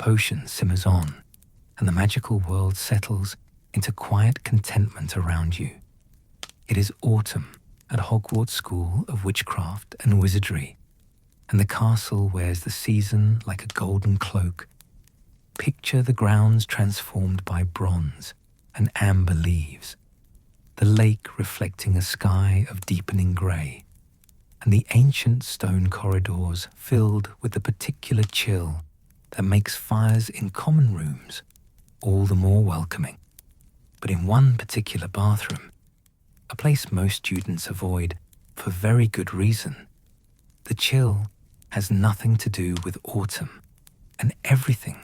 potion simmers on, and the magical world settles into quiet contentment around you. It is autumn at Hogwarts School of Witchcraft and Wizardry, and the castle wears the season like a golden cloak. Picture the grounds transformed by bronze and amber leaves, the lake reflecting a sky of deepening grey, and the ancient stone corridors filled with the particular chill that makes fires in common rooms all the more welcoming. But in one particular bathroom, a place most students avoid for very good reason, the chill has nothing to do with autumn and everything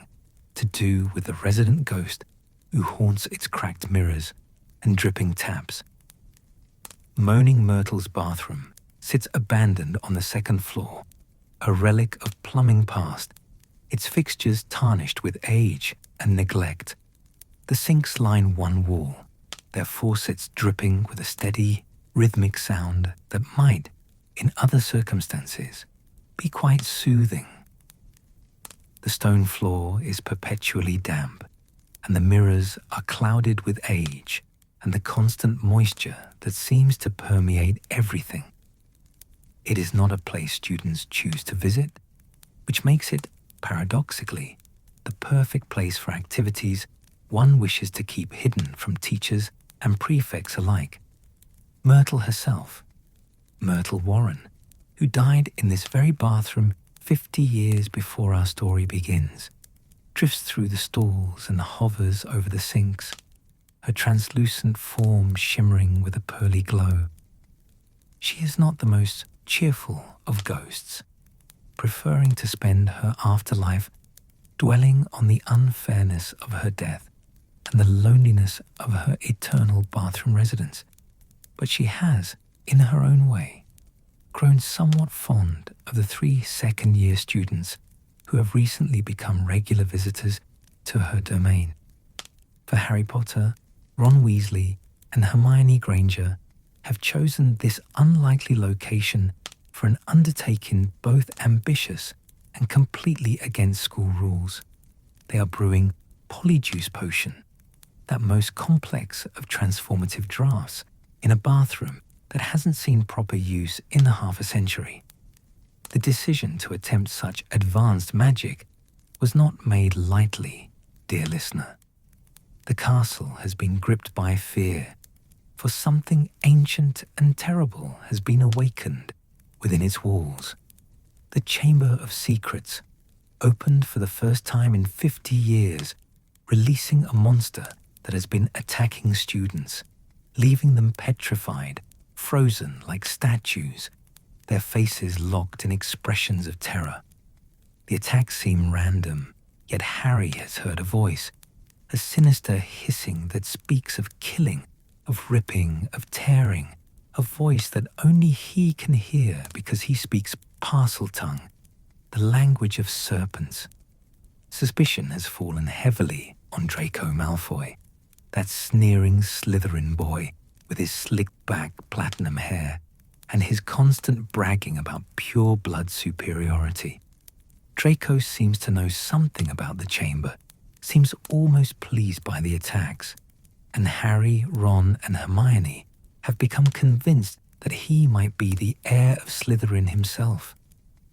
to do with the resident ghost who haunts its cracked mirrors and dripping taps. Moaning Myrtle's bathroom sits abandoned on the second floor, a relic of plumbing past, its fixtures tarnished with age and neglect. The sinks line one wall, their faucets dripping with a steady, rhythmic sound that might, in other circumstances, be quite soothing. The stone floor is perpetually damp, and the mirrors are clouded with age and the constant moisture that seems to permeate everything. It is not a place students choose to visit, which makes it, paradoxically, the perfect place for activities one wishes to keep hidden from teachers and prefects alike. Myrtle herself, Myrtle Warren, who died in this very bathroom 50 years before our story begins, drifts through the stalls and hovers over the sinks, her translucent form shimmering with a pearly glow. She is not the most cheerful of ghosts, preferring to spend her afterlife dwelling on the unfairness of her death and the loneliness of her eternal bathroom residence. But she has, in her own way, grown somewhat fond of the 3 second-year students who have recently become regular visitors to her domain. For Harry Potter, Ron Weasley and Hermione Granger have chosen this unlikely location for an undertaking both ambitious and completely against school rules. They are brewing Polyjuice Potion, that most complex of transformative drafts, in a bathroom that hasn't seen proper use in half a century. The decision to attempt such advanced magic was not made lightly, dear listener. The castle has been gripped by fear, for something ancient and terrible has been awakened within its walls. The Chamber of Secrets, opened for the first time in 50 years, releasing a monster that has been attacking students, leaving them petrified, frozen like statues, their faces locked in expressions of terror. The attacks seem random, yet Harry has heard a voice, a sinister hissing that speaks of killing, of ripping, of tearing, a voice that only he can hear because he speaks parcel tongue, the language of serpents. Suspicion has fallen heavily on Draco Malfoy, that sneering Slytherin boy with his slicked-back platinum hair and his constant bragging about pure blood superiority. Draco seems to know something about the chamber, seems almost pleased by the attacks, and Harry, Ron, and Hermione have become convinced that he might be the heir of Slytherin himself,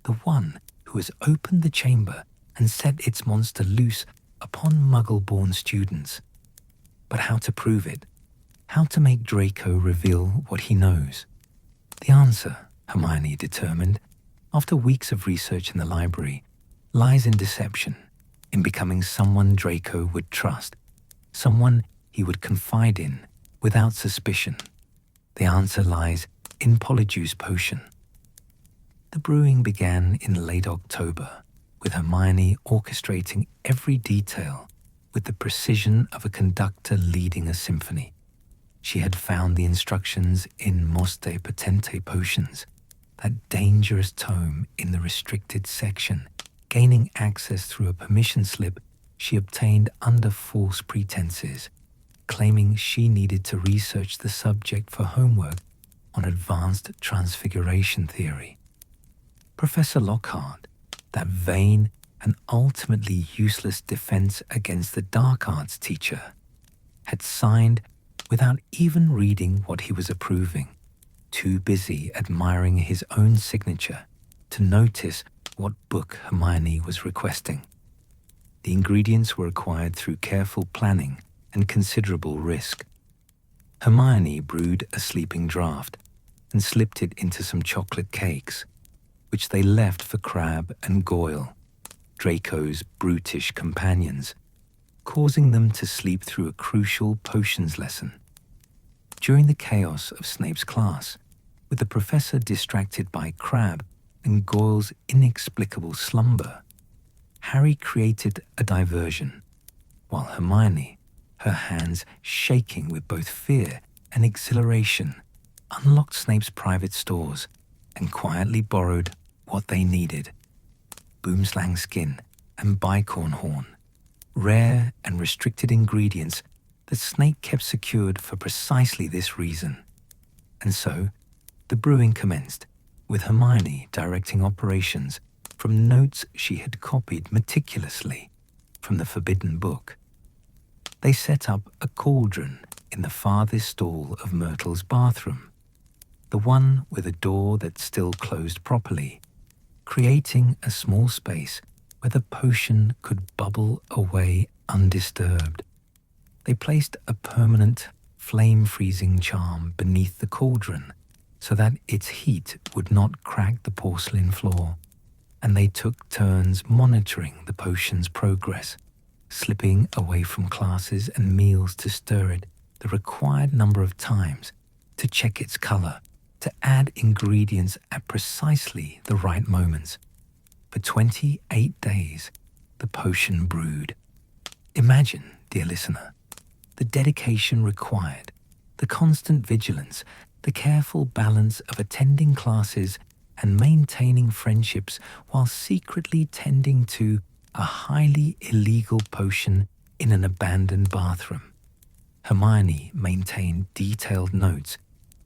the one who has opened the chamber and set its monster loose upon Muggle-born students. But how to prove it? How to make Draco reveal what he knows? The answer, Hermione determined, after weeks of research in the library, lies in deception, in becoming someone Draco would trust, someone he would confide in without suspicion. The answer lies in Polyjuice Potion. The brewing began in late October, with Hermione orchestrating every detail with the precision of a conductor leading a symphony. She had found the instructions in Moste Potente Potions, that dangerous tome in the restricted section, gaining access through a permission slip she obtained under false pretenses, claiming she needed to research the subject for homework on advanced transfiguration theory. Professor Lockhart, that vain, an ultimately useless defense against the dark arts teacher, had signed without even reading what he was approving, too busy admiring his own signature to notice what book Hermione was requesting. The ingredients were acquired through careful planning and considerable risk. Hermione brewed a sleeping draught and slipped it into some chocolate cakes, which they left for Crabbe and Goyle, Draco's brutish companions, causing them to sleep through a crucial potions lesson. During the chaos of Snape's class, with the professor distracted by Crabbe and Goyle's inexplicable slumber, Harry created a diversion, while Hermione, her hands shaking with both fear and exhilaration, unlocked Snape's private stores and quietly borrowed what they needed: boomslang skin and bicorn horn, rare and restricted ingredients that Snape kept secured for precisely this reason. And so, the brewing commenced, with Hermione directing operations from notes she had copied meticulously from the forbidden book. They set up a cauldron in the farthest stall of Myrtle's bathroom, the one with a door that still closed properly, creating a small space where the potion could bubble away undisturbed. They placed a permanent flame-freezing charm beneath the cauldron so that its heat would not crack the porcelain floor, and they took turns monitoring the potion's progress, slipping away from classes and meals to stir it the required number of times, to check its color, to add ingredients at precisely the right moments. For 28 days, the potion brewed. Imagine, dear listener, the dedication required, the constant vigilance, the careful balance of attending classes and maintaining friendships while secretly tending to a highly illegal potion in an abandoned bathroom. Hermione maintained detailed notes,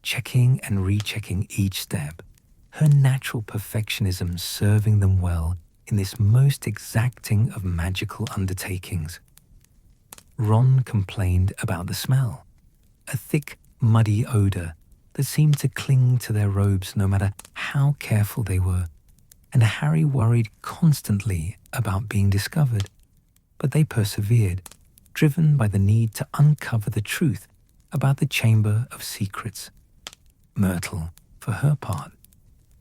checking and rechecking each step, her natural perfectionism serving them well in this most exacting of magical undertakings. Ron complained about the smell, a thick, muddy odor that seemed to cling to their robes no matter how careful they were, and Harry worried constantly about being discovered, but they persevered, driven by the need to uncover the truth about the Chamber of Secrets. Myrtle, for her part,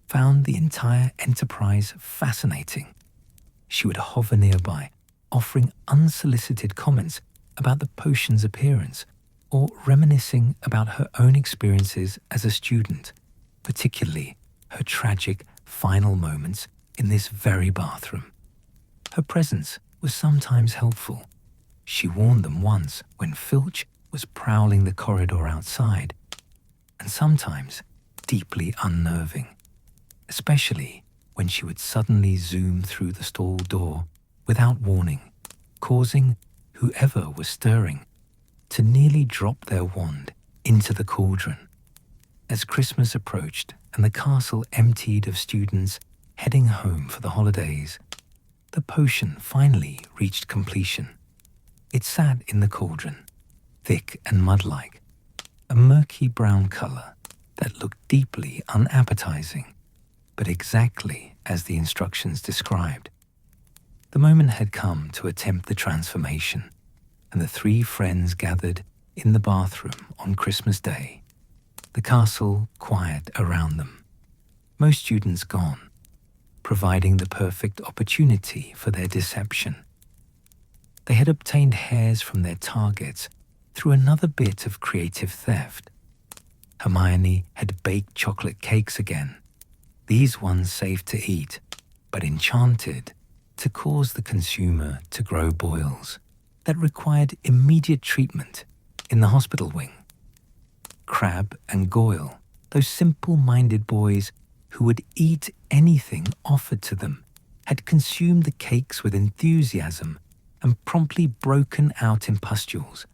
found the entire enterprise fascinating. She would hover nearby, offering unsolicited comments about the potion's appearance, or reminiscing about her own experiences as a student, particularly her tragic final moments in this very bathroom. Her presence was sometimes helpful. She warned them once when Filch was prowling the corridor outside, and sometimes deeply unnerving, especially when she would suddenly zoom through the stall door without warning, causing whoever was stirring to nearly drop their wand into the cauldron. As Christmas approached and the castle emptied of students heading home for the holidays, the potion finally reached completion. It sat in the cauldron, thick and mud-like, a murky brown color that looked deeply unappetizing, but exactly as the instructions described. The moment had come to attempt the transformation, and the three friends gathered in the bathroom on Christmas Day, the castle quiet around them, most students gone, providing the perfect opportunity for their deception. They had obtained hairs from their targets through another bit of creative theft. Hermione had baked chocolate cakes again, these ones safe to eat, but enchanted to cause the consumer to grow boils that required immediate treatment in the hospital wing. Crabbe and Goyle, those simple-minded boys who would eat anything offered to them, had consumed the cakes with enthusiasm and promptly broken out in pustules.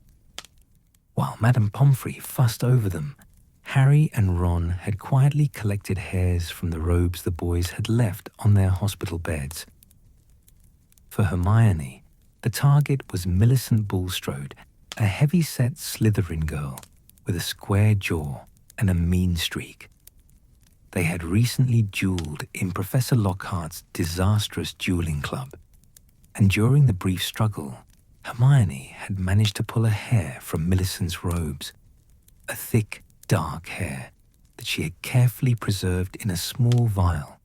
While Madame Pomfrey fussed over them, Harry and Ron had quietly collected hairs from the robes the boys had left on their hospital beds. For Hermione, the target was Millicent Bulstrode, a heavy-set Slytherin girl with a square jaw and a mean streak. They had recently duelled in Professor Lockhart's disastrous dueling club, and during the brief struggle, Hermione had managed to pull a hair from Millicent's robes, a thick, dark hair that she had carefully preserved in a small vial,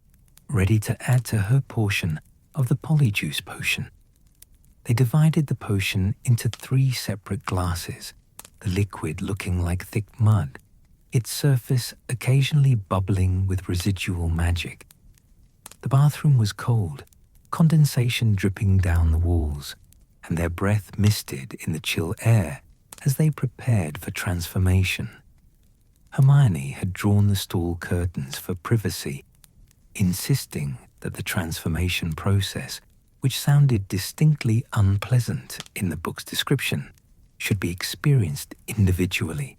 ready to add to her portion of the Polyjuice Potion. They divided the potion into 3 separate glasses, the liquid looking like thick mud, its surface occasionally bubbling with residual magic. The bathroom was cold, condensation dripping down the walls, and their breath misted in the chill air as they prepared for transformation. Hermione had drawn the stall curtains for privacy, insisting that the transformation process, which sounded distinctly unpleasant in the book's description, should be experienced individually.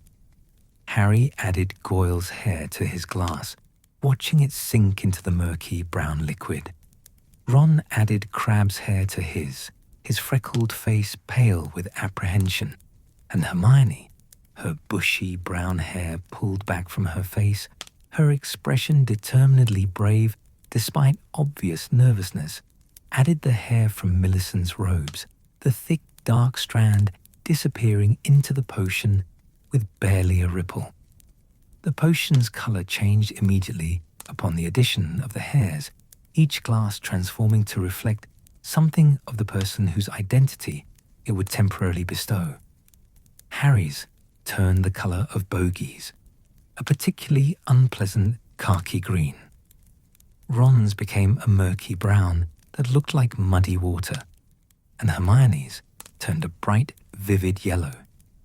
Harry added Goyle's hair to his glass, watching it sink into the murky brown liquid. Ron added Crabbe's hair to his freckled face pale with apprehension, and Hermione, her bushy brown hair pulled back from her face, her expression determinedly brave despite obvious nervousness, added the hair from Millicent's robes, the thick dark strand disappearing into the potion with barely a ripple. The potion's colour changed immediately upon the addition of the hairs, each glass transforming to reflect something of the person whose identity it would temporarily bestow. Harry's turned the colour of bogies, a particularly unpleasant khaki green. Ron's became a murky brown that looked like muddy water, and Hermione's turned a bright, vivid yellow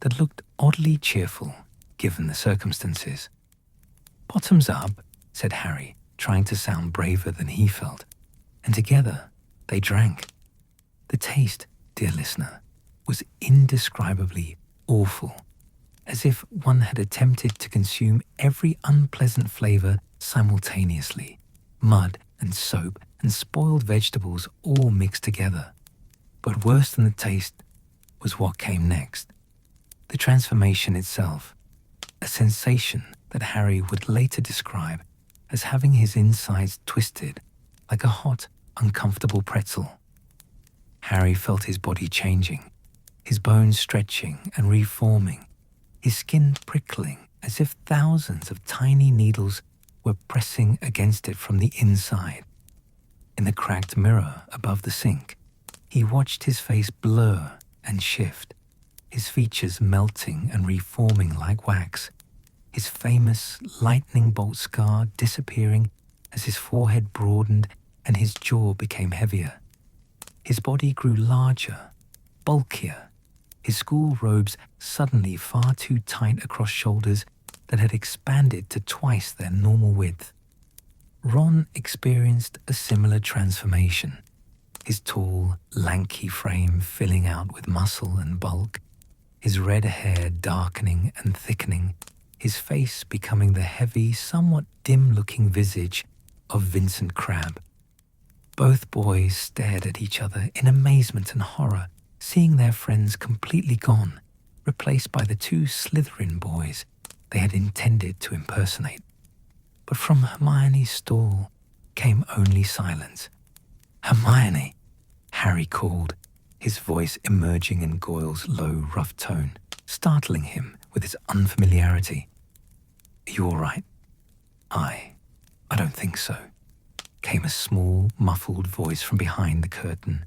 that looked oddly cheerful given the circumstances. "Bottoms up," said Harry, trying to sound braver than he felt, and together they drank. The taste, dear listener, was indescribably awful, as if one had attempted to consume every unpleasant flavour simultaneously, mud and soap and spoiled vegetables all mixed together. But worse than the taste was what came next. The transformation itself, a sensation that Harry would later describe as having his insides twisted like a hot, uncomfortable pretzel. Harry felt his body changing, his bones stretching and reforming, his skin prickling as if thousands of tiny needles were pressing against it from the inside. In the cracked mirror above the sink, he watched his face blur and shift, his features melting and reforming like wax, his famous lightning bolt scar disappearing as his forehead broadened and his jaw became heavier. His body grew larger, bulkier, his school robes suddenly far too tight across shoulders that had expanded to twice their normal width. Ron experienced a similar transformation, his tall, lanky frame filling out with muscle and bulk, his red hair darkening and thickening, his face becoming the heavy, somewhat dim-looking visage of Vincent Crabbe. Both boys stared at each other in amazement and horror, seeing their friends completely gone, replaced by the 2 Slytherin boys they had intended to impersonate. But from Hermione's stall came only silence. "Hermione!" Harry called, his voice emerging in Goyle's low, rough tone, startling him with its unfamiliarity. "Are you all right?" I don't think so," came a small, muffled voice from behind the curtain.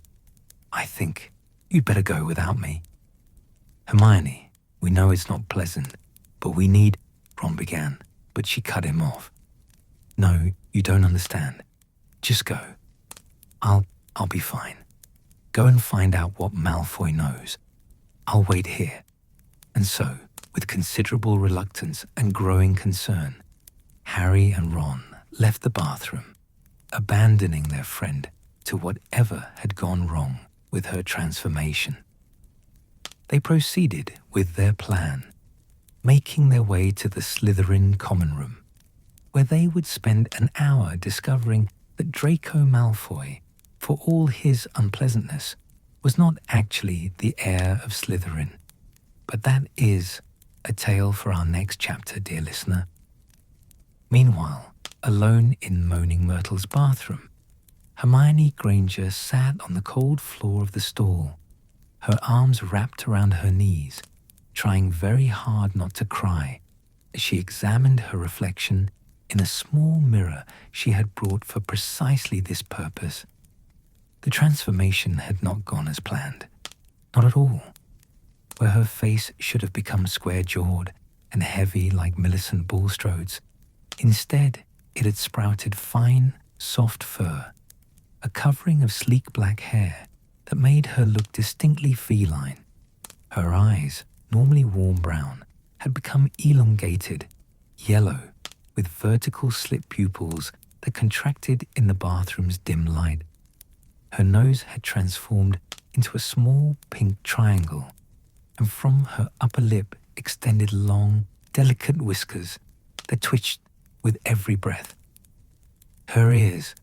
"I think you'd better go without me." "Hermione, we know it's not pleasant, but we need," Ron began, but she cut him off. "No, you don't understand. Just go. I'll be fine. Go and find out what Malfoy knows. I'll wait here." And so, with considerable reluctance and growing concern, Harry and Ron left the bathroom, abandoning their friend to whatever had gone wrong with her transformation. They proceeded with their plan, making their way to the Slytherin common room, where they would spend an hour discovering that Draco Malfoy, for all his unpleasantness, was not actually the heir of Slytherin. But that is a tale for our next chapter, dear listener. Meanwhile, alone in Moaning Myrtle's bathroom, Hermione Granger sat on the cold floor of the stall, her arms wrapped around her knees, trying very hard not to cry as she examined her reflection in a small mirror she had brought for precisely this purpose. The transformation had not gone as planned. Not at all. Where her face should have become square-jawed and heavy like Millicent Bulstrode's, instead it had sprouted fine, soft fur, a covering of sleek black hair that made her look distinctly feline. Her eyes, normally warm brown, had become elongated, yellow, with vertical slit pupils that contracted in the bathroom's dim light. Her nose had transformed into a small pink triangle, and from her upper lip extended long, delicate whiskers that twitched with every breath. Her ears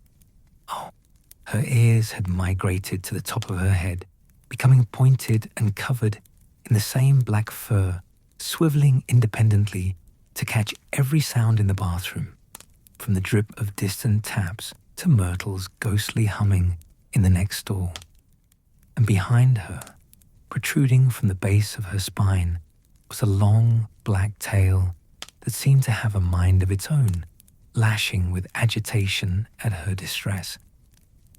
had migrated to the top of her head, becoming pointed and covered in the same black fur, swiveling independently to catch every sound in the bathroom, from the drip of distant taps to Myrtle's ghostly humming in the next stall. And behind her, protruding from the base of her spine, was a long black tail that seemed to have a mind of its own, lashing with agitation at her distress.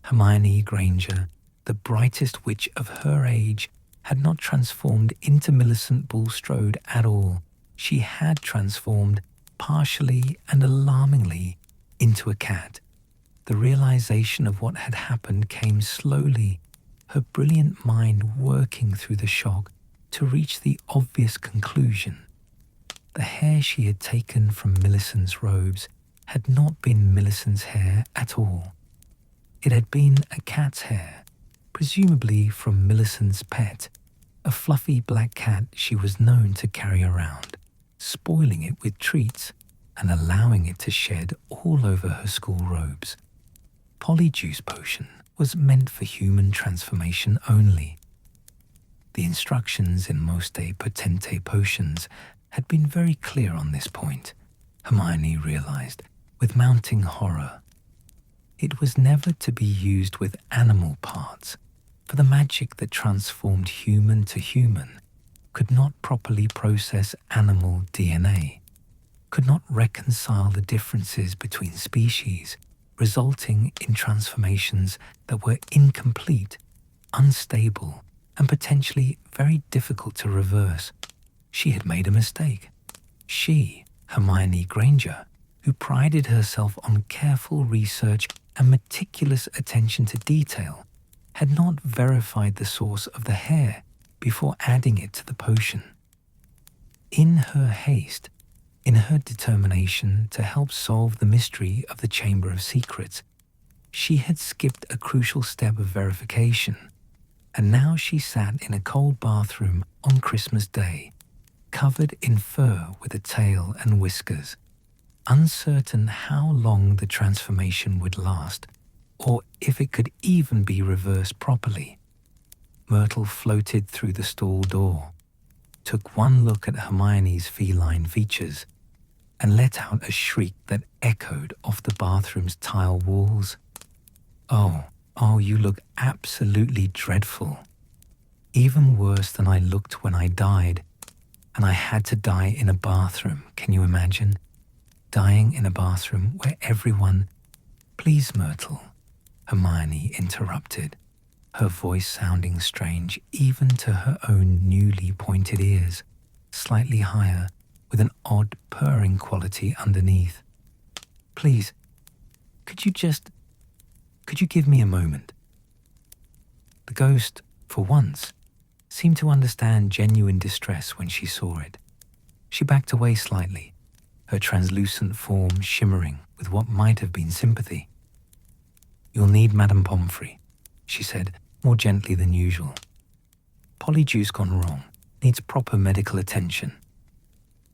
Hermione Granger, the brightest witch of her age, had not transformed into Millicent Bulstrode at all. She had transformed, partially and alarmingly, into a cat. The realization of what had happened came slowly, her brilliant mind working through the shock to reach the obvious conclusion. The hair she had taken from Millicent's robes had not been Millicent's hair at all. It had been a cat's hair, presumably from Millicent's pet, a fluffy black cat she was known to carry around, spoiling it with treats and allowing it to shed all over her school robes. Polyjuice Potion was meant for human transformation only. The instructions in Moste Potente potions had been very clear on this point, Hermione realized, with mounting horror. It was never to be used with animal parts, for the magic that transformed human to human could not properly process animal DNA, could not reconcile the differences between species, resulting in transformations that were incomplete, unstable, and potentially very difficult to reverse. She had made a mistake. She, Hermione Granger, who prided herself on careful research and meticulous attention to detail, had not verified the source of the hair before adding it to the potion. In her haste, in her determination to help solve the mystery of the Chamber of Secrets, she had skipped a crucial step of verification, and now she sat in a cold bathroom on Christmas Day, covered in fur with a tail and whiskers, uncertain how long the transformation would last, or if it could even be reversed properly. Myrtle floated through the stall door, took one look at Hermione's feline features, and let out a shriek that echoed off the bathroom's tile walls. Oh, you look absolutely dreadful. Even worse than I looked when I died, and I had to die in a bathroom, can you imagine? Dying in a bathroom where everyone— Please, Myrtle, Hermione interrupted, her voice sounding strange even to her own newly pointed ears, slightly higher, with an odd purring quality underneath. Please, could you give me a moment? The ghost, for once, seemed to understand genuine distress when she saw it. She backed away slightly, her translucent form shimmering with what might have been sympathy. You'll need Madame Pomfrey, she said, more gently than usual. Polyjuice gone wrong, needs proper medical attention.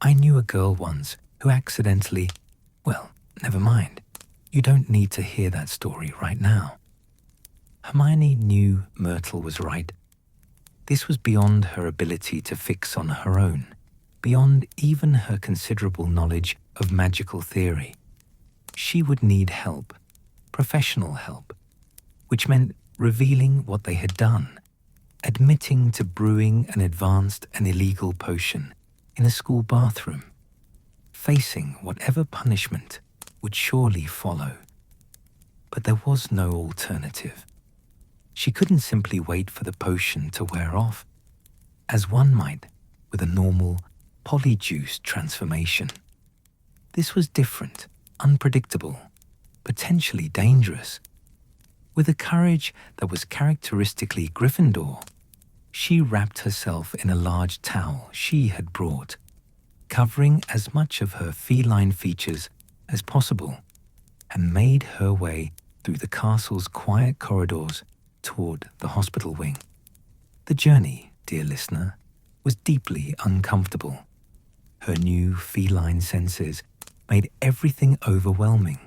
I knew a girl once who accidentally— Well, never mind. You don't need to hear that story right now. Hermione knew Myrtle was right. This was beyond her ability to fix on her own, beyond even her considerable knowledge of magical theory. She would need help, professional help, which meant revealing what they had done, admitting to brewing an advanced and illegal potion in a school bathroom, facing whatever punishment would surely follow. But there was no alternative. She couldn't simply wait for the potion to wear off, as one might with a normal polyjuice transformation. This was different, unpredictable, potentially dangerous. With a courage that was characteristically Gryffindor, she wrapped herself in a large towel she had brought, covering as much of her feline features as possible, and made her way through the castle's quiet corridors toward the hospital wing. The journey, dear listener, was deeply uncomfortable. Her new feline senses made everything overwhelming.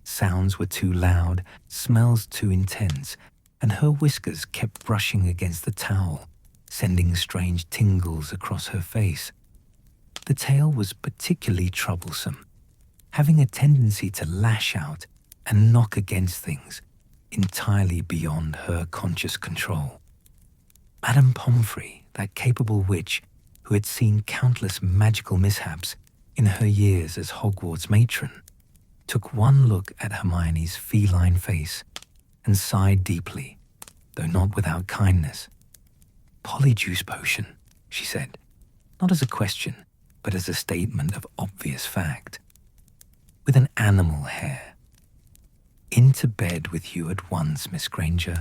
Sounds were too loud, smells too intense, and her whiskers kept brushing against the towel, sending strange tingles across her face. The tail was particularly troublesome, having a tendency to lash out and knock against things, entirely beyond her conscious control. Madame Pomfrey, that capable witch who had seen countless magical mishaps in her years as Hogwarts matron, took one look at Hermione's feline face and sighed deeply, though not without kindness. "Polyjuice Potion," she said, not as a question, but as a statement of obvious fact. "With an animal hair. Into bed with you at once, Miss Granger.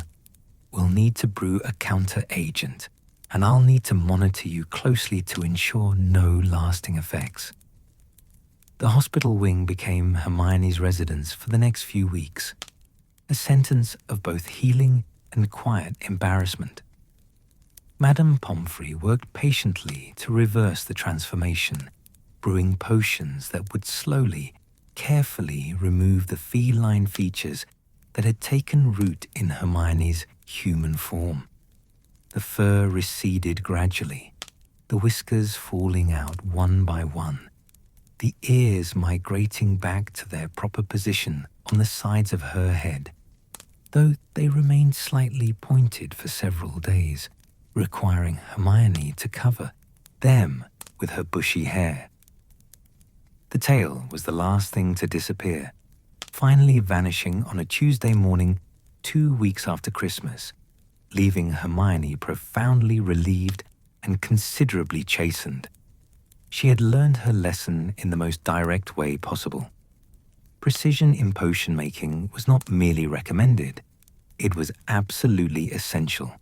We'll need to brew a counter-agent, and I'll need to monitor you closely to ensure no lasting effects." The hospital wing became Hermione's residence for the next few weeks, a sentence of both healing and quiet embarrassment. Madame Pomfrey worked patiently to reverse the transformation, brewing potions that would slowly, carefully remove the feline features that had taken root in Hermione's human form. The fur receded gradually, the whiskers falling out one by one, the ears migrating back to their proper position on the sides of her head, though they remained slightly pointed for several days, requiring Hermione to cover them with her bushy hair. The tail was the last thing to disappear, finally vanishing on a Tuesday morning 2 weeks after Christmas, leaving Hermione profoundly relieved and considerably chastened. She had learned her lesson in the most direct way possible. Precision in potion making was not merely recommended, it was absolutely essential,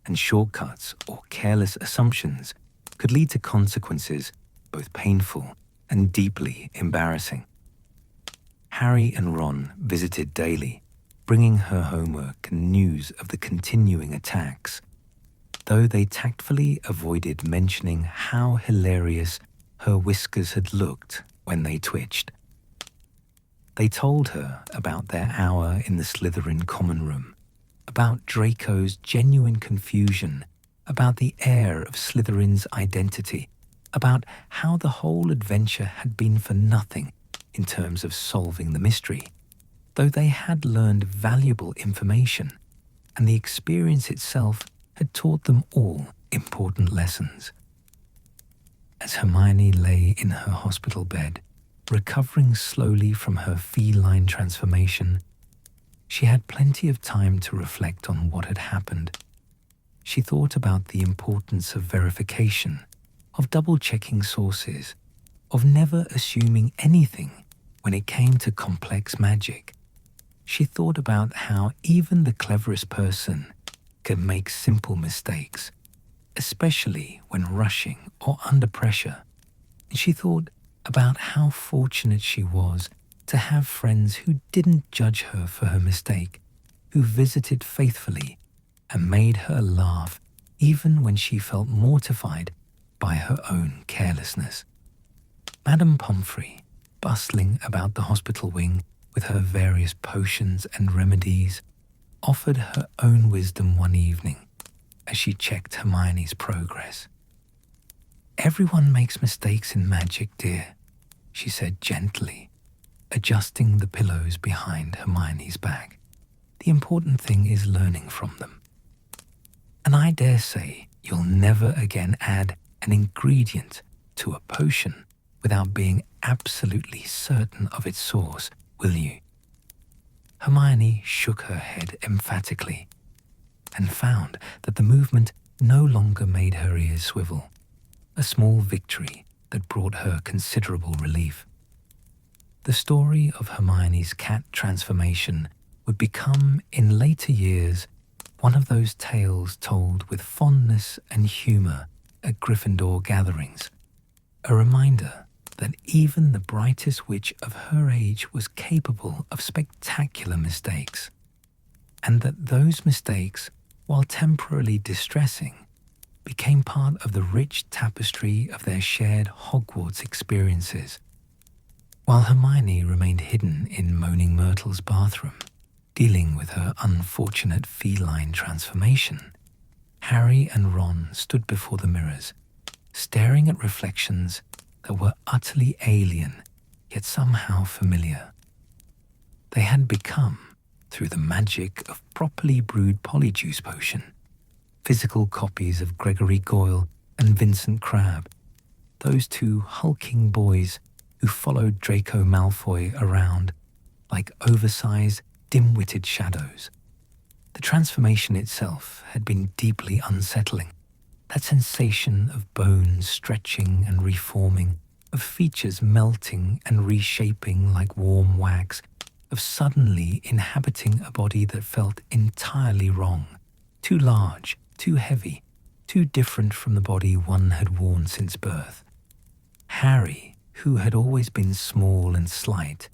and shortcuts or careless assumptions could lead to consequences both painful and deeply embarrassing. Harry and Ron visited daily, bringing her homework and news of the continuing attacks, though they tactfully avoided mentioning how hilarious her whiskers had looked when they twitched. They told her about their hour in the Slytherin common room, about Draco's genuine confusion, about the heir of Slytherin's identity, about how the whole adventure had been for nothing in terms of solving the mystery, though they had learned valuable information, and the experience itself had taught them all important lessons. As Hermione lay in her hospital bed, recovering slowly from her feline transformation, she had plenty of time to reflect on what had happened. She thought about the importance of verification, of double-checking sources, of never assuming anything when it came to complex magic. She thought about how even the cleverest person can make simple mistakes, especially when rushing or under pressure. And she thought about how fortunate she was to have friends who didn't judge her for her mistake, who visited faithfully and made her laugh even when she felt mortified by her own carelessness. Madame Pomfrey, bustling about the hospital wing with her various potions and remedies, offered her own wisdom one evening as she checked Hermione's progress. "Everyone makes mistakes in magic, dear," she said gently, adjusting the pillows behind Hermione's back. "The important thing is learning from them. And I dare say you'll never again add an ingredient to a potion without being absolutely certain of its source, will you?" Hermione shook her head emphatically and found that the movement no longer made her ears swivel, a small victory that brought her considerable relief. The story of Hermione's cat transformation would become, in later years, one of those tales told with fondness and humor at Gryffindor gatherings, a reminder that even the brightest witch of her age was capable of spectacular mistakes, and that those mistakes, while temporarily distressing, became part of the rich tapestry of their shared Hogwarts experiences. While Hermione remained hidden in Moaning Myrtle's bathroom, dealing with her unfortunate feline transformation, Harry and Ron stood before the mirrors, staring at reflections that were utterly alien, yet somehow familiar. They had become, through the magic of properly brewed Polyjuice Potion, physical copies of Gregory Goyle and Vincent Crabbe, those two hulking boys who followed Draco Malfoy around like oversized, dim-witted shadows. The transformation itself had been deeply unsettling. That sensation of bones stretching and reforming, of features melting and reshaping like warm wax, of suddenly inhabiting a body that felt entirely wrong, too large, too heavy, too different from the body one had worn since birth. Harry, who had always been small and slight,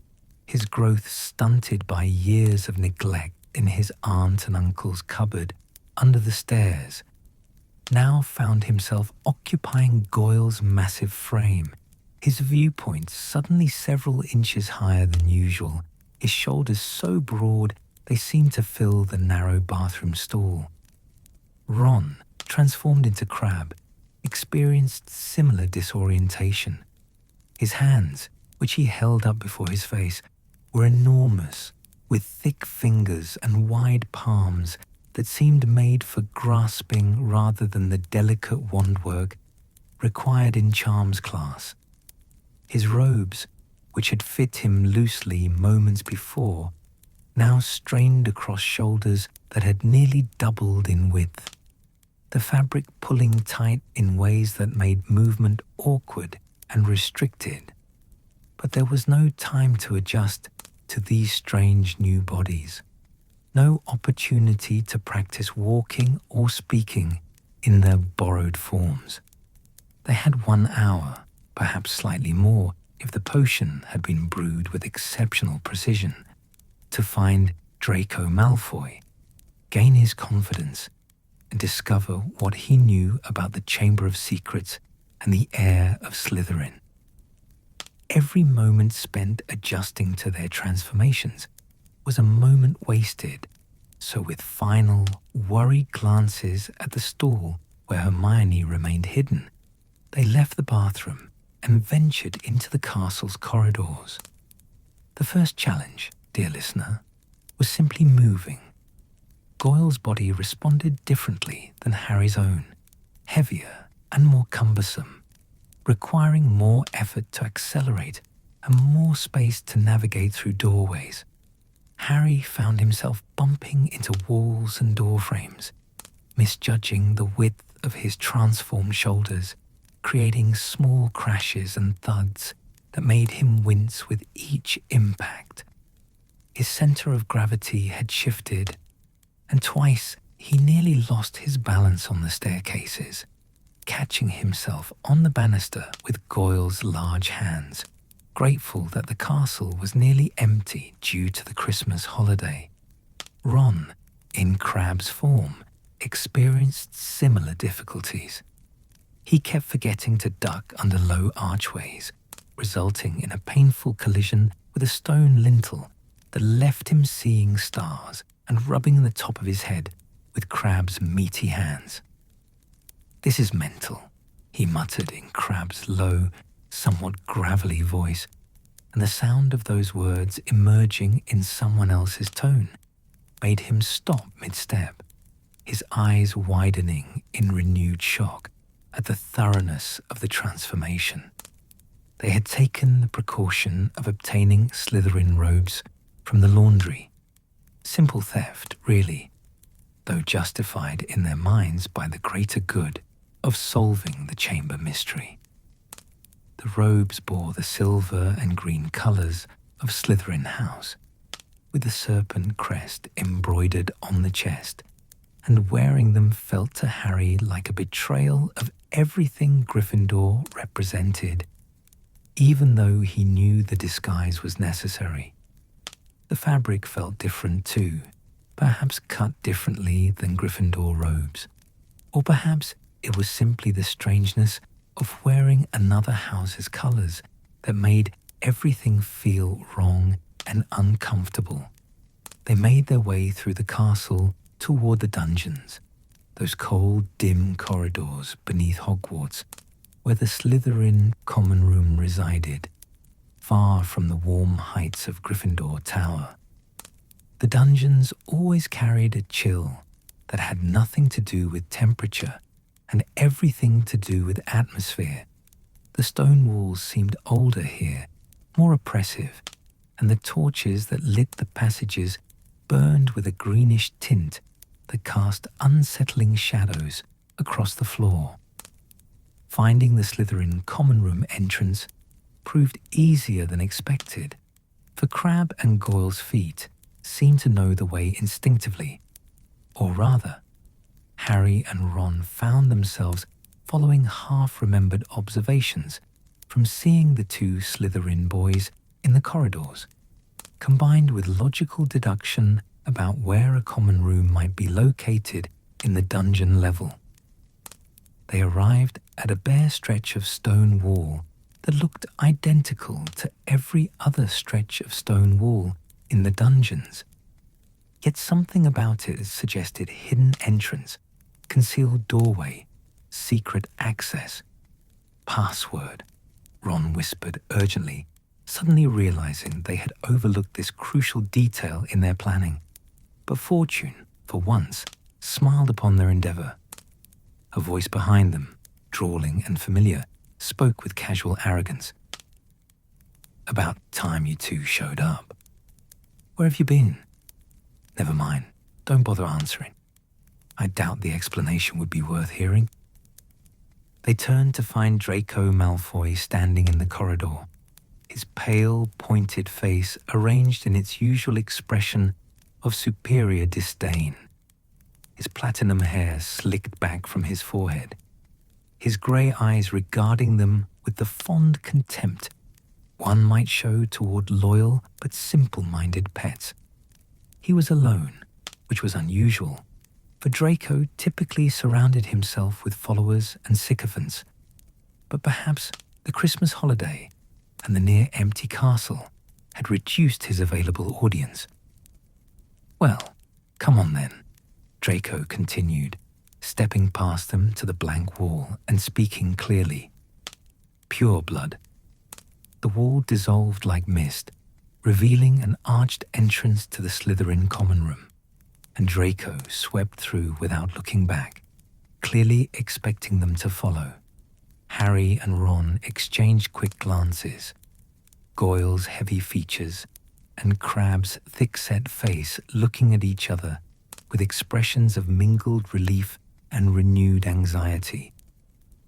his growth stunted by years of neglect in his aunt and uncle's cupboard under the stairs, now found himself occupying Goyle's massive frame, his viewpoint suddenly several inches higher than usual, his shoulders so broad they seemed to fill the narrow bathroom stall. Ron, transformed into Crabbe, experienced similar disorientation. His hands, which he held up before his face, were enormous, with thick fingers and wide palms that seemed made for grasping rather than the delicate wandwork required in charms class. His robes, which had fit him loosely moments before, now strained across shoulders that had nearly doubled in width, the fabric pulling tight in ways that made movement awkward and restricted. But there was no time to adjust to these strange new bodies, no opportunity to practice walking or speaking in their borrowed forms. They had 1 hour, perhaps slightly more if the potion had been brewed with exceptional precision, to find Draco Malfoy, gain his confidence, and discover what he knew about the Chamber of Secrets and the heir of Slytherin. Every moment spent adjusting to their transformations was a moment wasted, so with final, worried glances at the stall where Hermione remained hidden, they left the bathroom and ventured into the castle's corridors. The first challenge, dear listener, was simply moving. Goyle's body responded differently than Harry's own, heavier and more cumbersome, requiring more effort to accelerate and more space to navigate through doorways. Harry found himself bumping into walls and door frames, misjudging the width of his transformed shoulders, creating small crashes and thuds that made him wince with each impact. His center of gravity had shifted, and twice he nearly lost his balance on the staircases, catching himself on the banister with Goyle's large hands, grateful that the castle was nearly empty due to the Christmas holiday. Ron, in Crabbe's form, experienced similar difficulties. He kept forgetting to duck under low archways, resulting in a painful collision with a stone lintel that left him seeing stars and rubbing the top of his head with Crabbe's meaty hands. "This is mental," he muttered in Crabbe's low, somewhat gravelly voice, and the sound of those words emerging in someone else's tone made him stop mid-step, his eyes widening in renewed shock at the thoroughness of the transformation. They had taken the precaution of obtaining Slytherin robes from the laundry. Simple theft, really, though justified in their minds by the greater good of solving the chamber mystery. The robes bore the silver and green colours of Slytherin House, with the serpent crest embroidered on the chest, and wearing them felt to Harry like a betrayal of everything Gryffindor represented, even though he knew the disguise was necessary. The fabric felt different too, perhaps cut differently than Gryffindor robes, or perhaps it was simply the strangeness of wearing another house's colours that made everything feel wrong and uncomfortable. They made their way through the castle toward the dungeons, those cold, dim corridors beneath Hogwarts, where the Slytherin common room resided, far from the warm heights of Gryffindor Tower. The dungeons always carried a chill that had nothing to do with temperature and everything to do with atmosphere. The stone walls seemed older here, more oppressive, and the torches that lit the passages burned with a greenish tint that cast unsettling shadows across the floor. Finding the Slytherin common room entrance proved easier than expected, for Crabbe and Goyle's feet seemed to know the way instinctively, or rather, Harry and Ron found themselves following half-remembered observations from seeing the two Slytherin boys in the corridors, combined with logical deduction about where a common room might be located in the dungeon level. They arrived at a bare stretch of stone wall that looked identical to every other stretch of stone wall in the dungeons. Yet something about it suggested hidden entrance, concealed doorway, secret access. "Password," Ron whispered urgently, suddenly realizing they had overlooked this crucial detail in their planning. But fortune, for once, smiled upon their endeavor. A voice behind them, drawling and familiar, spoke with casual arrogance. "About time you two showed up. Where have you been?" "Never mind, don't bother answering. I doubt the explanation would be worth hearing." They turned to find Draco Malfoy standing in the corridor, his pale, pointed face arranged in its usual expression of superior disdain. His platinum hair slicked back from his forehead, his grey eyes regarding them with the fond contempt one might show toward loyal but simple-minded pets. He was alone, which was unusual, for Draco typically surrounded himself with followers and sycophants. But perhaps the Christmas holiday and the near-empty castle had reduced his available audience. "Well, come on then," Draco continued, stepping past them to the blank wall and speaking clearly. "Pure blood." The wall dissolved like mist, revealing an arched entrance to the Slytherin common room, and Draco swept through without looking back, clearly expecting them to follow. Harry and Ron exchanged quick glances. Goyle's heavy features and Crabbe's thick-set face looking at each other with expressions of mingled relief and renewed anxiety,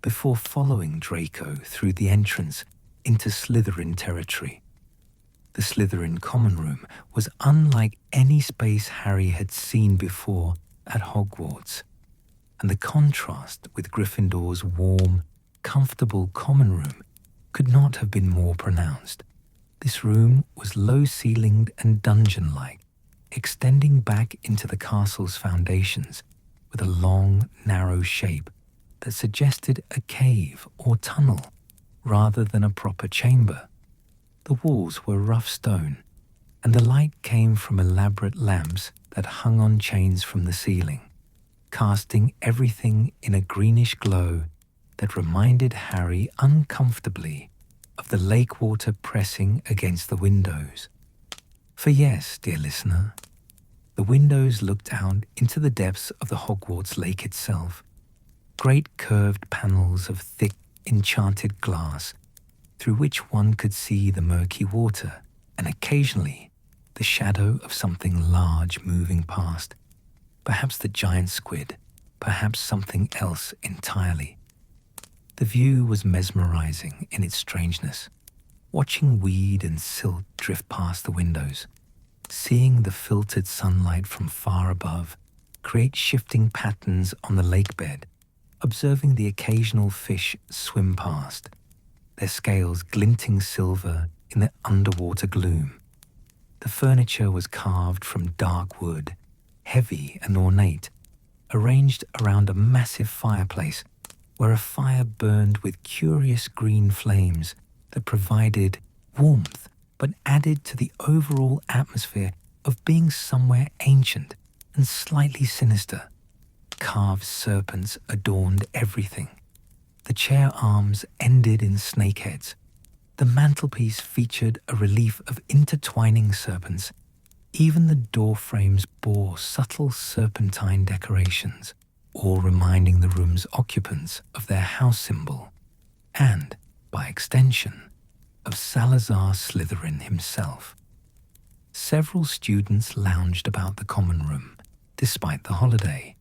before following Draco through the entrance into Slytherin territory. The Slytherin common room was unlike any space Harry had seen before at Hogwarts, and the contrast with Gryffindor's warm, comfortable common room could not have been more pronounced. This room was low-ceilinged and dungeon-like, extending back into the castle's foundations with a long, narrow shape that suggested a cave or tunnel rather than a proper chamber. The walls were rough stone, and the light came from elaborate lamps that that hung on chains from the ceiling, casting everything in a greenish glow that reminded Harry uncomfortably of the lake water pressing against the windows. For yes, dear listener, the windows looked out into the depths of the Hogwarts lake itself, great curved panels of thick, enchanted glass through which one could see the murky water and occasionally the shadow of something large moving past, perhaps the giant squid, perhaps something else entirely. The view was mesmerizing in its strangeness, watching weed and silt drift past the windows, seeing the filtered sunlight from far above create shifting patterns on the lake bed, observing the occasional fish swim past, their scales glinting silver in the underwater gloom. The furniture was carved from dark wood, heavy and ornate, arranged around a massive fireplace where a fire burned with curious green flames that provided warmth but added to the overall atmosphere of being somewhere ancient and slightly sinister. Carved serpents adorned everything. The chair arms ended in snake heads. The mantelpiece featured a relief of intertwining serpents. Even the door frames bore subtle serpentine decorations, all reminding the room's occupants of their house symbol and, by extension, of Salazar Slytherin himself. Several students lounged about the common room, despite the holiday,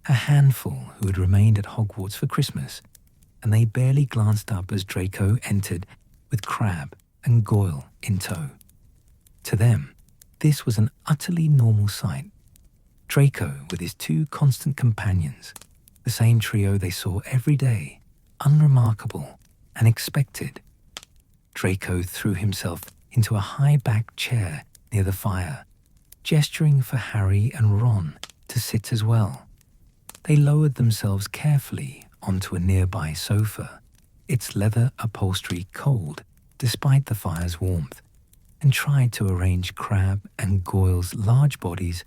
a handful who had remained at Hogwarts for Christmas, and they barely glanced up as Draco entered with Crabbe and Goyle in tow. To them, this was an utterly normal sight. Draco with his two constant companions, the same trio they saw every day, unremarkable and expected. Draco threw himself into a high-backed chair near the fire, gesturing for Harry and Ron to sit as well. They lowered themselves carefully onto a nearby sofa, its leather upholstery cold despite the fire's warmth, and tried to arrange Crabbe and Goyle's large bodies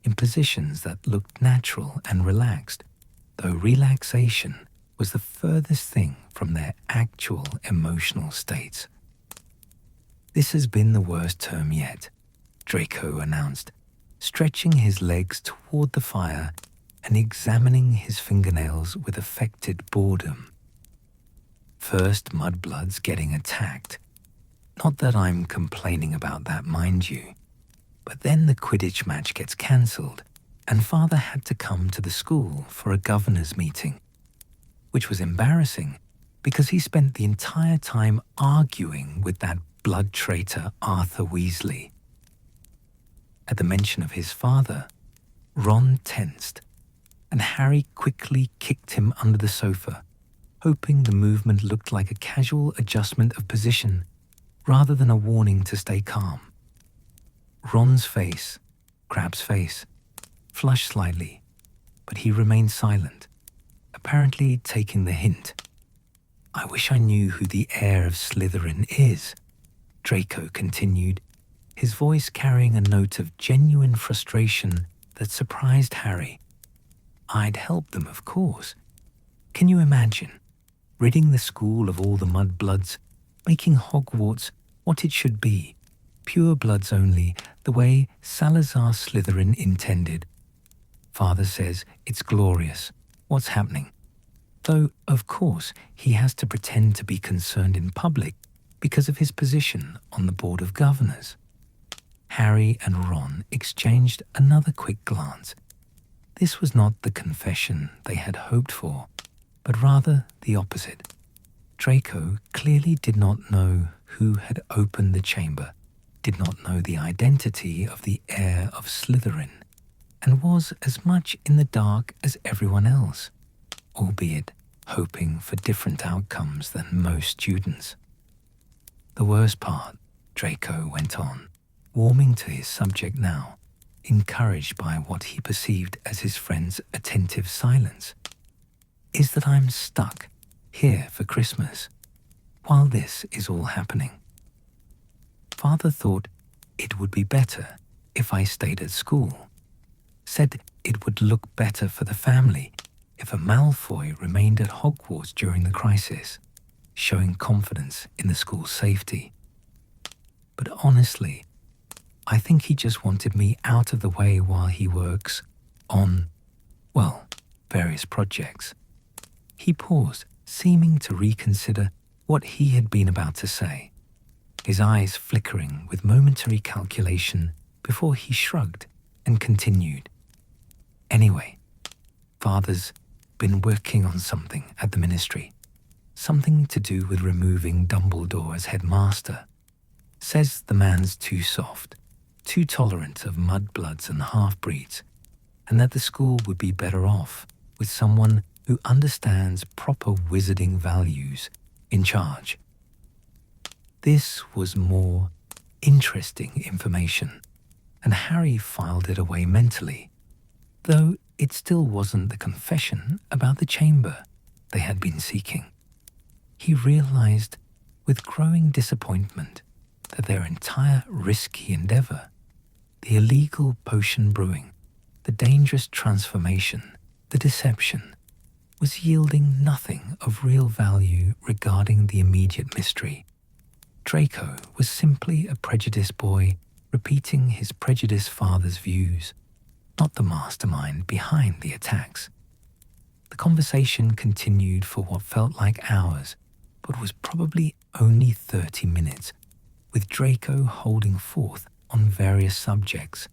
in positions that looked natural and relaxed, though relaxation was the furthest thing from their actual emotional states. "This has been the worst term yet," Draco announced, stretching his legs toward the fire and examining his fingernails with affected boredom. "First mudbloods getting attacked. Not that I'm complaining about that, mind you. But then the Quidditch match gets cancelled, and Father had to come to the school for a governor's meeting, which was embarrassing because he spent the entire time arguing with that blood traitor Arthur Weasley." At the mention of his father, Ron tensed, and Harry quickly kicked him under the sofa, hoping the movement looked like a casual adjustment of position rather than a warning to stay calm. Ron's face, Crabbe's face, flushed slightly, but he remained silent, apparently taking the hint. "I wish I knew who the heir of Slytherin is," Draco continued, his voice carrying a note of genuine frustration that surprised Harry. "I'd help them, of course. Can you imagine ridding the school of all the mudbloods, making Hogwarts what it should be, pure bloods only, the way Salazar Slytherin intended? Father says it's glorious, what's happening. Though, of course, he has to pretend to be concerned in public because of his position on the Board of Governors." Harry and Ron exchanged another quick glance. This was not the confession they had hoped for, but rather the opposite. Draco clearly did not know who had opened the chamber, did not know the identity of the heir of Slytherin, and was as much in the dark as everyone else, albeit hoping for different outcomes than most students. "The worst part," Draco went on, warming to his subject now, encouraged by what he perceived as his friend's attentive silence, "is that I'm stuck here for Christmas while this is all happening. Father thought it would be better if I stayed at school, said it would look better for the family if a Malfoy remained at Hogwarts during the crisis, showing confidence in the school's safety. But honestly, I think he just wanted me out of the way while he works on, well, various projects. He paused, seeming to reconsider what he had been about to say, his eyes flickering with momentary calculation before he shrugged and continued. Anyway, Father's been working on something at the ministry, something to do with removing Dumbledore as headmaster. Says the man's too soft, too tolerant of mudbloods and half-breeds, and that the school would be better off with someone who understands proper wizarding values in charge. This was more interesting information, and Harry filed it away mentally, though it still wasn't the confession about the chamber they had been seeking. He realized with growing disappointment that their entire risky endeavor, the illegal potion brewing, the dangerous transformation, the deception, was yielding nothing of real value regarding the immediate mystery. Draco was simply a prejudiced boy repeating his prejudiced father's views, not the mastermind behind the attacks. The conversation continued for what felt like hours, but was probably only 30 minutes, with Draco holding forth on various subjects,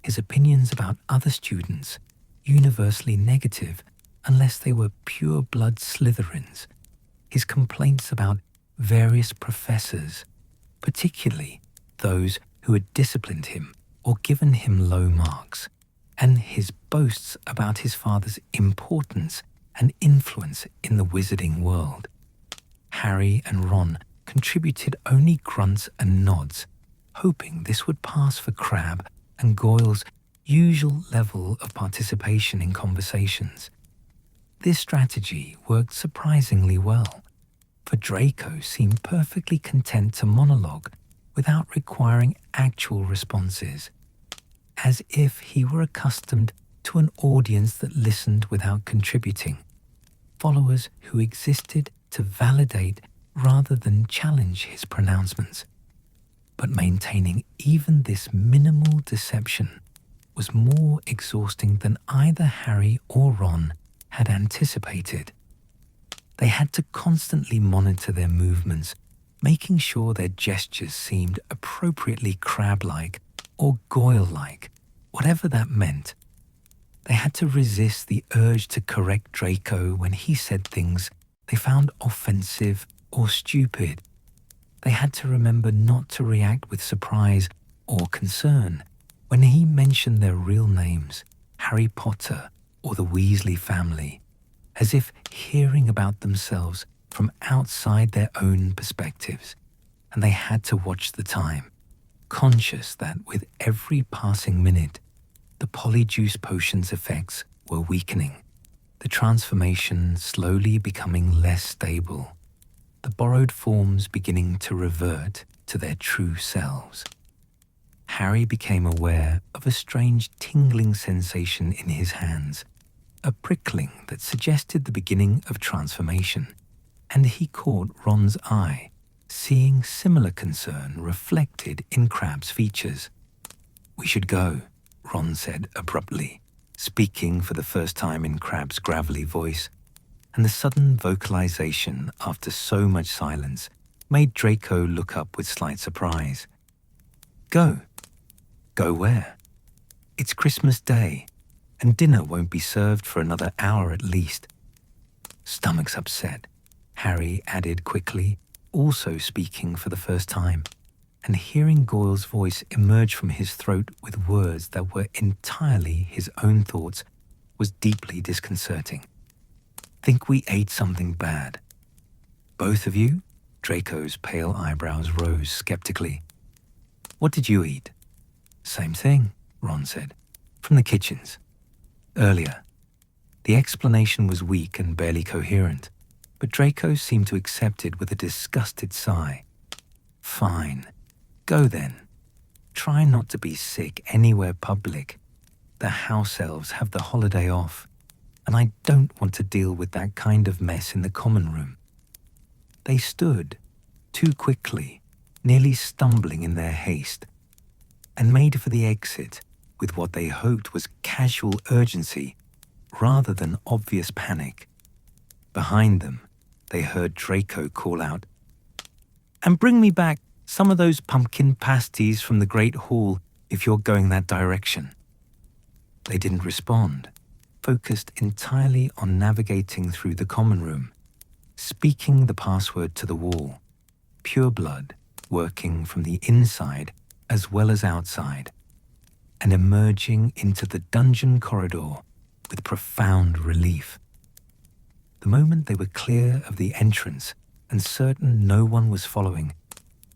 his opinions about other students universally negative unless they were pure-blood Slytherins, his complaints about various professors, particularly those who had disciplined him or given him low marks, and his boasts about his father's importance and influence in the wizarding world. Harry and Ron contributed only grunts and nods, hoping this would pass for Crabbe and Goyle's usual level of participation in conversations. This strategy worked surprisingly well, for Draco seemed perfectly content to monologue without requiring actual responses, as if he were accustomed to an audience that listened without contributing, followers who existed to validate rather than challenge his pronouncements. But maintaining even this minimal deception was more exhausting than either Harry or Ron had anticipated. They had to constantly monitor their movements, making sure their gestures seemed appropriately Crabbe-like or Goyle-like, whatever that meant. They had to resist the urge to correct Draco when he said things they found offensive or stupid. They had to remember not to react with surprise or concern when he mentioned their real names, Harry Potter or the Weasley family, as if hearing about themselves from outside their own perspectives, and they had to watch the time, conscious that with every passing minute, the Polyjuice Potion's effects were weakening, the transformation slowly becoming less stable, the borrowed forms beginning to revert to their true selves. Harry became aware of a strange tingling sensation in his hands, a prickling that suggested the beginning of transformation, and he caught Ron's eye, seeing similar concern reflected in Crabbe's features. "We should go," Ron said abruptly, speaking for the first time in Crabbe's gravelly voice, and the sudden vocalization after so much silence made Draco look up with slight surprise. "Go? Go where? It's Christmas Day, and dinner won't be served for another hour at least." "Stomach's upset," Harry added quickly, also speaking for the first time, and hearing Goyle's voice emerge from his throat with words that were entirely his own thoughts was deeply disconcerting. "Think we ate something bad." "Both of you?" Draco's pale eyebrows rose skeptically. "What did you eat?" "Same thing," Ron said. "From the kitchens. Earlier." The explanation was weak and barely coherent, but Draco seemed to accept it with a disgusted sigh. "Fine. Go then. Try not to be sick anywhere public. The house elves have the holiday off, and I don't want to deal with that kind of mess in the common room." They stood, too quickly, nearly stumbling in their haste, and made for the exit with what they hoped was casual urgency rather than obvious panic. Behind them, they heard Draco call out, "And bring me back some of those pumpkin pasties from the Great Hall if you're going that direction." They didn't respond, focused entirely on navigating through the common room, speaking the password to the wall, pure blood working from the inside as well as outside, and emerging into the dungeon corridor with profound relief. The moment they were clear of the entrance and certain no one was following,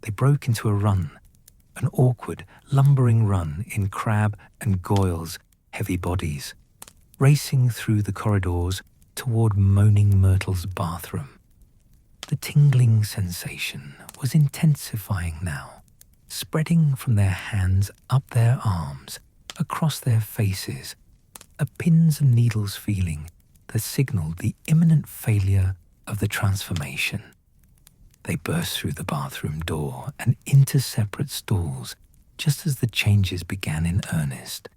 they broke into a run, an awkward, lumbering run in Crab and Goyle's heavy bodies, racing through the corridors toward Moaning Myrtle's bathroom. The tingling sensation was intensifying now, spreading from their hands up their arms, across their faces, a pins and needles feeling that signaled the imminent failure of the transformation. They burst through the bathroom door and into separate stalls just as the changes began in earnest,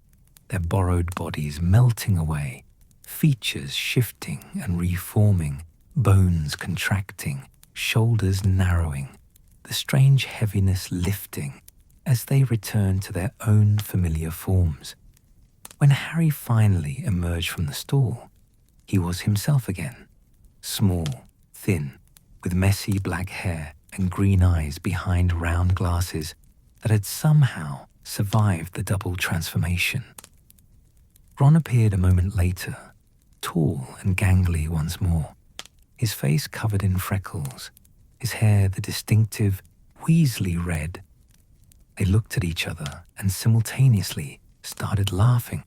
their borrowed bodies melting away, features shifting and reforming, bones contracting, shoulders narrowing, the strange heaviness lifting as they returned to their own familiar forms. When Harry finally emerged from the stall, he was himself again, small, thin, with messy black hair and green eyes behind round glasses that had somehow survived the double transformation. Ron appeared a moment later, tall and gangly once more, his face covered in freckles, his hair the distinctive Weasley red. They looked at each other and simultaneously started laughing,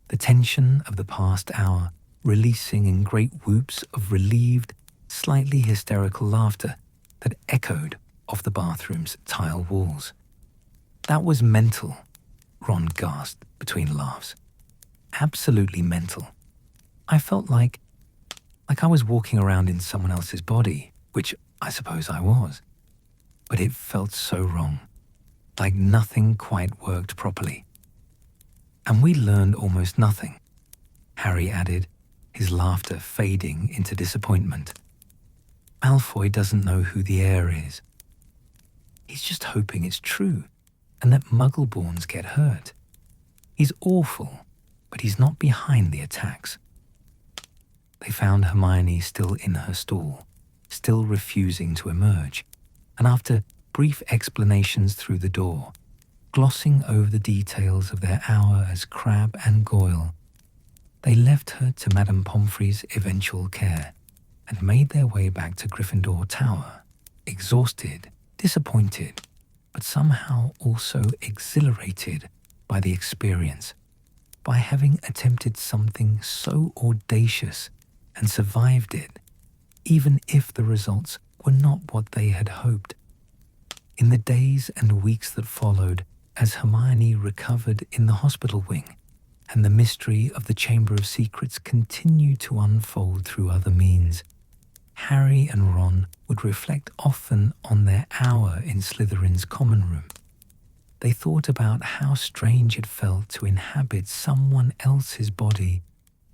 the tension of the past hour releasing in great whoops of relieved, slightly hysterical laughter that echoed off the bathroom's tile walls. "That was mental," Ron gasped between laughs. "Absolutely mental. I felt like I was walking around in someone else's body, which I suppose I was. But it felt so wrong, like nothing quite worked properly. And we learned almost nothing," Harry added, his laughter fading into disappointment. "Malfoy doesn't know who the heir is. He's just hoping it's true and that Muggleborns get hurt. He's awful, but he's not behind the attacks." They found Hermione still in her stall, still refusing to emerge, and after brief explanations through the door, glossing over the details of their hour as Crab and Goyle, they left her to Madame Pomfrey's eventual care and made their way back to Gryffindor Tower, exhausted, disappointed, but somehow also exhilarated by the experience, by having attempted something so audacious and survived it, even if the results were not what they had hoped. In the days and weeks that followed, as Hermione recovered in the hospital wing, and the mystery of the Chamber of Secrets continued to unfold through other means, Harry and Ron would reflect often on their hour in Slytherin's common room. They thought about how strange it felt to inhabit someone else's body,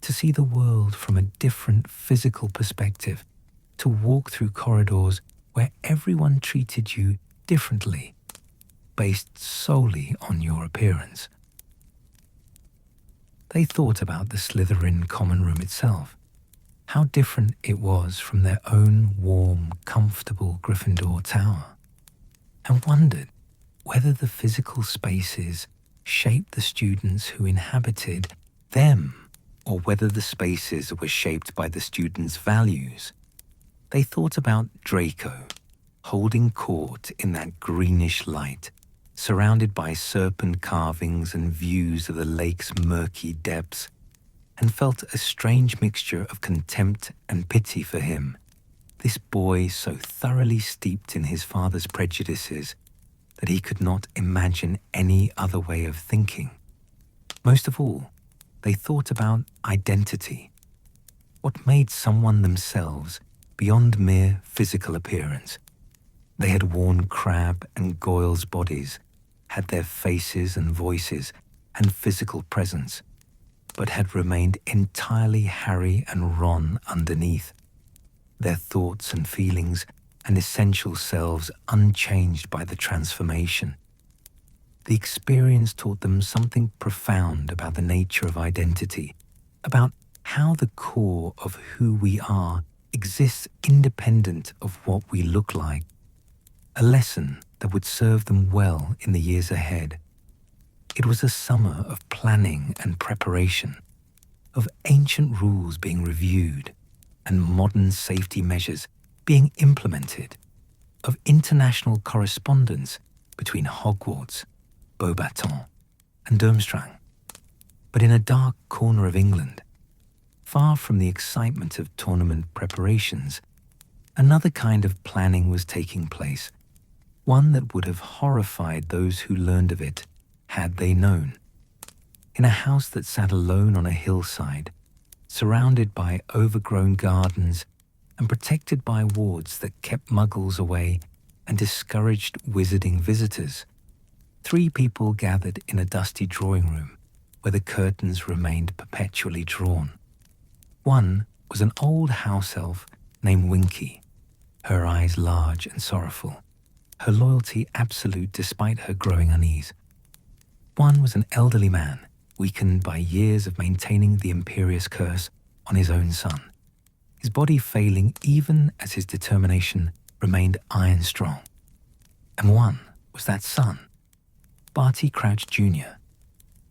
to see the world from a different physical perspective, to walk through corridors where everyone treated you differently, based solely on your appearance. They thought about the Slytherin common room itself, how different it was from their own warm, comfortable Gryffindor Tower, and wondered whether the physical spaces shaped the students who inhabited them, or whether the spaces were shaped by the students' values. They thought about Draco, holding court in that greenish light, surrounded by serpent carvings and views of the lake's murky depths, and felt a strange mixture of contempt and pity for him, this boy so thoroughly steeped in his father's prejudices that he could not imagine any other way of thinking. Most of all, they thought about identity. What made someone themselves beyond mere physical appearance? They had worn Crabbe and Goyle's bodies, had their faces and voices and physical presence, but had remained entirely Harry and Ron underneath, their thoughts and feelings and essential selves unchanged by the transformation. The experience taught them something profound about the nature of identity, about how the core of who we are exists independent of what we look like, a lesson that would serve them well in the years ahead. It was a summer of planning and preparation, of ancient rules being reviewed and modern safety measures being implemented, of international correspondence between Hogwarts, Beauxbatons, and Durmstrang. But in a dark corner of England, far from the excitement of tournament preparations, another kind of planning was taking place, one that would have horrified those who learned of it had they known. In a house that sat alone on a hillside, surrounded by overgrown gardens and protected by wards that kept muggles away and discouraged wizarding visitors, 3 people gathered in a dusty drawing room where the curtains remained perpetually drawn. One was an old house elf named Winky, her eyes large and sorrowful, her loyalty absolute despite her growing unease. One was an elderly man, weakened by years of maintaining the imperious curse on his own son, his body failing even as his determination remained iron strong. And one was that son, Barty Crouch Jr.,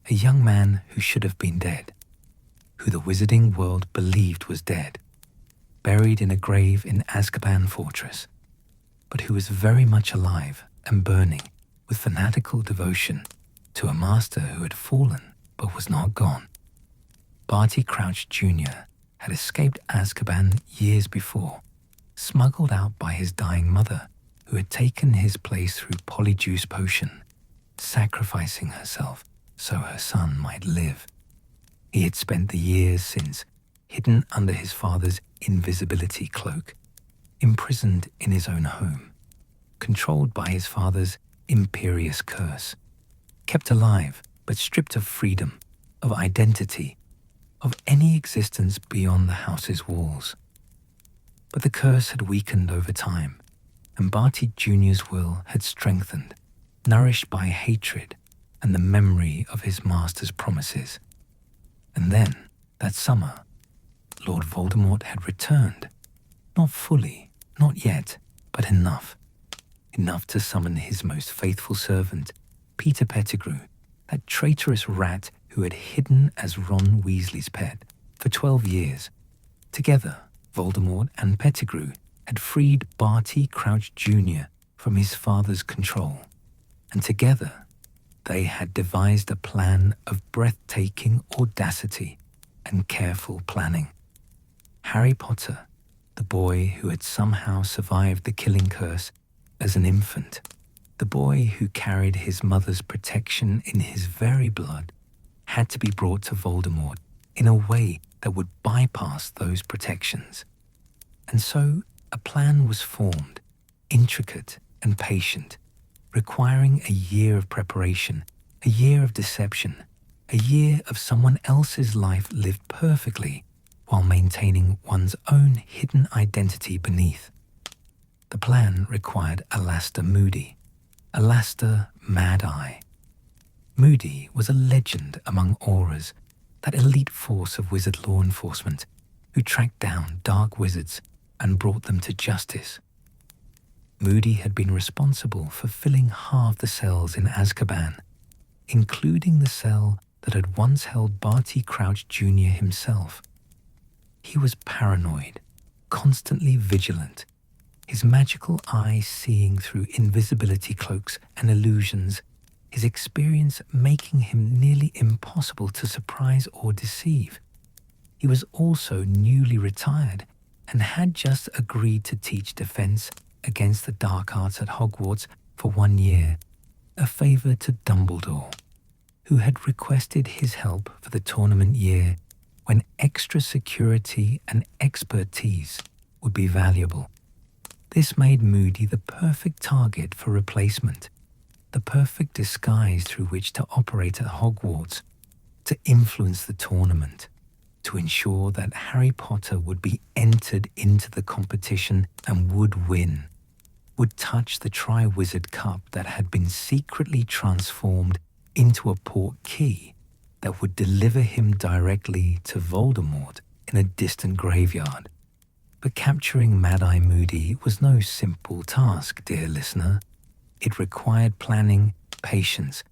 a young man who should have been dead, who the wizarding world believed was dead, buried in a grave in Azkaban Fortress, but who was very much alive and burning with fanatical devotion to a master who had fallen but was not gone. Barty Crouch Jr. had escaped Azkaban years before, smuggled out by his dying mother, who had taken his place through Polyjuice Potion, sacrificing herself so her son might live. He had spent the years since hidden under his father's invisibility cloak, imprisoned in his own home, controlled by his father's imperious curse, kept alive but stripped of freedom, of identity, of any existence beyond the house's walls. But the curse had weakened over time, and Barty Jr.'s will had strengthened, nourished by hatred and the memory of his master's promises. And then, that summer, Lord Voldemort had returned, not fully, not yet, but enough to summon his most faithful servant, Peter Pettigrew, that traitorous rat who had hidden as Ron Weasley's pet for 12 years. Together, Voldemort and Pettigrew had freed Barty Crouch Jr. from his father's control, and together they had devised a plan of breathtaking audacity and careful planning. Harry Potter, the boy who had somehow survived the killing curse as an infant, the boy who carried his mother's protection in his very blood, had to be brought to Voldemort in a way that would bypass those protections. And so a plan was formed, intricate and patient, requiring a year of preparation, a year of deception, a year of someone else's life lived perfectly while maintaining one's own hidden identity beneath. The plan required Alastor Moody, Alastor Mad-Eye. Moody was a legend among Aurors, that elite force of wizard law enforcement who tracked down dark wizards and brought them to justice. Moody had been responsible for filling half the cells in Azkaban, including the cell that had once held Barty Crouch Jr. himself. He was paranoid, constantly vigilant, his magical eye seeing through invisibility cloaks and illusions, his experience making him nearly impossible to surprise or deceive. He was also newly retired and had just agreed to teach defense against the dark arts at Hogwarts for 1 year, a favor to Dumbledore, who had requested his help for the tournament year when extra security and expertise would be valuable. This made Moody the perfect target for replacement, the perfect disguise through which to operate at Hogwarts, to influence the tournament, to ensure that Harry Potter would be entered into the competition and would win, would touch the Triwizard Cup that had been secretly transformed into a port key that would deliver him directly to Voldemort in a distant graveyard. But capturing Mad-Eye Moody was no simple task, dear listener. It required planning, patience,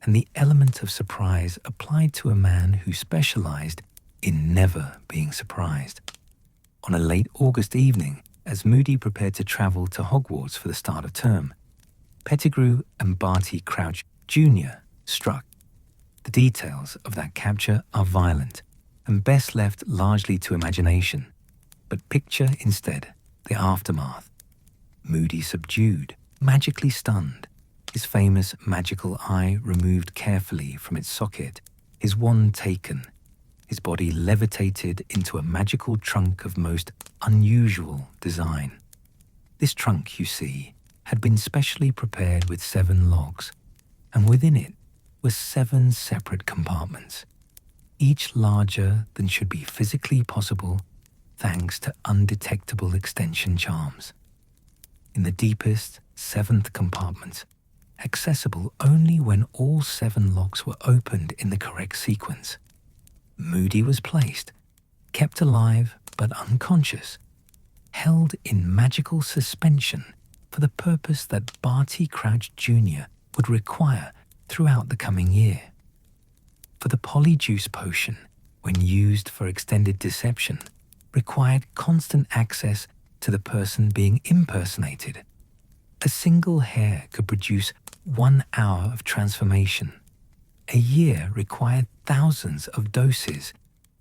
and the element of surprise applied to a man who specialized in never being surprised. On a late August evening, as Moody prepared to travel to Hogwarts for the start of term, Pettigrew and Barty Crouch Jr. struck. The details of that capture are violent and best left largely to imagination, but picture instead the aftermath. Moody subdued, magically stunned, his famous magical eye removed carefully from its socket, his wand taken, his body levitated into a magical trunk of most unusual design. This trunk, you see, had been specially prepared with 7 logs, and within it were 7 separate compartments, each larger than should be physically possible thanks to undetectable extension charms. In the deepest, 7th compartment, accessible only when all 7 locks were opened in the correct sequence, Moody was placed, kept alive but unconscious, held in magical suspension for the purpose that Barty Crouch Jr. would require throughout the coming year. For the Polyjuice Potion, when used for extended deception, required constant access to the person being impersonated. A single hair could produce 1 hour of transformation. A year required thousands of doses,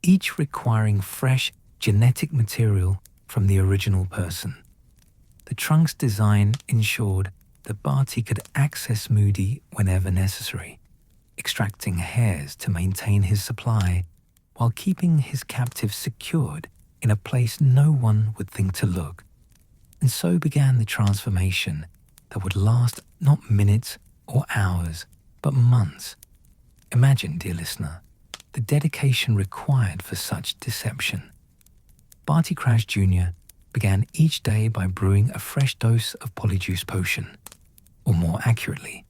each requiring fresh genetic material from the original person. The trunk's design ensured that Barty could access Moody whenever necessary, extracting hairs to maintain his supply while keeping his captive secured in a place no one would think to look. And so began the transformation that would last not minutes or hours, but months. Imagine, dear listener, the dedication required for such deception. Barty Crouch Jr. began each day by brewing a fresh dose of Polyjuice Potion, or more accurately,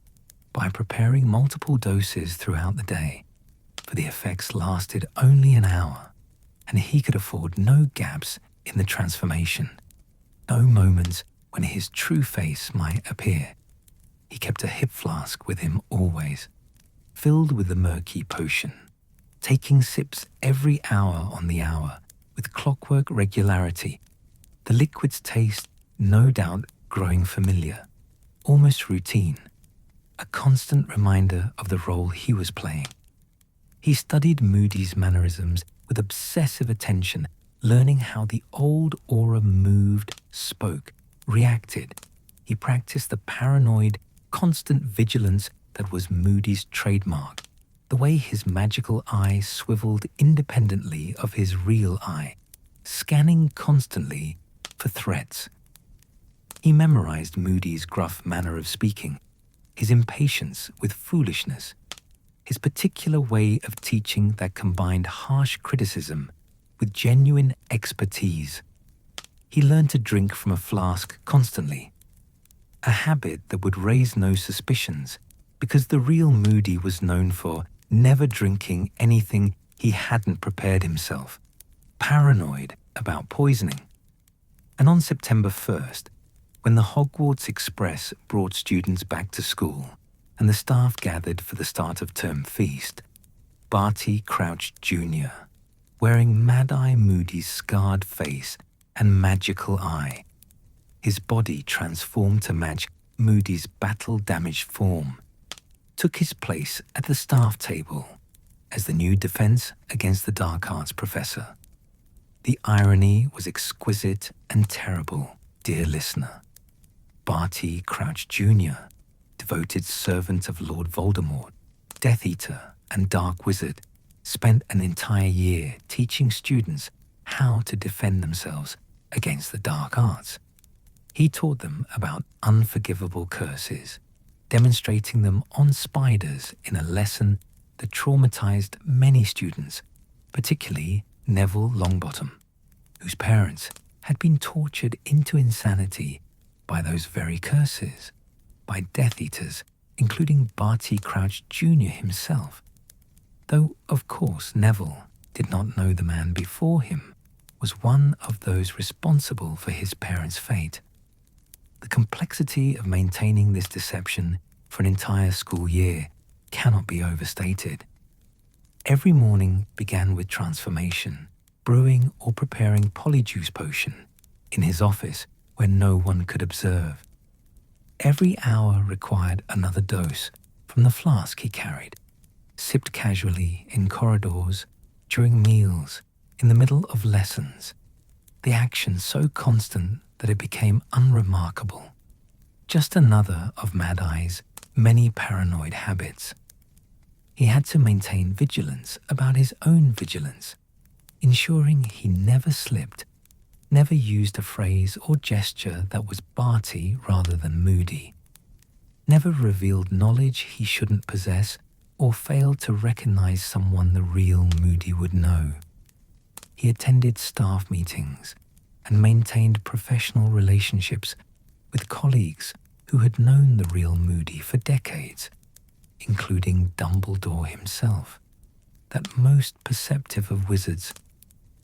by preparing multiple doses throughout the day, for the effects lasted only an hour, and he could afford no gaps in the transformation, no moments when his true face might appear. He kept a hip flask with him always, filled with the murky potion, taking sips every hour on the hour with clockwork regularity, the liquid's taste no doubt growing familiar, almost routine, a constant reminder of the role he was playing. He studied Moody's mannerisms with obsessive attention, learning how the old aura moved, spoke, reacted. He practiced the paranoid, constant vigilance that was Moody's trademark, the way his magical eye swiveled independently of his real eye, scanning constantly for threats. He memorized Moody's gruff manner of speaking, his impatience with foolishness, his particular way of teaching that combined harsh criticism with genuine expertise. He learned to drink from a flask constantly, a habit that would raise no suspicions because the real Moody was known for never drinking anything he hadn't prepared himself, paranoid about poisoning. And on September 1st, when the Hogwarts Express brought students back to school and the staff gathered for the start of term feast, Barty Crouch Jr., wearing Mad-Eye Moody's scarred face and magical eye, his body transformed to match Moody's battle-damaged form, took his place at the staff table as the new defense against the dark arts professor. The irony was exquisite and terrible, dear listener. Barty Crouch Jr., devoted servant of Lord Voldemort, Death Eater, and dark wizard spent an entire year teaching students how to defend themselves against the dark arts. He taught them about unforgivable curses, demonstrating them on spiders in a lesson that traumatized many students, particularly Neville Longbottom, whose parents had been tortured into insanity by those very curses, by Death Eaters, including Barty Crouch Jr. himself. Though, of course, Neville did not know the man before him was one of those responsible for his parents' fate. The complexity of maintaining this deception for an entire school year cannot be overstated. Every morning began with transformation, brewing or preparing Polyjuice Potion in his office where no one could observe. Every hour required another dose from the flask he carried, sipped casually in corridors, during meals, in the middle of lessons, the action so constant that it became unremarkable. Just another of Mad Eye's many paranoid habits. He had to maintain vigilance about his own vigilance, ensuring he never slipped, never used a phrase or gesture that was Barty rather than moody, never revealed knowledge he shouldn't possess or failed to recognize someone the real Moody would know. He attended staff meetings and maintained professional relationships with colleagues who had known the real Moody for decades, including Dumbledore himself, that most perceptive of wizards,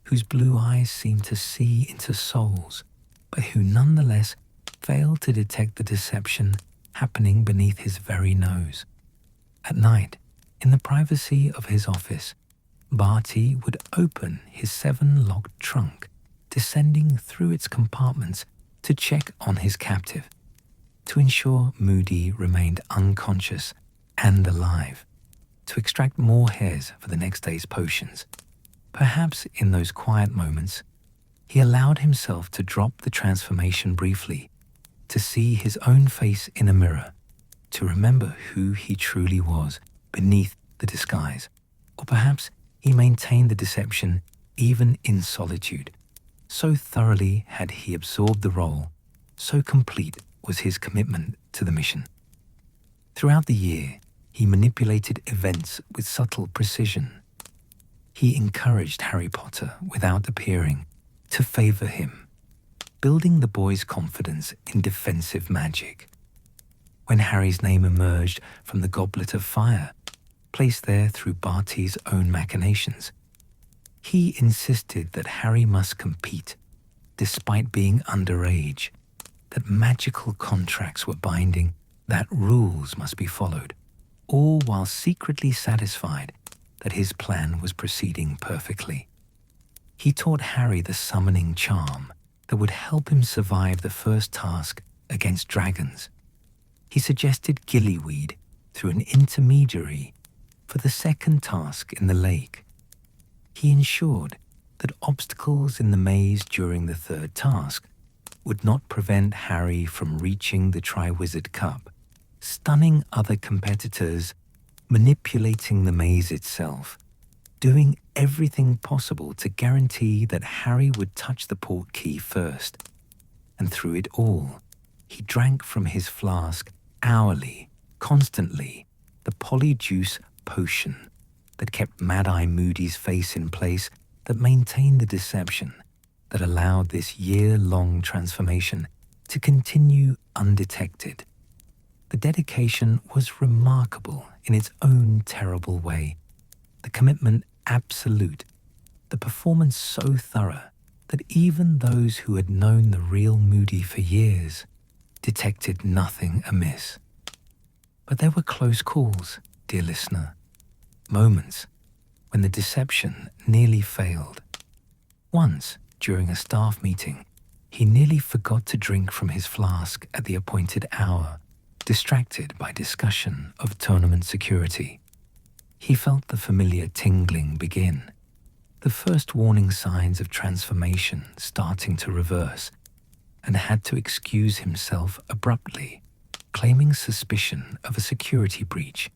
whose blue eyes seemed to see into souls, but who nonetheless failed to detect the deception happening beneath his very nose. At night, in the privacy of his office, Barty would open his 7-locked trunk, descending through its compartments to check on his captive, to ensure Moody remained unconscious and alive, to extract more hairs for the next day's potions. Perhaps in those quiet moments, he allowed himself to drop the transformation briefly, to see his own face in a mirror, to remember who he truly was beneath the disguise. Or perhaps he maintained the deception even in solitude. So thoroughly had he absorbed the role, so complete was his commitment to the mission. Throughout the year, he manipulated events with subtle precision. He encouraged Harry Potter without appearing to favor him, building the boy's confidence in defensive magic. When Harry's name emerged from the Goblet of Fire, placed there through Barty's own machinations, he insisted that Harry must compete, despite being underage, that magical contracts were binding, that rules must be followed, all while secretly satisfied that his plan was proceeding perfectly. He taught Harry the summoning charm that would help him survive the first task against dragons. He suggested gillyweed through an intermediary for the second task in the lake. He ensured that obstacles in the maze during the third task would not prevent Harry from reaching the Triwizard Cup, stunning other competitors, manipulating the maze itself, doing everything possible to guarantee that Harry would touch the portkey first. And through it all, he drank from his flask hourly, constantly, the Polyjuice Potion that kept Mad-Eye Moody's face in place, that maintained the deception, that allowed this year-long transformation to continue undetected. The dedication was remarkable in its own terrible way, the commitment absolute, the performance so thorough that even those who had known the real Moody for years detected nothing amiss. But there were close calls, dear listener, moments when the deception nearly failed. Once, during a staff meeting, he nearly forgot to drink from his flask at the appointed hour, distracted by discussion of tournament security. He felt the familiar tingling begin, the first warning signs of transformation starting to reverse, and had to excuse himself abruptly, claiming suspicion of a security breach.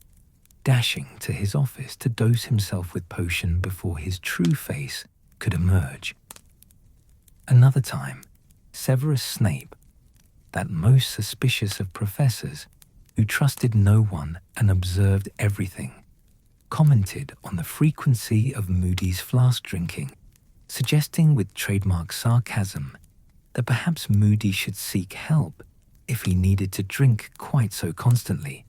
dashing to his office to dose himself with potion before his true face could emerge. Another time, Severus Snape, that most suspicious of professors who trusted no one and observed everything, commented on the frequency of Moody's flask drinking, suggesting with trademark sarcasm that perhaps Moody should seek help if he needed to drink quite so constantly.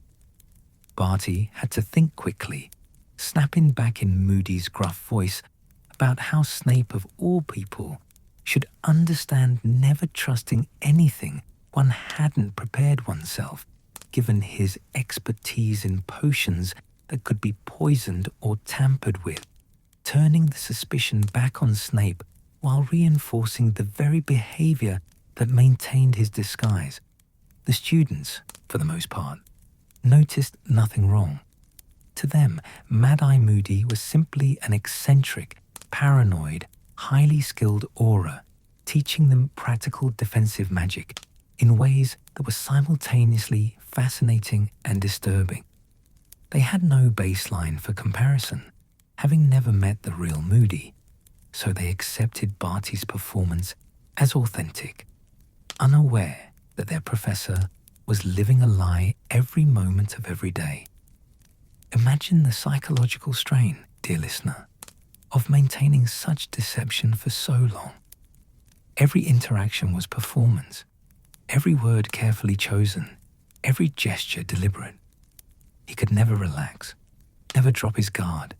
Barty had to think quickly, snapping back in Moody's gruff voice about how Snape of all people should understand never trusting anything one hadn't prepared oneself, given his expertise in potions that could be poisoned or tampered with, turning the suspicion back on Snape while reinforcing the very behavior that maintained his disguise. The students, for the most part, noticed nothing wrong. To them, Mad-Eye Moody was simply an eccentric, paranoid, highly skilled aura, teaching them practical defensive magic in ways that were simultaneously fascinating and disturbing. They had no baseline for comparison, having never met the real Moody, so they accepted Barty's performance as authentic, unaware that their professor was living a lie every moment of every day. Imagine the psychological strain, dear listener, of maintaining such deception for so long. Every interaction was performance, every word carefully chosen, every gesture deliberate. He could never relax, never drop his guard,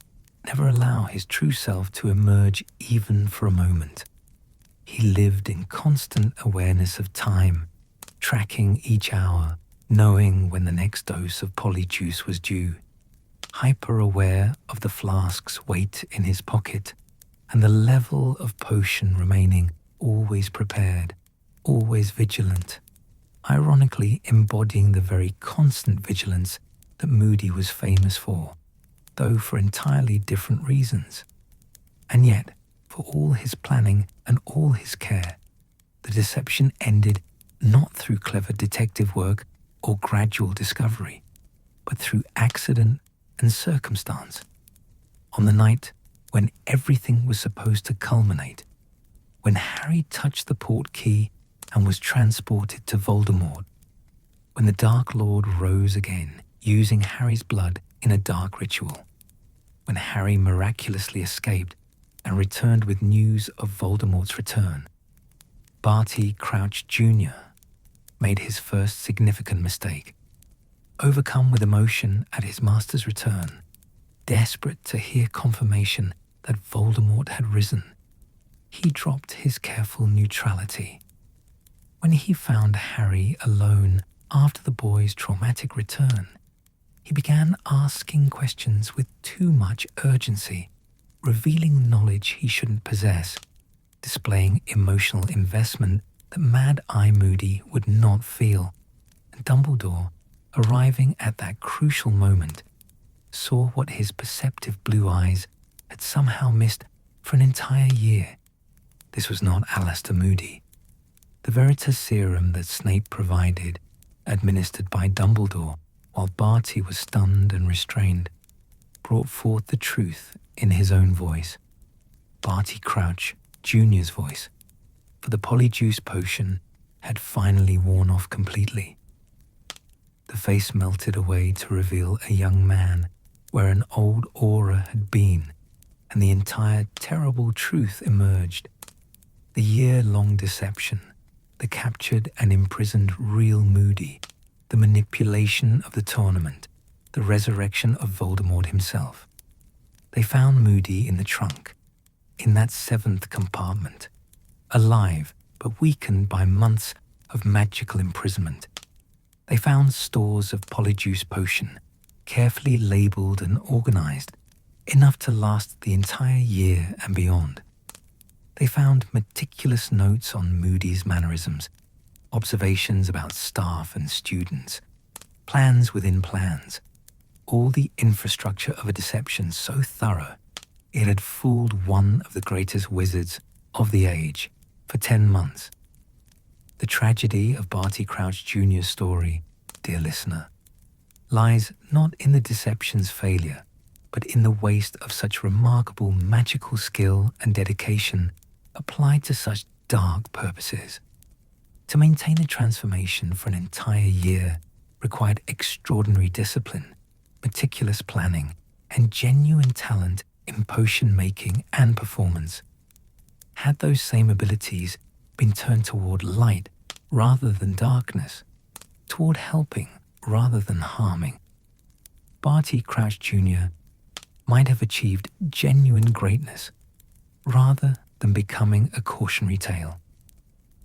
never allow his true self to emerge even for a moment. He lived in constant awareness of time, tracking each hour, knowing when the next dose of polyjuice was due, hyper-aware of the flask's weight in his pocket and the level of potion remaining, always prepared, always vigilant, ironically embodying the very constant vigilance that Moody was famous for, though for entirely different reasons. And yet, for all his planning and all his care, the deception ended not through clever detective work or gradual discovery, but through accident and circumstance. On the night when everything was supposed to culminate, when Harry touched the port key and was transported to Voldemort, when the Dark Lord rose again, using Harry's blood in a dark ritual, when Harry miraculously escaped and returned with news of Voldemort's return, Barty Crouch Jr. made his first significant mistake. Overcome with emotion at his master's return, desperate to hear confirmation that Voldemort had risen, he dropped his careful neutrality. When he found Harry alone after the boy's traumatic return, he began asking questions with too much urgency, revealing knowledge he shouldn't possess, displaying emotional investment that Mad-Eye Moody would not feel. And Dumbledore, arriving at that crucial moment, saw what his perceptive blue eyes had somehow missed for an entire year. This was not Alastor Moody. The Veritas serum that Snape provided, administered by Dumbledore while Barty was stunned and restrained, brought forth the truth in his own voice, Barty Crouch Jr.'s voice, for the Polyjuice Potion had finally worn off completely. The face melted away to reveal a young man where an old aura had been, and the entire terrible truth emerged. The year-long deception, the captured and imprisoned real Moody, the manipulation of the tournament, the resurrection of Voldemort himself. They found Moody in the trunk, in that 7th compartment, alive but weakened by months of magical imprisonment. They found stores of Polyjuice Potion, carefully labelled and organised, enough to last the entire year and beyond. They found meticulous notes on Moody's mannerisms, observations about staff and students, plans within plans, all the infrastructure of a deception so thorough it had fooled one of the greatest wizards of the age for 10 months. The tragedy of Barty Crouch Jr.'s story, dear listener, lies not in the deception's failure, but in the waste of such remarkable magical skill and dedication applied to such dark purposes. To maintain a transformation for an entire year required extraordinary discipline, meticulous planning, and genuine talent in potion making and performance. Had those same abilities been turned toward light rather than darkness, toward helping rather than harming, Barty Crouch Jr. might have achieved genuine greatness rather than becoming a cautionary tale.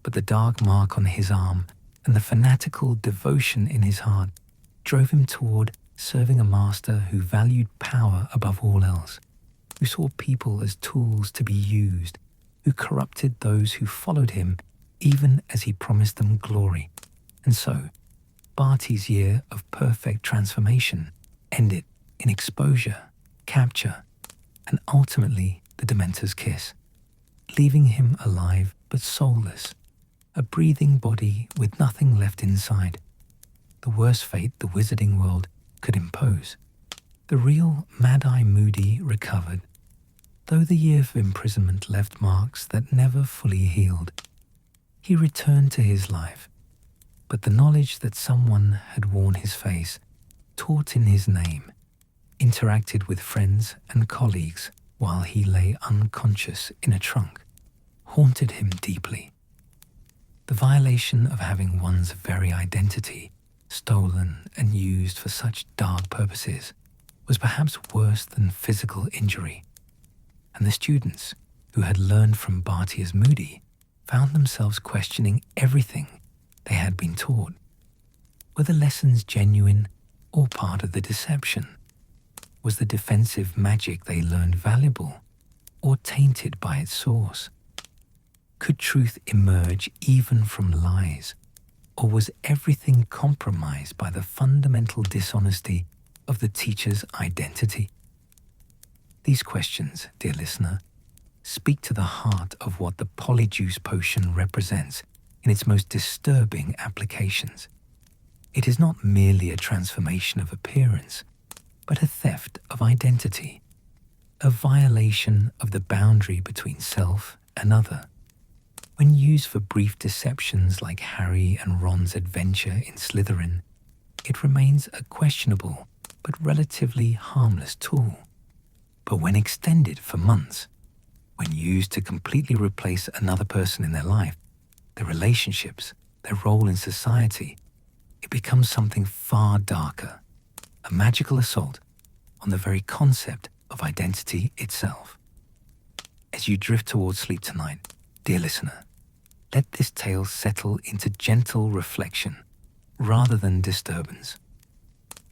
But the dark mark on his arm and the fanatical devotion in his heart drove him toward serving a master who valued power above all else, who saw people as tools to be used, who corrupted those who followed him even as he promised them glory. And so, Barty's year of perfect transformation ended in exposure, capture, and ultimately the Dementor's kiss, leaving him alive but soulless, a breathing body with nothing left inside. The worst fate the wizarding world could impose. The real Mad-Eye Moody recovered, though the year of imprisonment left marks that never fully healed. He returned to his life, but the knowledge that someone had worn his face, taught in his name, interacted with friends and colleagues while he lay unconscious in a trunk, haunted him deeply. The violation of having one's very identity stolen and used for such dark purposes was perhaps worse than physical injury, and the students who had learned from Barty as Moody found themselves questioning everything they had been taught. Were the lessons genuine or part of the deception? Was the defensive magic they learned valuable or tainted by its source? Could truth emerge even from lies, or was everything compromised by the fundamental dishonesty of the teacher's identity? These questions, dear listener, speak to the heart of what the Polyjuice Potion represents in its most disturbing applications. It is not merely a transformation of appearance, but a theft of identity, a violation of the boundary between self and other. When used for brief deceptions like Harry and Ron's adventure in Slytherin, it remains a questionable but relatively harmless tool. But when extended for months, when used to completely replace another person in their life, their relationships, their role in society, it becomes something far darker, a magical assault on the very concept of identity itself. As you drift towards sleep tonight, dear listener, let this tale settle into gentle reflection rather than disturbance.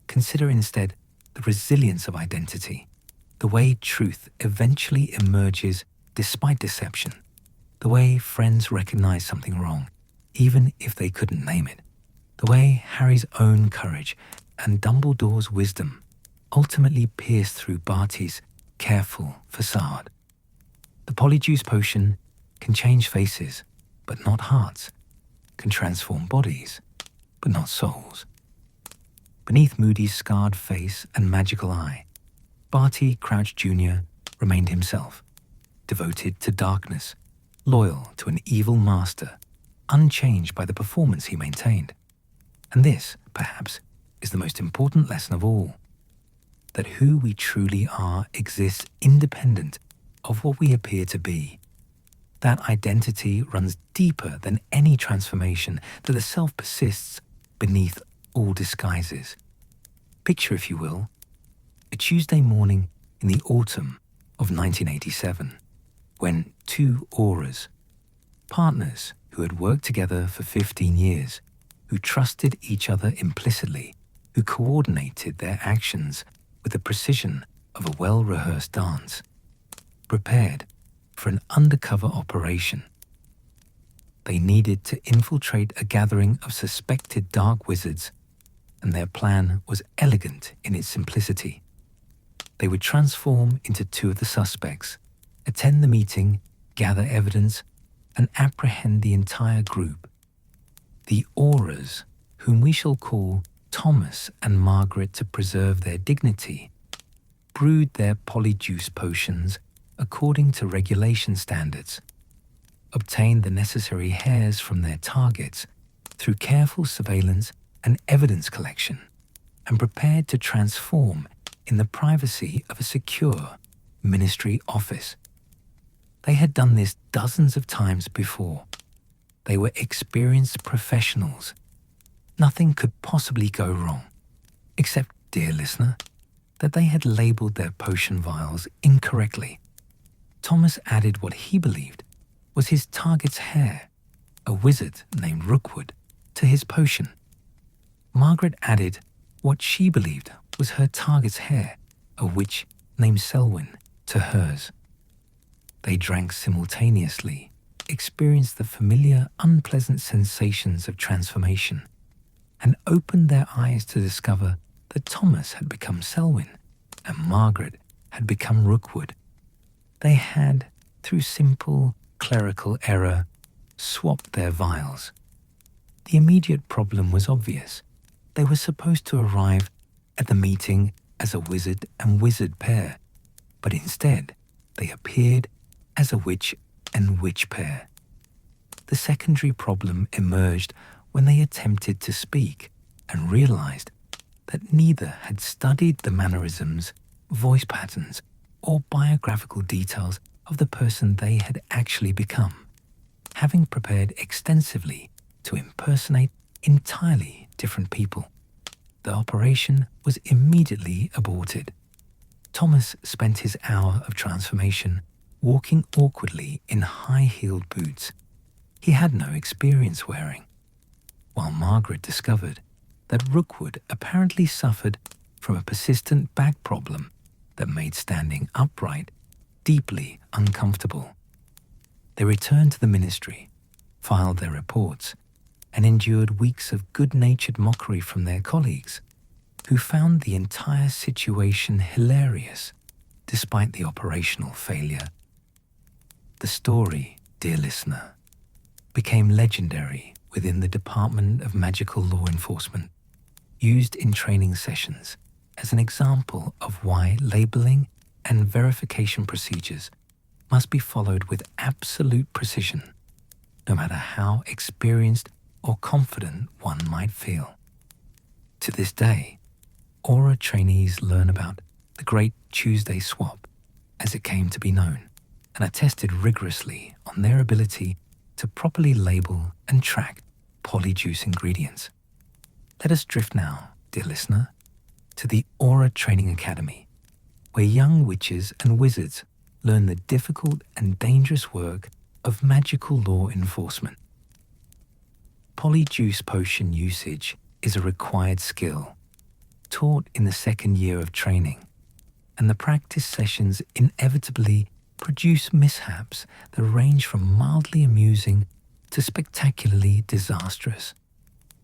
Consider instead the resilience of identity, the way truth eventually emerges despite deception, the way friends recognize something wrong, even if they couldn't name it, the way Harry's own courage and Dumbledore's wisdom ultimately pierced through Barty's careful facade. The Polyjuice Potion can change faces, but not hearts, can transform bodies, but not souls. Beneath Moody's scarred face and magical eye, Barty Crouch Jr. remained himself, devoted to darkness, loyal to an evil master, unchanged by the performance he maintained. And this, perhaps, is the most important lesson of all, that who we truly are exists independent of what we appear to be. That identity runs deeper than any transformation, that the self persists beneath all disguises. Picture, if you will, a Tuesday morning in the autumn of 1987, when two auras, partners who had worked together for 15 years, who trusted each other implicitly, who coordinated their actions with the precision of a well-rehearsed dance, prepared for an undercover operation. They needed to infiltrate a gathering of suspected dark wizards, and their plan was elegant in its simplicity. They would transform into two of the suspects, attend the meeting, gather evidence, and apprehend the entire group. The auras, whom we shall call Thomas and Margaret, to preserve their dignity, brewed their Polyjuice Potions according to regulation standards, obtained the necessary hairs from their targets through careful surveillance and evidence collection, and prepared to transform in the privacy of a secure ministry office. They had done this dozens of times before. They were experienced professionals. Nothing could possibly go wrong, except, dear listener, that they had labeled their potion vials incorrectly. Thomas added what he believed was his target's hair, a wizard named Rookwood, to his potion. Margaret added what she believed was her target's hair, a witch named Selwyn, to hers. They drank simultaneously, experienced the familiar, unpleasant sensations of transformation, and opened their eyes to discover that Thomas had become Selwyn and Margaret had become Rookwood. They had, through simple clerical error, swapped their vials. The immediate problem was obvious. They were supposed to arrive at the meeting as a wizard and wizard pair, but instead they appeared as a witch and witch pair. The secondary problem emerged when they attempted to speak and realized that neither had studied the mannerisms, voice patterns, or biographical details of the person they had actually become, having prepared extensively to impersonate entirely different people. The operation was immediately aborted. Thomas spent his hour of transformation walking awkwardly in high-heeled boots he had no experience wearing, while Margaret discovered that Rookwood apparently suffered from a persistent back problem that made standing upright deeply uncomfortable. They returned to the ministry, filed their reports, and endured weeks of good-natured mockery from their colleagues, who found the entire situation hilarious despite the operational failure. The story, dear listener, became legendary within the Department of Magical Law Enforcement, used in training sessions as an example of why labeling and verification procedures must be followed with absolute precision, no matter how experienced or confident one might feel. To this day, Aura trainees learn about the Great Tuesday Swap, as it came to be known, and are tested rigorously on their ability to properly label and track polyjuice ingredients. Let us drift now, dear listener, to the Aura Training Academy, where young witches and wizards learn the difficult and dangerous work of magical law enforcement. Polyjuice Potion usage is a required skill, taught in the second year of training, and the practice sessions inevitably produce mishaps that range from mildly amusing to spectacularly disastrous.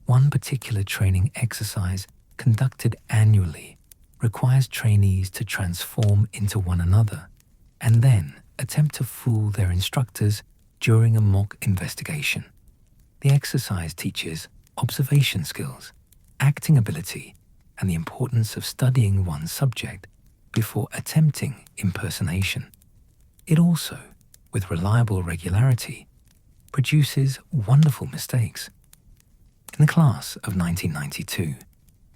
One particular training exercise conducted annually requires trainees to transform into one another and then attempt to fool their instructors during a mock investigation. The exercise teaches observation skills, acting ability, and the importance of studying one's subject before attempting impersonation. It also, with reliable regularity, produces wonderful mistakes. In the class of 1992,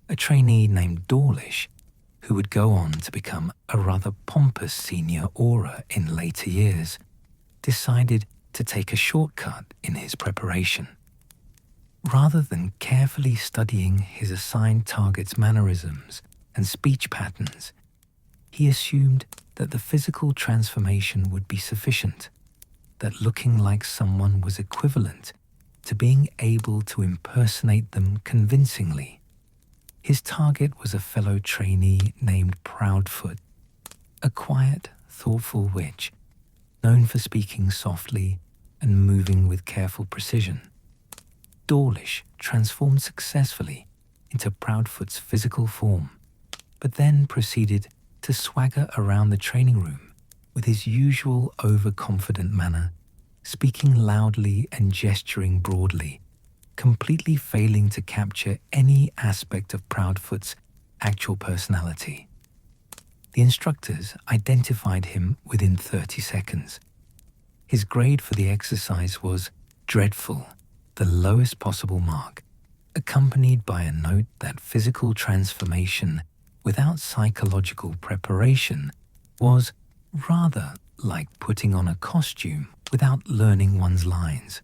a trainee named Dawlish, who would go on to become a rather pompous senior Aura in later years, decided to take a shortcut in his preparation. Rather than carefully studying his assigned target's mannerisms and speech patterns, he assumed that the physical transformation would be sufficient, that looking like someone was equivalent to being able to impersonate them convincingly. His target was a fellow trainee named Proudfoot, a quiet, thoughtful witch, known for speaking softly and moving with careful precision. Dawlish transformed successfully into Proudfoot's physical form, but then proceeded to swagger around the training room with his usual overconfident manner, speaking loudly and gesturing broadly, completely failing to capture any aspect of Proudfoot's actual personality. The instructors identified him within 30 seconds. His grade for the exercise was dreadful, the lowest possible mark, accompanied by a note that physical transformation without psychological preparation was rather like putting on a costume without learning one's lines.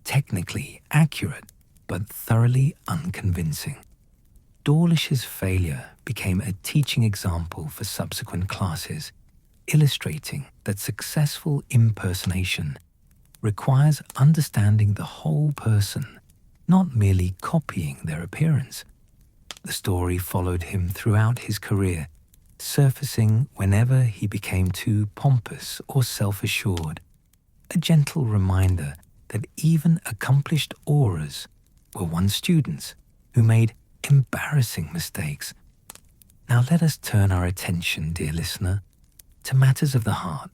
Technically accurate, but thoroughly unconvincing. Dawlish's failure became a teaching example for subsequent classes, illustrating that successful impersonation requires understanding the whole person, not merely copying their appearance. The story followed him throughout his career, surfacing whenever he became too pompous or self-assured, a gentle reminder that even accomplished auras were once students who made embarrassing mistakes. Now let us turn our attention, dear listener, to matters of the heart.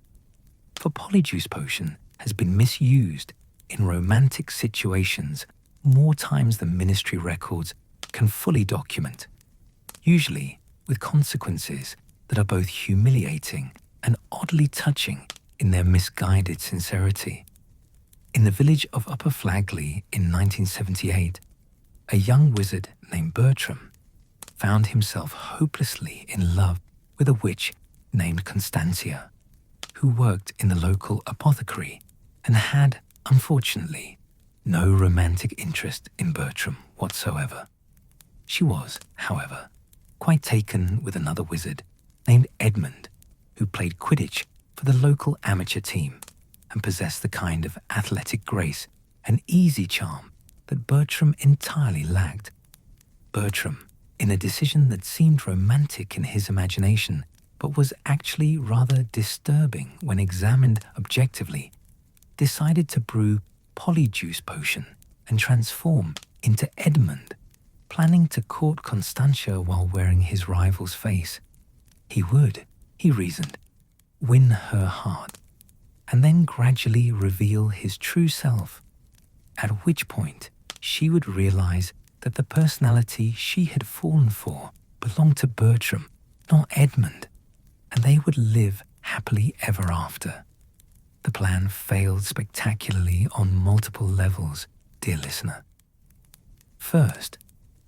For Polyjuice Potion has been misused in romantic situations more times than ministry records can fully document, usually with consequences that are both humiliating and oddly touching in their misguided sincerity. In the village of Upper Flagley in 1978, a young wizard named Bertram found himself hopelessly in love with a witch named Constantia, who worked in the local apothecary and had, unfortunately, no romantic interest in Bertram whatsoever. She was, however, quite taken with another wizard named Edmund, who played Quidditch for the local amateur team and possessed the kind of athletic grace and easy charm that Bertram entirely lacked. Bertram, in a decision that seemed romantic in his imagination, but was actually rather disturbing when examined objectively, decided to brew Polyjuice Potion and transform into Edmund, planning to court Constantia while wearing his rival's face. He would, he reasoned, win her heart, and then gradually reveal his true self, at which point she would realize that the personality she had fallen for belonged to Bertram, not Edmund, and they would live happily ever after. The plan failed spectacularly on multiple levels, dear listener. First,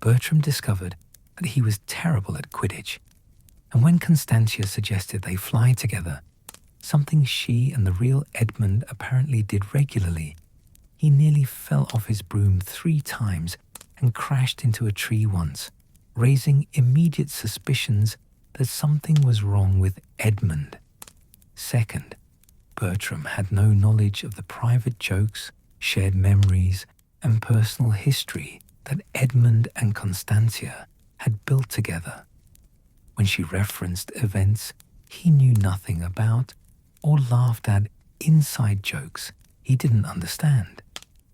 Bertram discovered that he was terrible at Quidditch, and when Constantia suggested they fly together, something she and the real Edmund apparently did regularly, he nearly fell off his broom 3 times and crashed into a tree once, raising immediate suspicions that something was wrong with Edmund. Second, Bertram had no knowledge of the private jokes, shared memories, and personal history that Edmund and Constantia had built together. When she referenced events he knew nothing about or laughed at inside jokes he didn't understand,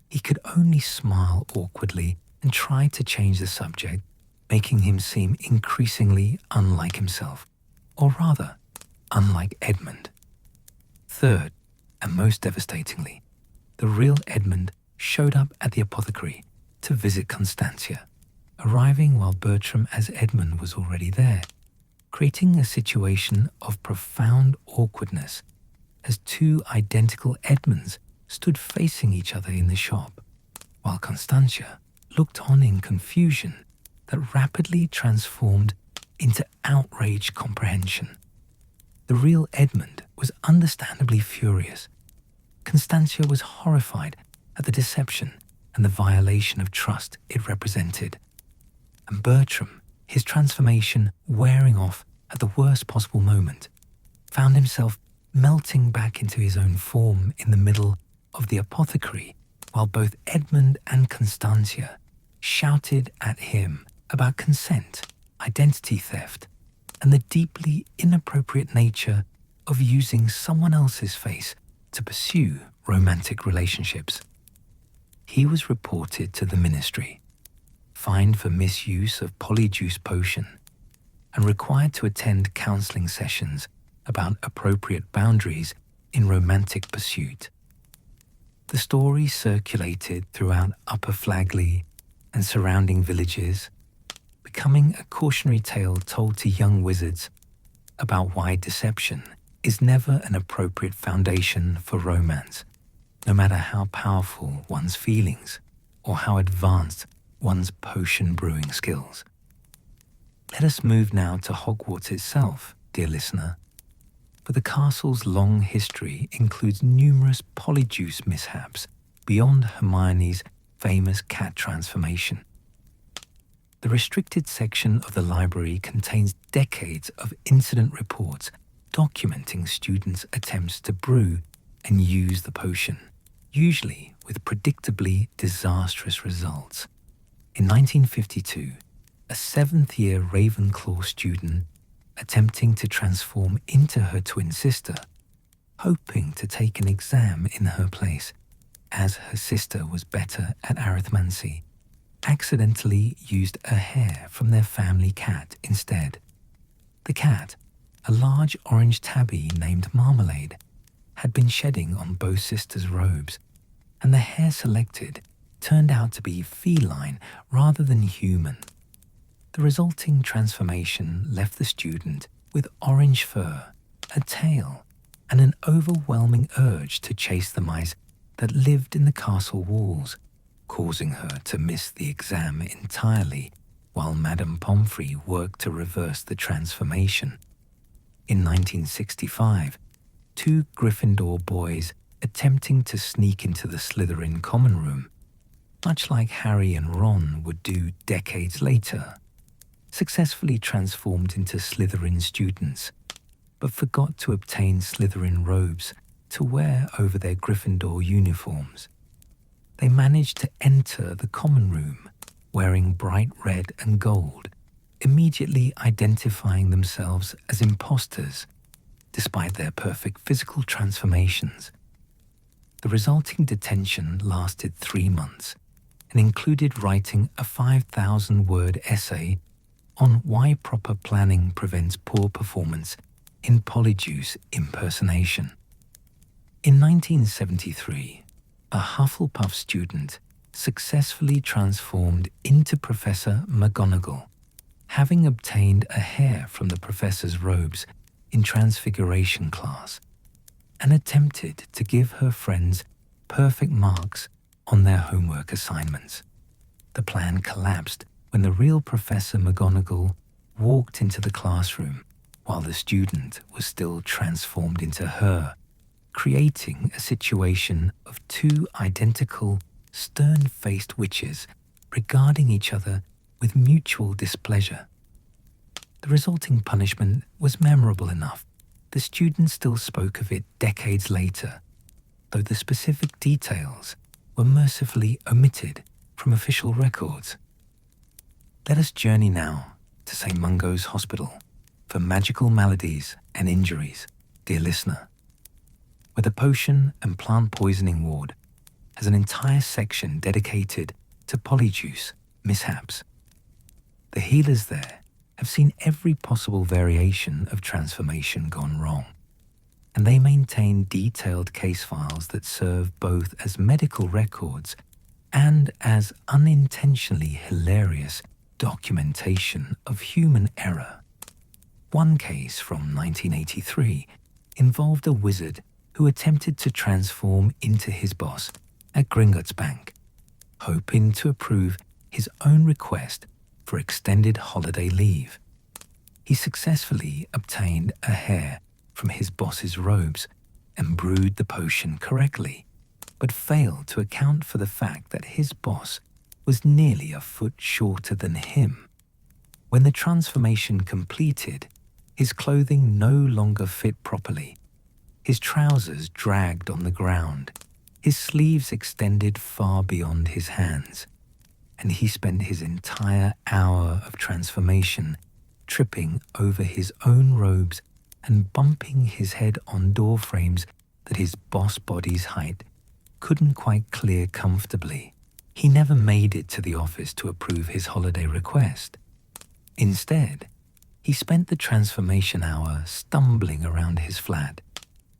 he could only smile awkwardly and try to change the subject, making him seem increasingly unlike himself, or rather, unlike Edmund. Third, and most devastatingly, the real Edmund showed up at the apothecary to visit Constantia, arriving while Bertram as Edmund was already there, creating a situation of profound awkwardness as 2 identical Edmunds stood facing each other in the shop, while Constantia looked on in confusion that rapidly transformed into outraged comprehension. The real Edmund was understandably furious. Constantia was horrified at the deception and the violation of trust it represented. And Bertram, his transformation wearing off at the worst possible moment, found himself melting back into his own form in the middle of the apothecary, while both Edmund and Constantia shouted at him about consent, identity theft, and the deeply inappropriate nature of using someone else's face to pursue romantic relationships. He was reported to the ministry, fined for misuse of Polyjuice Potion, and required to attend counseling sessions about appropriate boundaries in romantic pursuit. The story circulated throughout Upper Flagley and surrounding villages, becoming a cautionary tale told to young wizards about why deception is never an appropriate foundation for romance, no matter how powerful one's feelings or how advanced one's potion brewing skills. Let us move now to Hogwarts itself, dear listener, for the castle's long history includes numerous Polyjuice mishaps beyond Hermione's famous cat transformation. The restricted section of the library contains decades of incident reports documenting students' attempts to brew and use the potion, usually with predictably disastrous results. In 1952, a seventh-year Ravenclaw student attempting to transform into her twin sister, hoping to take an exam in her place, as her sister was better at arithmancy, accidentally used a hair from their family cat instead. The cat, a large orange tabby named Marmalade, had been shedding on both sisters' robes, and the hair selected turned out to be feline rather than human. The resulting transformation left the student with orange fur, a tail, and an overwhelming urge to chase the mice that lived in the castle walls, causing her to miss the exam entirely while Madame Pomfrey worked to reverse the transformation. In 1965, two Gryffindor boys attempting to sneak into the Slytherin common room, much like Harry and Ron would do decades later, successfully transformed into Slytherin students, but forgot to obtain Slytherin robes to wear over their Gryffindor uniforms. They managed to enter the common room wearing bright red and gold, immediately identifying themselves as imposters, despite their perfect physical transformations. The resulting detention lasted 3 months and included writing a 5,000-word essay on why proper planning prevents poor performance in Polyjuice impersonation. In 1973, a Hufflepuff student successfully transformed into Professor McGonagall, having obtained a hair from the professor's robes in Transfiguration class, and attempted to give her friends perfect marks on their homework assignments. The plan collapsed when the real Professor McGonagall walked into the classroom while the student was still transformed into her, creating a situation of two identical, stern-faced witches regarding each other with mutual displeasure. The resulting punishment was memorable enough. The student still spoke of it decades later, though the specific details were mercifully omitted from official records. Let us journey now to St. Mungo's Hospital for magical maladies and injuries, dear listener, where the potion and plant poisoning ward has an entire section dedicated to Polyjuice mishaps. The healers there have seen every possible variation of transformation gone wrong, and they maintain detailed case files that serve both as medical records and as unintentionally hilarious documentation of human error. One case from 1983 involved a wizard who attempted to transform into his boss at Gringotts Bank, hoping to approve his own request for extended holiday leave. He successfully obtained a hair from his boss's robes and brewed the potion correctly, but failed to account for the fact that his boss was nearly a foot shorter than him. When the transformation completed, his clothing no longer fit properly. His trousers dragged on the ground, his sleeves extended far beyond his hands, and he spent his entire hour of transformation tripping over his own robes and bumping his head on door frames that his boss body's height couldn't quite clear comfortably. He never made it to the office to approve his holiday request. Instead, he spent the transformation hour stumbling around his flat,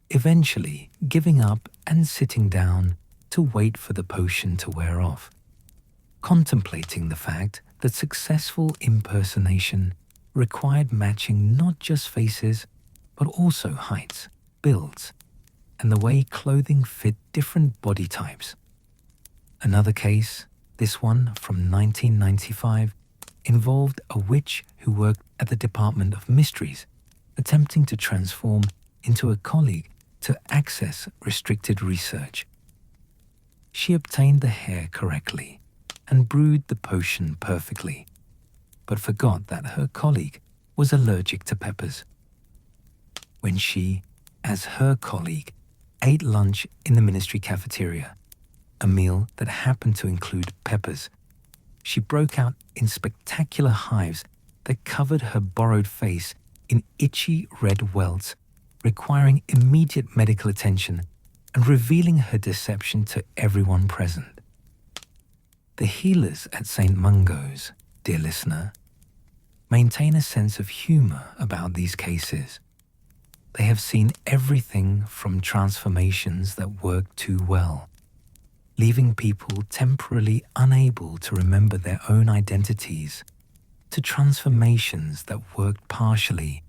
eventually giving up and sitting down to wait for the potion to wear off, contemplating the fact that successful impersonation required matching not just faces, but also heights, builds, and the way clothing fit different body types. Another case, this one from 1995, involved a witch who worked at the Department of Mysteries, attempting to transform into a colleague to access restricted research. She obtained the hair correctly and brewed the potion perfectly, but forgot that her colleague was allergic to peppers. When she, as her colleague, ate lunch in the ministry cafeteria, a meal that happened to include peppers, she broke out in spectacular hives that covered her borrowed face in itchy red welts, requiring immediate medical attention and revealing her deception to everyone present. The healers at St. Mungo's, dear listener, maintain a sense of humor about these cases. They have seen everything from transformations that work too well, leaving people temporarily unable to remember their own identities, to transformations that worked partially,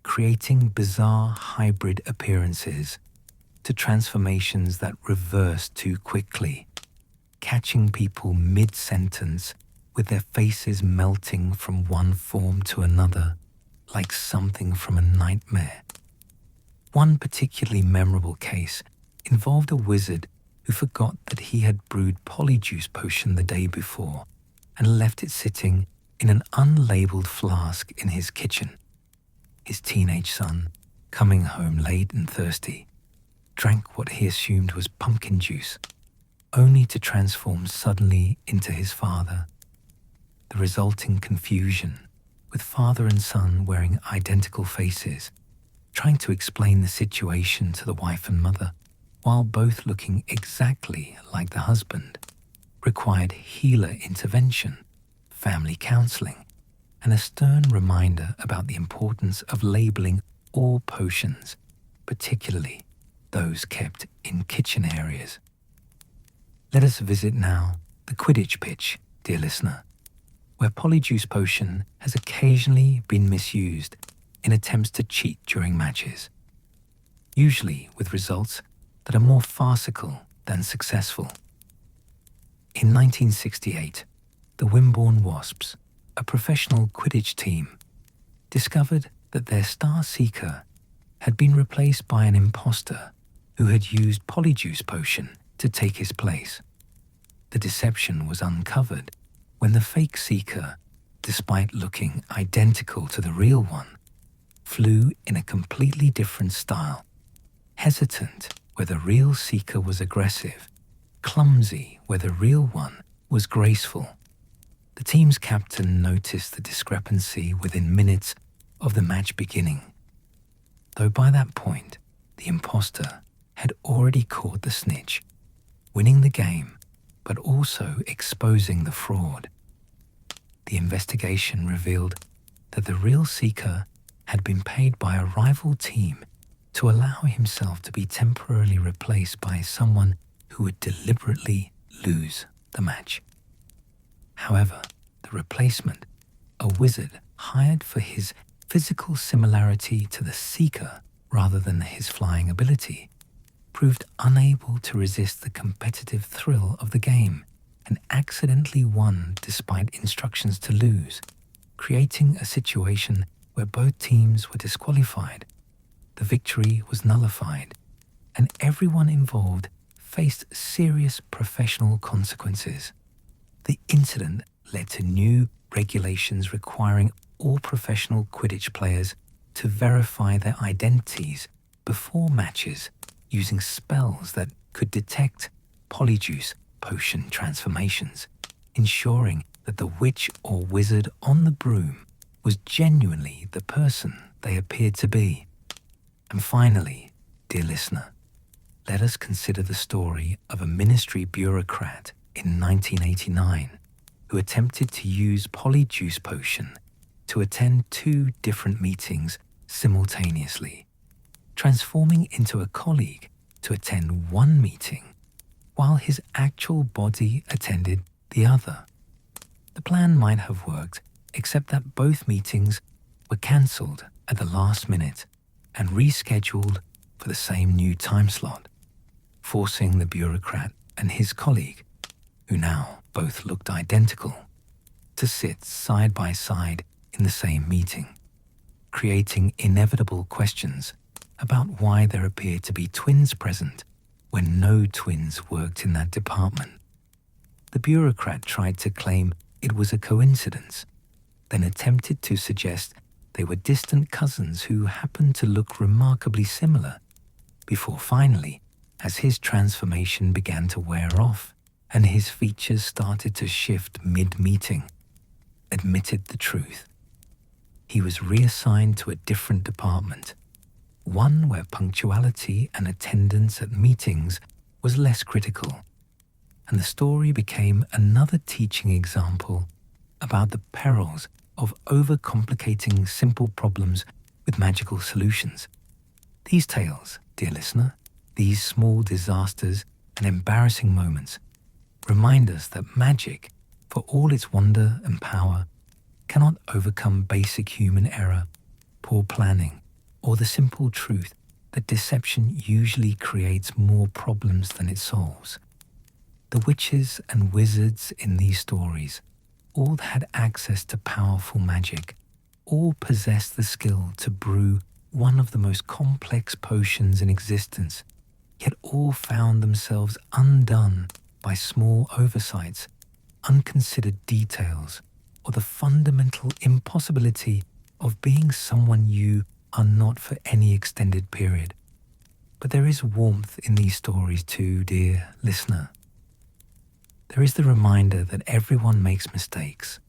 creating bizarre hybrid appearances, to transformations that reversed too quickly, catching people mid-sentence with their faces melting from one form to another, like something from a nightmare. One particularly memorable case involved a wizard who forgot that he had brewed Polyjuice Potion the day before and left it sitting in an unlabeled flask in his kitchen. His teenage son, coming home late and thirsty, drank what he assumed was pumpkin juice, only to transform suddenly into his father. The resulting confusion, with father and son wearing identical faces, trying to explain the situation to the wife and mother, while both looking exactly like the husband, required healer intervention, family counseling, and a stern reminder about the importance of labeling all potions, particularly those kept in kitchen areas. Let us visit now the Quidditch pitch, dear listener, where Polyjuice Potion has occasionally been misused in attempts to cheat during matches, usually with results that are more farcical than successful. In 1968, the Wimborne Wasps, a professional Quidditch team, discovered that their star seeker had been replaced by an imposter who had used Polyjuice Potion to take his place. The deception was uncovered when the fake seeker, despite looking identical to the real one, flew in a completely different style, hesitant where the real seeker was aggressive, clumsy where the real one was graceful. The team's captain noticed the discrepancy within minutes of the match beginning, though by that point the imposter had already caught the snitch, winning the game but also exposing the fraud. The investigation revealed that the real seeker had been paid by a rival team to allow himself to be temporarily replaced by someone who would deliberately lose the match. However, the replacement, a wizard hired for his physical similarity to the seeker rather than his flying ability, proved unable to resist the competitive thrill of the game and accidentally won despite instructions to lose, creating a situation where both teams were disqualified. The victory was nullified, and everyone involved faced serious professional consequences. The incident led to new regulations requiring all professional Quidditch players to verify their identities before matches using spells that could detect Polyjuice Potion transformations, ensuring that the witch or wizard on the broom was genuinely the person they appeared to be. And finally, dear listener, let us consider the story of a ministry bureaucrat in 1989 who attempted to use Polyjuice Potion to attend 2 different meetings simultaneously, transforming into a colleague to attend one meeting while his actual body attended the other. The plan might have worked, except that both meetings were cancelled at the last minute and rescheduled for the same new time slot, forcing the bureaucrat and his colleague, who now both looked identical, to sit side by side in the same meeting, creating inevitable questions about why there appeared to be twins present when no twins worked in that department. The bureaucrat tried to claim it was a coincidence, then attempted to suggest they were distant cousins who happened to look remarkably similar, before finally, as his transformation began to wear off and his features started to shift mid-meeting, admitted the truth. He was reassigned to a different department, one where punctuality and attendance at meetings was less critical, and the story became another teaching example about the perils of overcomplicating simple problems with magical solutions. These tales, dear listener, these small disasters and embarrassing moments remind us that magic, for all its wonder and power, cannot overcome basic human error, poor planning, or the simple truth that deception usually creates more problems than it solves. The witches and wizards in these stories all had access to powerful magic, all possessed the skill to brew one of the most complex potions in existence, yet all found themselves undone by small oversights, unconsidered details, or the fundamental impossibility of being someone you are not for any extended period. But there is warmth in these stories too, dear listener. There is the reminder that everyone makes mistakes,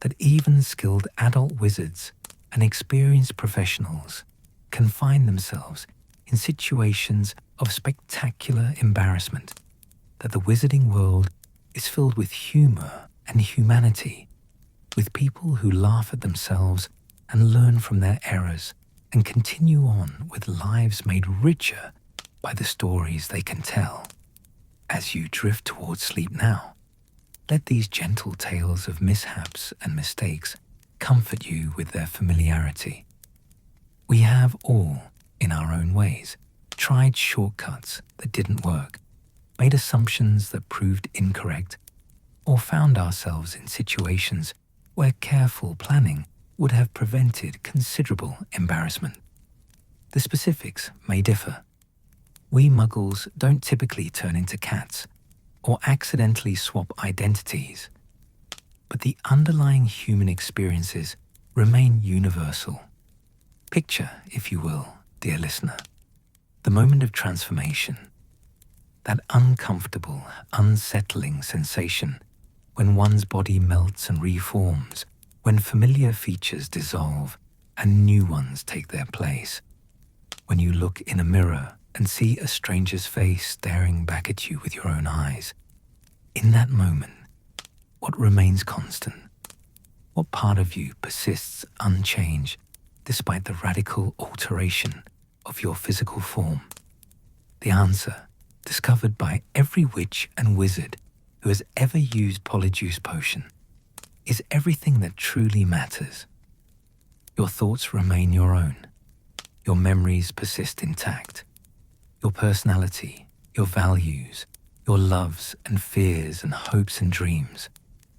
that even skilled adult wizards and experienced professionals can find themselves in situations of spectacular embarrassment, that the wizarding world is filled with humor and humanity, with people who laugh at themselves and learn from their errors and continue on with lives made richer by the stories they can tell. As you drift towards sleep now, let these gentle tales of mishaps and mistakes comfort you with their familiarity. We have all, in our own ways, tried shortcuts that didn't work, made assumptions that proved incorrect, or found ourselves in situations where careful planning would have prevented considerable embarrassment. The specifics may differ. We muggles don't typically turn into cats or accidentally swap identities, but the underlying human experiences remain universal. Picture, if you will, dear listener, the moment of transformation, that uncomfortable, unsettling sensation when one's body melts and reforms, when familiar features dissolve and new ones take their place, when you look in a mirror and see a stranger's face staring back at you with your own eyes. In that moment, what remains constant? What part of you persists unchanged despite the radical alteration of your physical form? The answer, discovered by every witch and wizard who has ever used Polyjuice Potion, is everything that truly matters. Your thoughts remain your own. Your memories persist intact. Your personality, your values, your loves and fears and hopes and dreams,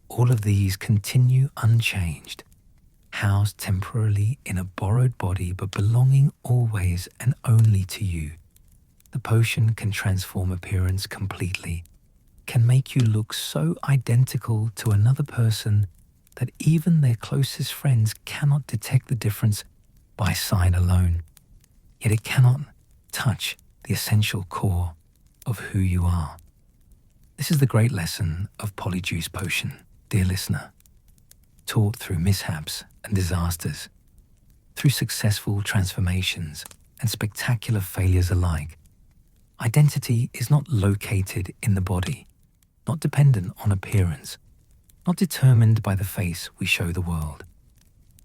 all of these continue unchanged, housed temporarily in a borrowed body but belonging always and only to you. The potion can transform appearance completely, can make you look so identical to another person that even their closest friends cannot detect the difference by sight alone. Yet it cannot touch the essential core of who you are. This is the great lesson of Polyjuice Potion, dear listener, taught through mishaps and disasters, through successful transformations and spectacular failures alike. Identity is not located in the body, not dependent on appearance, not determined by the face we show the world.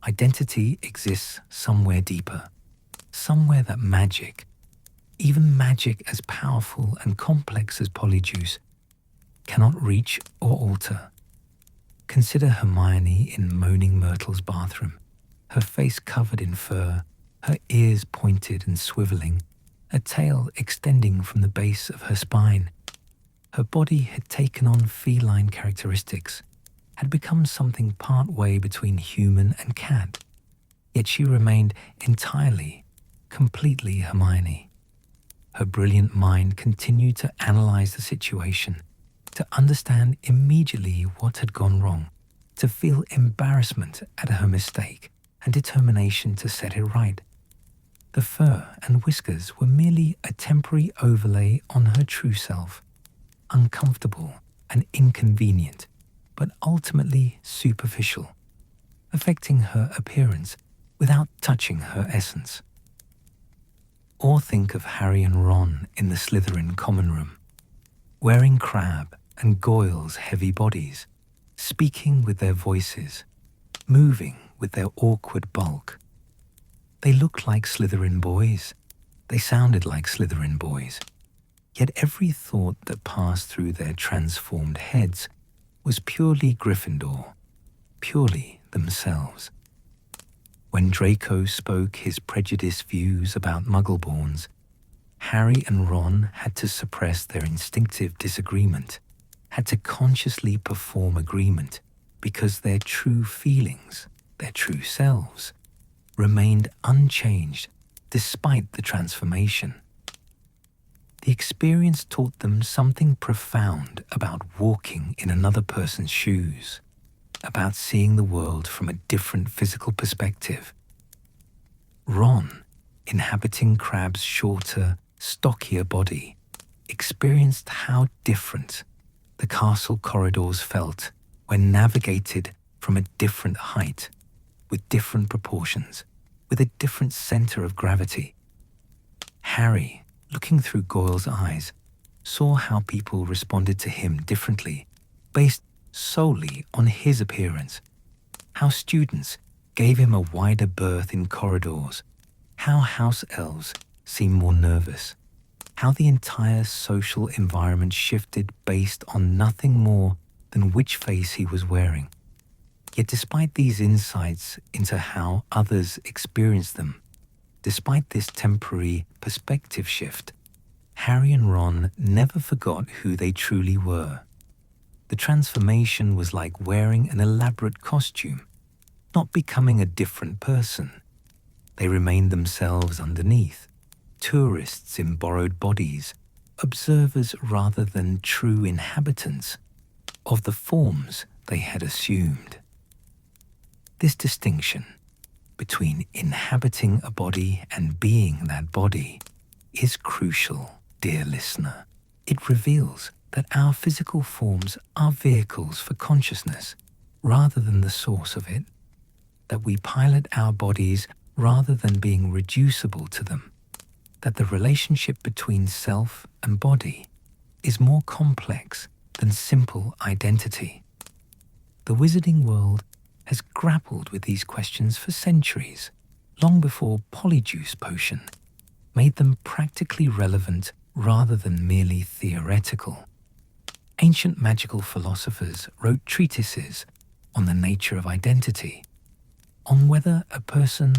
Identity exists somewhere deeper, somewhere that magic, even magic as powerful and complex as Polyjuice, cannot reach or alter. Consider Hermione in Moaning Myrtle's bathroom, her face covered in fur, her ears pointed and swiveling, a tail extending from the base of her spine. Her body had taken on feline characteristics, had become something part-way between human and cat, yet she remained entirely, completely Hermione. Her brilliant mind continued to analyze the situation, to understand immediately what had gone wrong, to feel embarrassment at her mistake and determination to set it right. The fur and whiskers were merely a temporary overlay on her true self, uncomfortable and inconvenient, but ultimately superficial, affecting her appearance without touching her essence. Or think of Harry and Ron in the Slytherin common room, wearing Crabbe and Goyle's heavy bodies, speaking with their voices, moving with their awkward bulk. They looked like Slytherin boys. They sounded like Slytherin boys. Yet every thought that passed through their transformed heads was purely Gryffindor, purely themselves. When Draco spoke his prejudiced views about Muggleborns, Harry and Ron had to suppress their instinctive disagreement, had to consciously perform agreement because their true feelings, their true selves, remained unchanged despite the transformation. The experience taught them something profound about walking in another person's shoes, about seeing the world from a different physical perspective. Ron, inhabiting Crabbe's shorter, stockier body, experienced how different the castle corridors felt when navigated from a different height, with different proportions, with a different center of gravity. Harry, looking through Goyle's eyes, saw how people responded to him differently, based solely on his appearance, how students gave him a wider berth in corridors, how house elves seemed more nervous, how the entire social environment shifted based on nothing more than which face he was wearing. Yet despite these insights into how others experienced them, despite this temporary perspective shift, Harry and Ron never forgot who they truly were. The transformation was like wearing an elaborate costume, not becoming a different person. They remained themselves underneath, tourists in borrowed bodies, observers rather than true inhabitants of the forms they had assumed. This distinction between inhabiting a body and being that body is crucial, dear listener. It reveals that our physical forms are vehicles for consciousness rather than the source of it, that we pilot our bodies rather than being reducible to them, that the relationship between self and body is more complex than simple identity. The wizarding world has grappled with these questions for centuries, long before Polyjuice Potion made them practically relevant rather than merely theoretical. Ancient magical philosophers wrote treatises on the nature of identity, on whether a person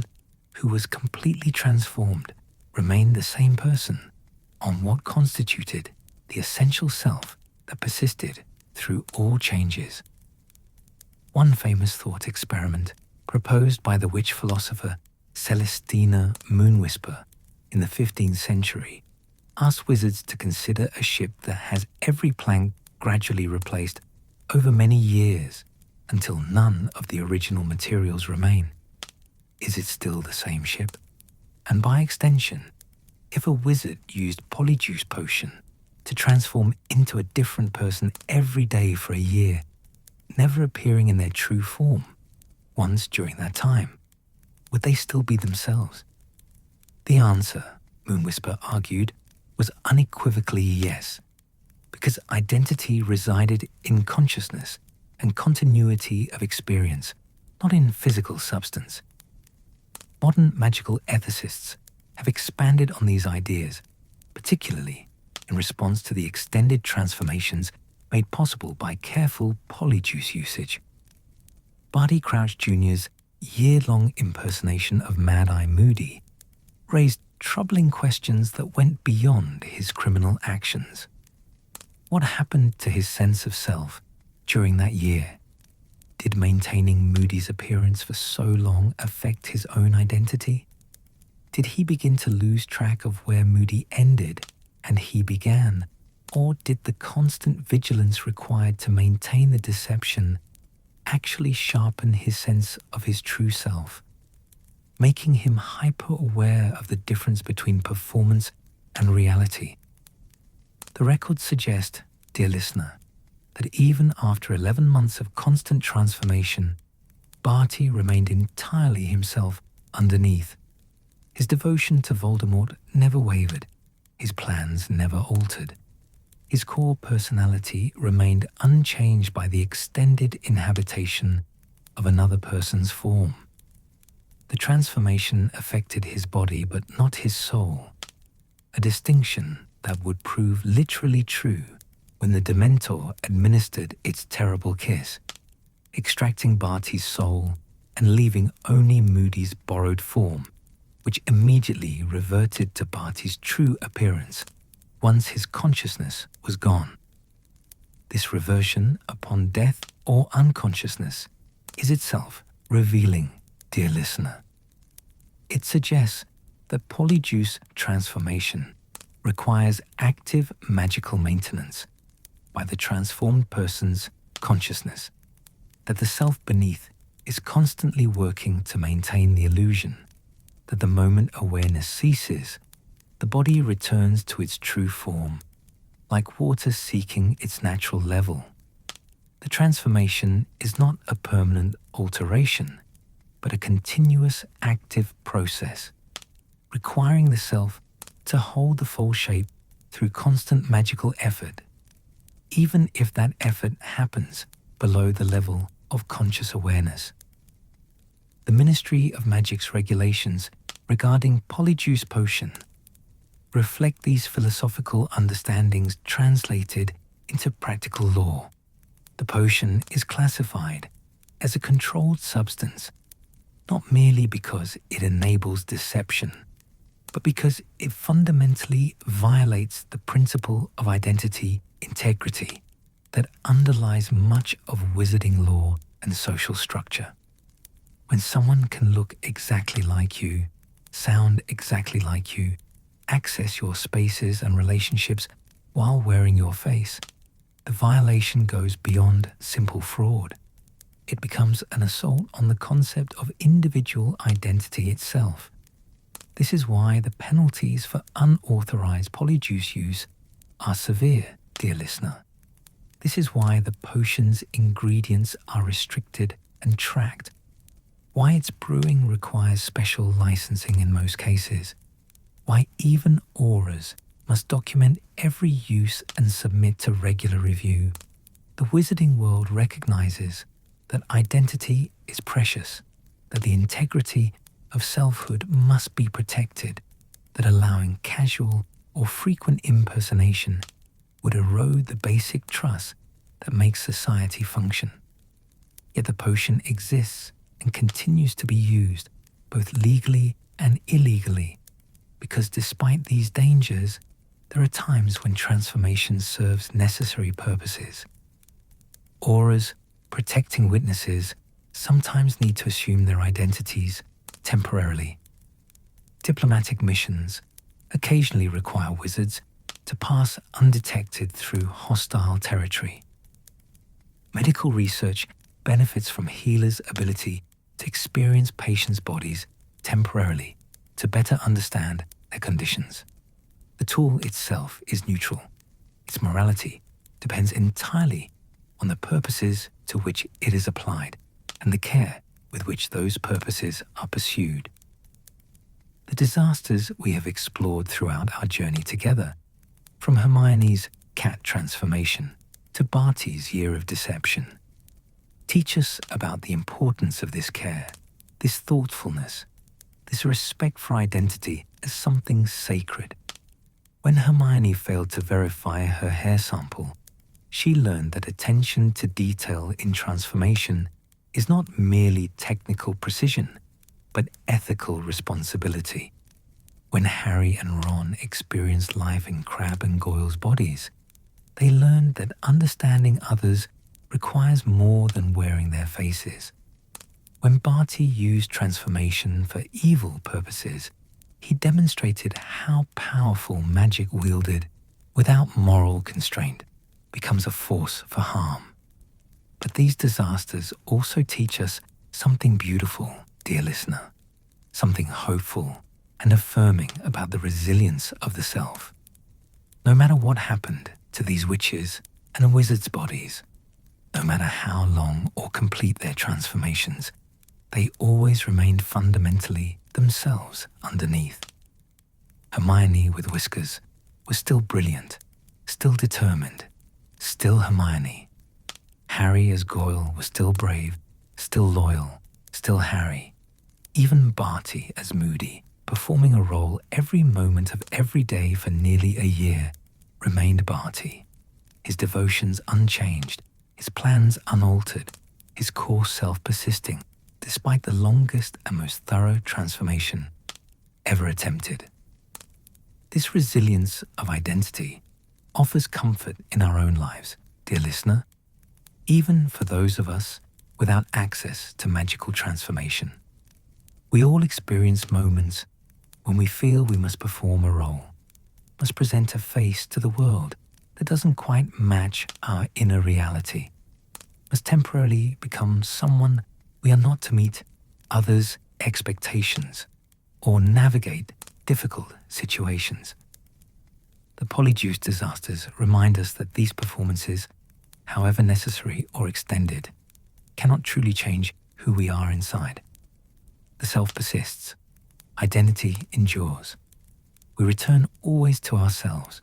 who was completely transformed remained the same person, on what constituted the essential self that persisted through all changes. One famous thought experiment proposed by the witch philosopher Celestina Moonwhisper in the 15th century asked wizards to consider a ship that has every plank gradually replaced over many years until none of the original materials remain. Is it still the same ship? And by extension, if a wizard used Polyjuice Potion to transform into a different person every day for a year, never appearing in their true form once during that time, would they still be themselves? The answer, Moonwhisper argued, was unequivocally yes, because identity resided in consciousness and continuity of experience, not in physical substance. Modern magical ethicists have expanded on these ideas particularly in response to the extended transformations made possible by careful Polyjuice usage. Barty Crouch Jr.'s year-long impersonation of Mad-Eye Moody raised troubling questions that went beyond his criminal actions. What happened to his sense of self during that year? Did maintaining Moody's appearance for so long affect his own identity? Did he begin to lose track of where Moody ended and he began? Or did the constant vigilance required to maintain the deception actually sharpen his sense of his true self, making him hyper-aware of the difference between performance and reality? The records suggest, dear listener, that even after 11 months of constant transformation, Barty remained entirely himself underneath. His devotion to Voldemort never wavered, his plans never altered. His core personality remained unchanged by the extended inhabitation of another person's form. The transformation affected his body but not his soul, a distinction that would prove literally true when the Dementor administered its terrible kiss, extracting Barty's soul and leaving only Moody's borrowed form, which immediately reverted to Barty's true appearance once his consciousness was gone. This reversion upon death or unconsciousness is itself revealing, dear listener. It suggests that Polyjuice transformation requires active magical maintenance by the transformed person's consciousness, that the self beneath is constantly working to maintain the illusion, that the moment awareness ceases, the body returns to its true form, like water seeking its natural level. The transformation is not a permanent alteration, but a continuous active process, requiring the self to hold the full shape through constant magical effort, even if that effort happens below the level of conscious awareness. The Ministry of Magic's regulations regarding Polyjuice Potion reflect these philosophical understandings translated into practical law. The potion is classified as a controlled substance, not merely because it enables deception, but because it fundamentally violates the principle of identity integrity that underlies much of wizarding law and social structure. When someone can look exactly like you, sound exactly like you, access your spaces and relationships while wearing your face, the violation goes beyond simple fraud. It becomes an assault on the concept of individual identity itself. This is why the penalties for unauthorized polyjuice use are severe, dear listener. This is why the potion's ingredients are restricted and tracked, why its brewing requires special licensing in most cases, why even auras must document every use and submit to regular review. The wizarding world recognizes that identity is precious, that the integrity of selfhood must be protected, that allowing casual or frequent impersonation would erode the basic trust that makes society function. Yet the potion exists and continues to be used both legally and illegally, because despite these dangers, there are times when transformation serves necessary purposes. Auras protecting witnesses sometimes need to assume their identities temporarily. Diplomatic missions occasionally require wizards to pass undetected through hostile territory. Medical research benefits from healers' ability to experience patients' bodies temporarily to better understand their conditions. The tool itself is neutral. Its morality depends entirely on the purposes to which it is applied and the care with which those purposes are pursued. The disasters we have explored throughout our journey together, from Hermione's cat transformation to Barty's year of deception, teach us about the importance of this care, this thoughtfulness, this respect for identity as something sacred. When Hermione failed to verify her hair sample, she learned that attention to detail in transformation is not merely technical precision, but ethical responsibility. When Harry and Ron experienced life in Crabbe and Goyle's bodies, they learned that understanding others requires more than wearing their faces. When Barty used transformation for evil purposes, he demonstrated how powerful magic wielded without moral constraint becomes a force for harm. But these disasters also teach us something beautiful, dear listener, something hopeful and affirming about the resilience of the self. No matter what happened to these witches and wizards' bodies, no matter how long or complete their transformations, they always remained fundamentally themselves underneath. Hermione with whiskers was still brilliant, still determined, still Hermione. Harry as Goyle was still brave, still loyal, still Harry. Even Barty as Moody, performing a role every moment of every day for nearly a year, remained Barty. His devotions unchanged, his plans unaltered, his core self persisting, despite the longest and most thorough transformation ever attempted. This resilience of identity offers comfort in our own lives, dear listener, even for those of us without access to magical transformation. We all experience moments when we feel we must perform a role, must present a face to the world that doesn't quite match our inner reality, must temporarily become someone we are not to meet others' expectations or navigate difficult situations. The Polyjuice disasters remind us that these performances, however necessary or extended, cannot truly change who we are inside. The self persists. Identity endures. We return always to ourselves,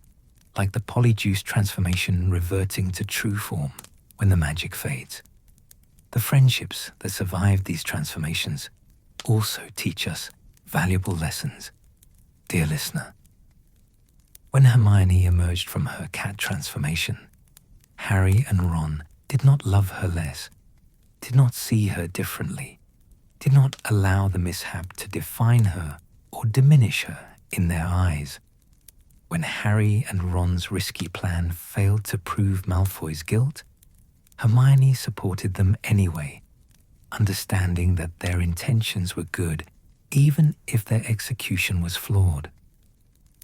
like the Polyjuice transformation reverting to true form when the magic fades. The friendships that survive these transformations also teach us valuable lessons, dear listener. When Hermione emerged from her cat transformation, Harry and Ron did not love her less, did not see her differently, did not allow the mishap to define her or diminish her in their eyes. When Harry and Ron's risky plan failed to prove Malfoy's guilt, Hermione supported them anyway, understanding that their intentions were good even if their execution was flawed.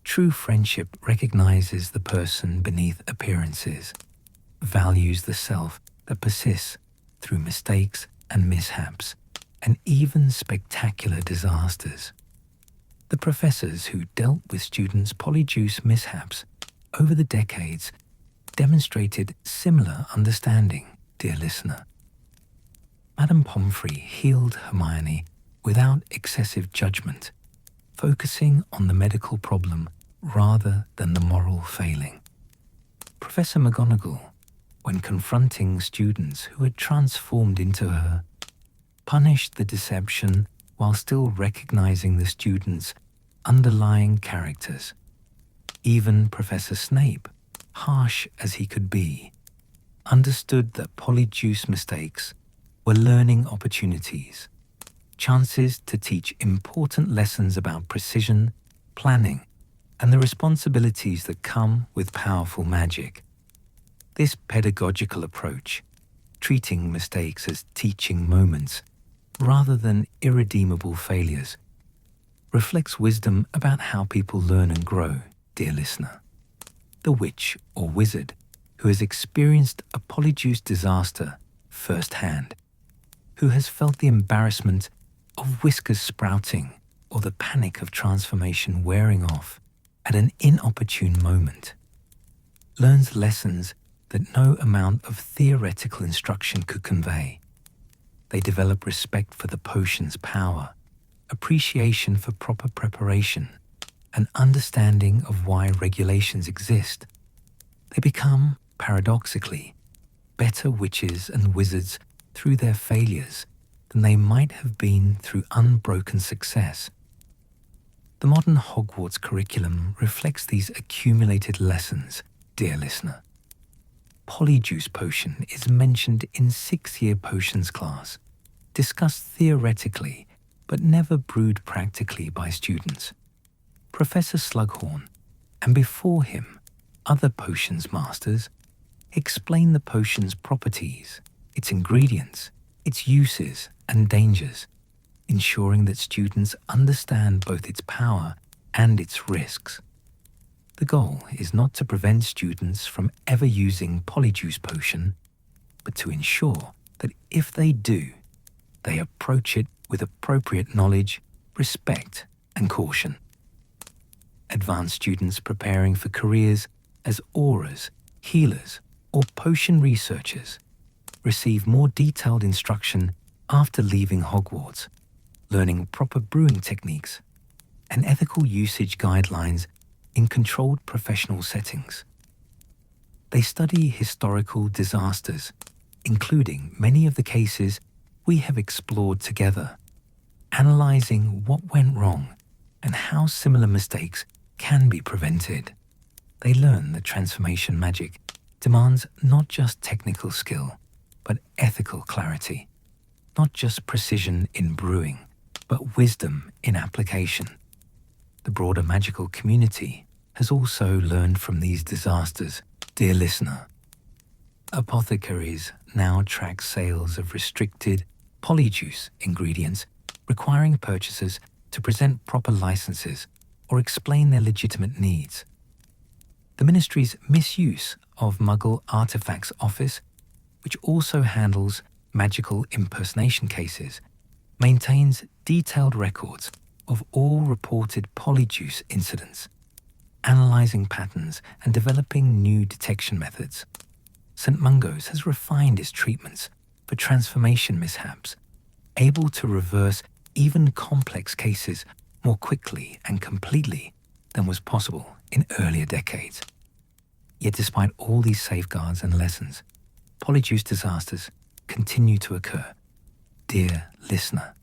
True friendship recognizes the person beneath appearances, values the self that persists through mistakes and mishaps, and even spectacular disasters. The professors who dealt with students' Polyjuice mishaps over the decades demonstrated similar understanding, dear listener. Madame Pomfrey healed Hermione without excessive judgment, focusing on the medical problem rather than the moral failing. Professor McGonagall, when confronting students who had transformed into her, punished the deception while still recognizing the students' underlying characters. Even Professor Snape, harsh as he could be, understood that Polyjuice mistakes were learning opportunities, chances to teach important lessons about precision, planning, and the responsibilities that come with powerful magic. This pedagogical approach, treating mistakes as teaching moments rather than irredeemable failures, reflects wisdom about how people learn and grow, dear listener. The witch or wizard who has experienced a Polyjuice disaster firsthand, who has felt the embarrassment of whiskers sprouting or the panic of transformation wearing off at an inopportune moment, learns lessons that no amount of theoretical instruction could convey. They develop respect for the potion's power, appreciation for proper preparation, an understanding of why regulations exist. They become, paradoxically, better witches and wizards through their failures than they might have been through unbroken success. The modern Hogwarts curriculum reflects these accumulated lessons, dear listener. Polyjuice Potion is mentioned in 6th-year potions class, discussed theoretically but never brewed practically by students. Professor Slughorn, and before him, other potions masters, explain the potion's properties, its ingredients, its uses and dangers, ensuring that students understand both its power and its risks. The goal is not to prevent students from ever using Polyjuice Potion, but to ensure that if they do, they approach it with appropriate knowledge, respect, and caution. Advanced students preparing for careers as auras, healers, or potion researchers receive more detailed instruction after leaving Hogwarts, learning proper brewing techniques and ethical usage guidelines in controlled professional settings. They study historical disasters, including many of the cases we have explored together, analyzing what went wrong and how similar mistakes can be prevented. They learn that transformation magic demands not just technical skill, but ethical clarity, not just precision in brewing, but wisdom in application. The broader magical community has also learned from these disasters, dear listener. Apothecaries now track sales of restricted polyjuice ingredients, requiring purchasers to present proper licenses or explain their legitimate needs. The Ministry's Misuse of Muggle Artifacts Office, which also handles magical impersonation cases, maintains detailed records of all reported polyjuice incidents, analysing patterns and developing new detection methods. St. Mungo's has refined its treatments for transformation mishaps, able to reverse even complex cases more quickly and completely than was possible in earlier decades. Yet despite all these safeguards and lessons, polyjuice disasters continue to occur. Dear listener,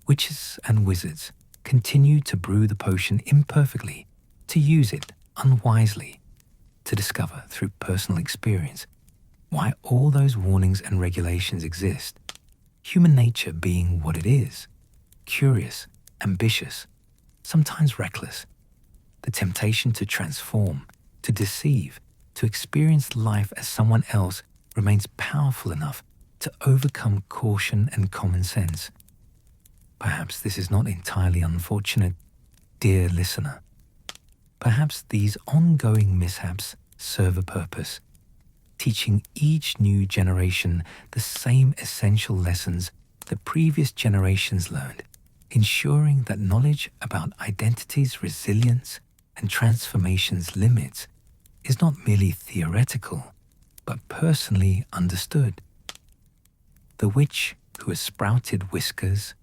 witches and wizards continue to brew the potion imperfectly, to use it unwisely, to discover through personal experience why all those warnings and regulations exist. Human nature being what it is, curious, ambitious, sometimes reckless, the temptation to transform, to deceive, to experience life as someone else remains powerful enough to overcome caution and common sense. Perhaps this is not entirely unfortunate, dear listener. Perhaps these ongoing mishaps serve a purpose, teaching each new generation the same essential lessons that previous generations learned, ensuring that knowledge about identity's resilience and transformation's limits is not merely theoretical, but personally understood. The witch who has sprouted whiskers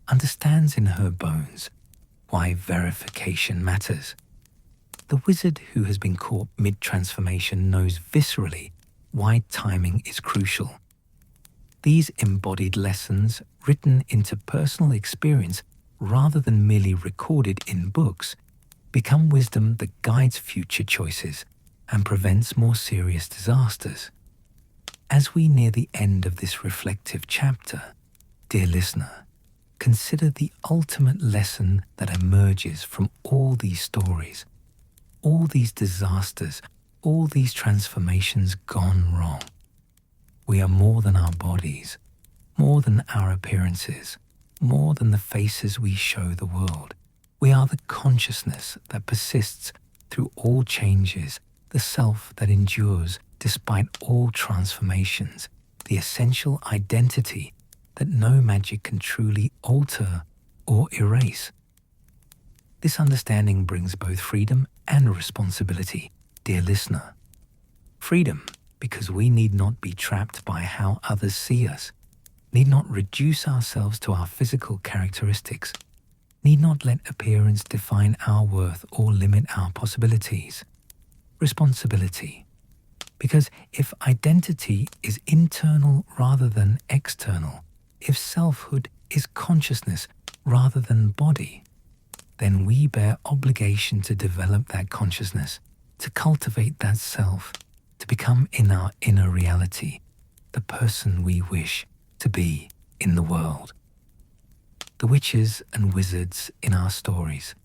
understands in her bones why verification matters. The wizard who has been caught mid-transformation knows viscerally why timing is crucial. These embodied lessons, written into personal experience rather than merely recorded in books, become wisdom that guides future choices and prevents more serious disasters. As we near the end of this reflective chapter, dear listener, consider the ultimate lesson that emerges from all these stories, all these disasters, all these transformations gone wrong. We are more than our bodies, more than our appearances, more than the faces we show the world. We are the consciousness that persists through all changes, the self that endures despite all transformations, the essential identity that no magic can truly alter or erase. This understanding brings both freedom and responsibility, dear listener. Freedom, because we need not be trapped by how others see us, need not reduce ourselves to our physical characteristics, need not let appearance define our worth or limit our possibilities. Responsibility, because if identity is internal rather than external, if selfhood is consciousness rather than body, then we bear obligation to develop that consciousness, to cultivate that self, to become in our inner reality the person we wish to be in the world. The witches and wizards in our stories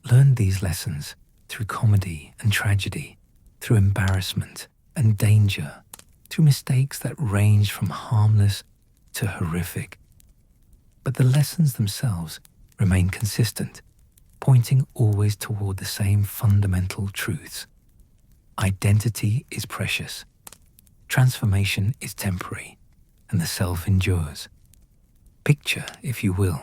learned these lessons through comedy and tragedy, through embarrassment and danger, through mistakes that range from harmless to horrific. But the lessons themselves remain consistent, pointing always toward the same fundamental truths. Identity is precious, transformation is temporary, and the self endures. Picture, if you will,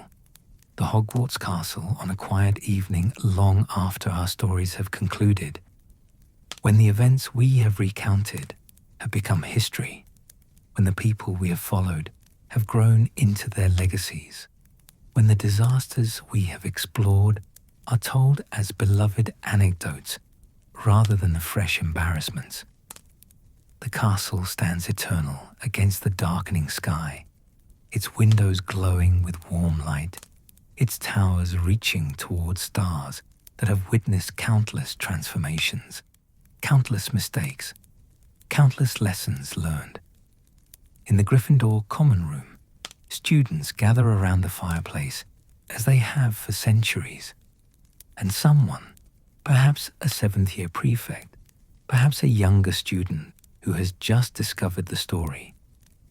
the Hogwarts castle on a quiet evening long after our stories have concluded, when the events we have recounted have become history, when the people we have followed have grown into their legacies, when the disasters we have explored are told as beloved anecdotes rather than the fresh embarrassments. The castle stands eternal against the darkening sky, its windows glowing with warm light, its towers reaching towards stars that have witnessed countless transformations, countless mistakes, countless lessons learned. In the Gryffindor common room, students gather around the fireplace as they have for centuries, and someone, perhaps a seventh-year prefect, perhaps a younger student who has just discovered the story,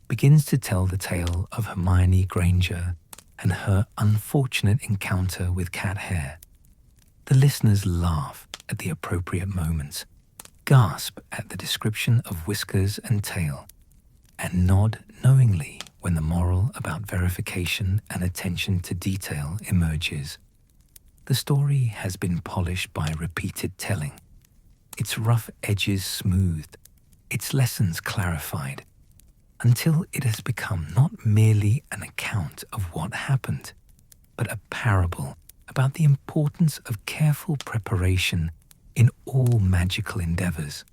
begins to tell the tale of Hermione Granger and her unfortunate encounter with cat hair. The listeners laugh at the appropriate moments, gasp at the description of whiskers and tail, and nod knowingly when the moral about verification and attention to detail emerges. The story has been polished by repeated telling, its rough edges smoothed, its lessons clarified, until it has become not merely an account of what happened, but a parable about the importance of careful preparation in all magical endeavors.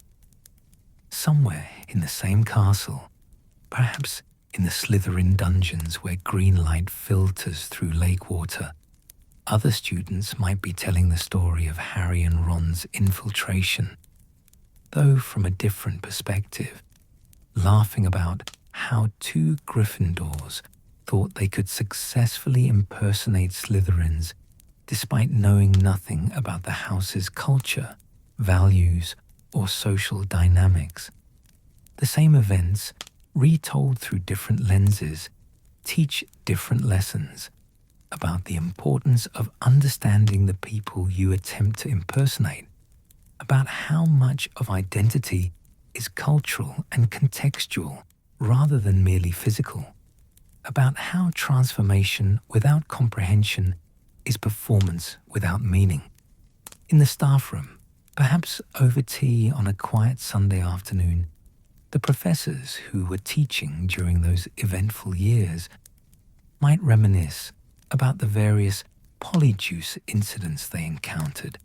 Somewhere in the same castle, perhaps in the Slytherin dungeons where green light filters through lake water, other students might be telling the story of Harry and Ron's infiltration, though from a different perspective, laughing about how two Gryffindors thought they could successfully impersonate Slytherins despite knowing nothing about the house's culture, values, or social dynamics. The same events, retold through different lenses, teach different lessons about the importance of understanding the people you attempt to impersonate, about how much of identity is cultural and contextual rather than merely physical, about how transformation without comprehension is performance without meaning. In the staff room, perhaps over tea on a quiet Sunday afternoon, the professors who were teaching during those eventful years might reminisce about the various Polyjuice incidents they encountered,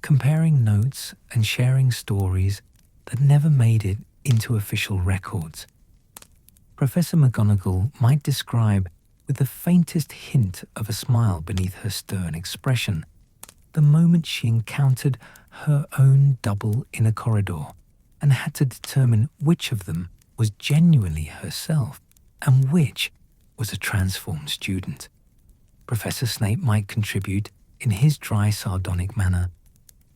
comparing notes and sharing stories that never made it into official records. Professor McGonagall might describe, with the faintest hint of a smile beneath her stern expression, the moment she encountered her own double in a corridor and had to determine which of them was genuinely herself and which was a transformed student. Professor Snape might contribute, in his dry, sardonic manner,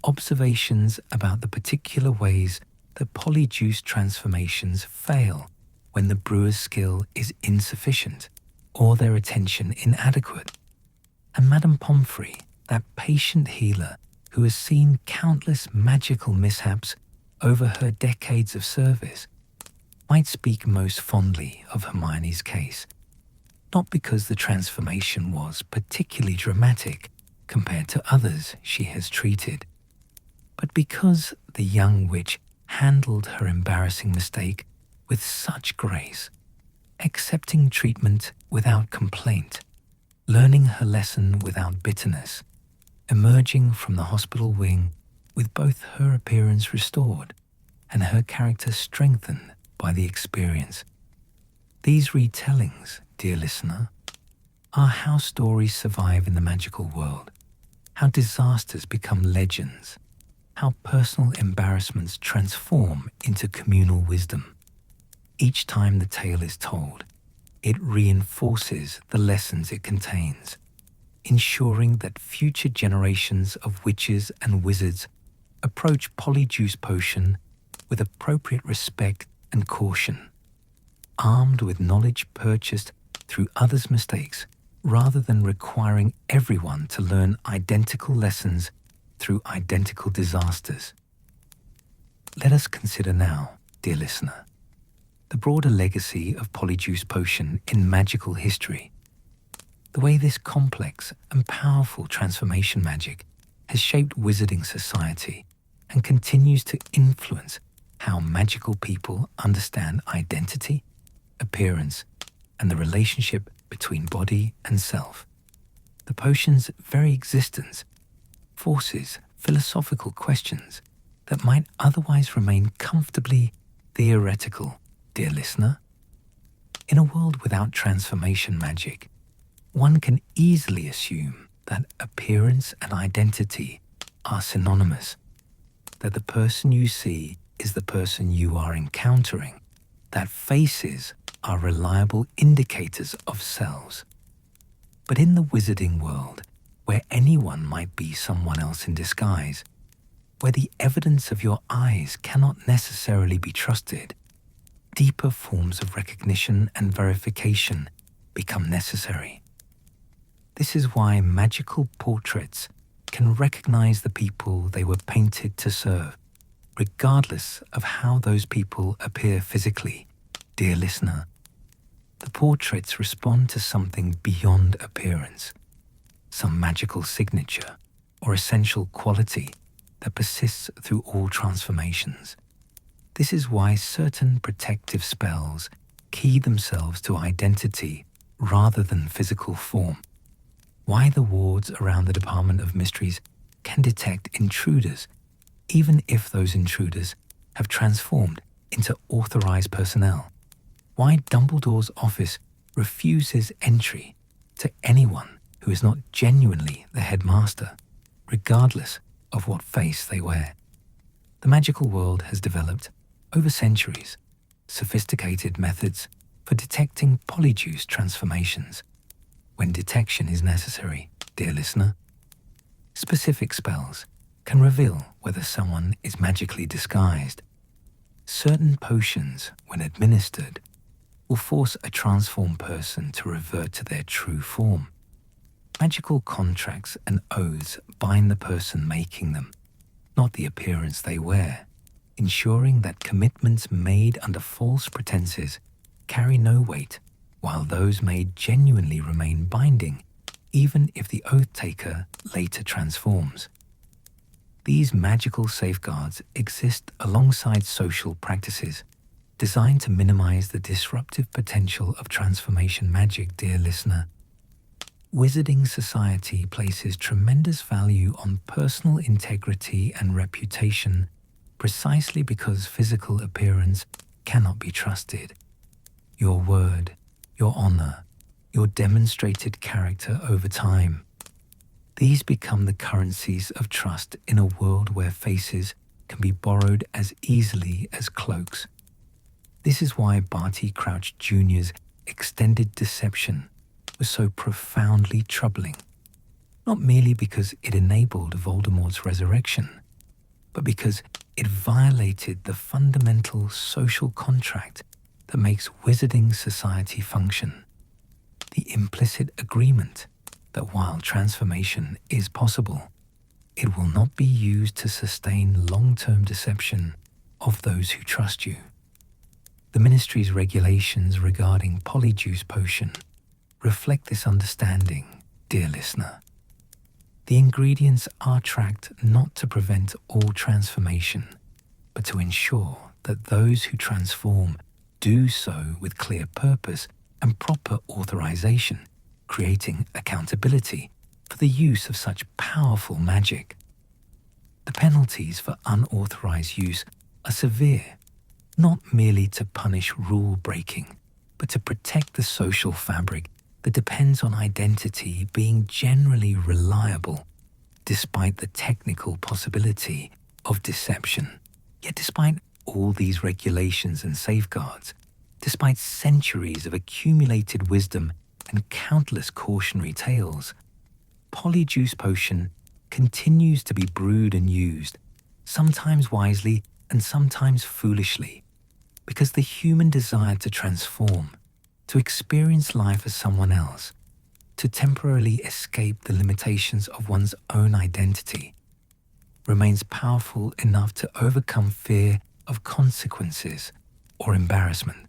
observations about the particular ways that Polyjuice transformations fail when the brewer's skill is insufficient or their attention inadequate. And Madame Pomfrey, that patient healer who has seen countless magical mishaps over her decades of service, might speak most fondly of Hermione's case, not because the transformation was particularly dramatic compared to others she has treated, but because the young witch handled her embarrassing mistake with such grace, accepting treatment without complaint, learning her lesson without bitterness, emerging from the hospital wing with both her appearance restored and her character strengthened by the experience. These retellings, dear listener, are how stories survive in the magical world, how disasters become legends, how personal embarrassments transform into communal wisdom. Each time the tale is told, it reinforces the lessons it contains, ensuring that future generations of witches and wizards approach Polyjuice Potion with appropriate respect and caution, armed with knowledge purchased through others' mistakes, rather than requiring everyone to learn identical lessons through identical disasters. Let us consider now, dear listener, the broader legacy of Polyjuice Potion in magical history. The way this complex and powerful transformation magic has shaped wizarding society and continues to influence how magical people understand identity, appearance, and the relationship between body and self. The potion's very existence forces philosophical questions that might otherwise remain comfortably theoretical, dear listener. In a world without transformation magic, one can easily assume that appearance and identity are synonymous, that the person you see is the person you are encountering, that faces are reliable indicators of selves. But in the wizarding world, where anyone might be someone else in disguise, where the evidence of your eyes cannot necessarily be trusted, deeper forms of recognition and verification become necessary. This is why magical portraits can recognize the people they were painted to serve, regardless of how those people appear physically. Dear listener, the portraits respond to something beyond appearance, some magical signature or essential quality that persists through all transformations. This is why certain protective spells key themselves to identity rather than physical form, why the wards around the Department of Mysteries can detect intruders, even if those intruders have transformed into authorized personnel, why Dumbledore's office refuses entry to anyone who is not genuinely the headmaster, regardless of what face they wear. The magical world has developed, over centuries, sophisticated methods for detecting polyjuice transformations when detection is necessary, dear listener. Specific spells can reveal whether someone is magically disguised. Certain potions, when administered, will force a transformed person to revert to their true form. Magical contracts and oaths bind the person making them, not the appearance they wear, ensuring that commitments made under false pretenses carry no weight, while those made genuinely remain binding, even if the oath taker later transforms. These magical safeguards exist alongside social practices designed to minimize the disruptive potential of transformation magic, dear listener. Wizarding society places tremendous value on personal integrity and reputation precisely because physical appearance cannot be trusted. Your word, your honor, your demonstrated character over time. These become the currencies of trust in a world where faces can be borrowed as easily as cloaks. This is why Barty Crouch Jr.'s extended deception was so profoundly troubling, not merely because it enabled Voldemort's resurrection, but because it violated the fundamental social contract that makes wizarding society function. The implicit agreement that while transformation is possible, it will not be used to sustain long-term deception of those who trust you. The Ministry's regulations regarding Polyjuice Potion reflect this understanding, dear listener. The ingredients are tracked not to prevent all transformation, but to ensure that those who transform do so with clear purpose and proper authorization, creating accountability for the use of such powerful magic. The penalties for unauthorized use are severe, not merely to punish rule breaking, but to protect the social fabric that depends on identity being generally reliable. despite the technical possibility of deception. Yet despite all these regulations and safeguards, despite centuries of accumulated wisdom and countless cautionary tales, Polyjuice Potion continues to be brewed and used, sometimes wisely and sometimes foolishly, because the human desire to transform, to experience life as someone else, to temporarily escape the limitations of one's own identity, remains powerful enough to overcome fear of consequences or embarrassment.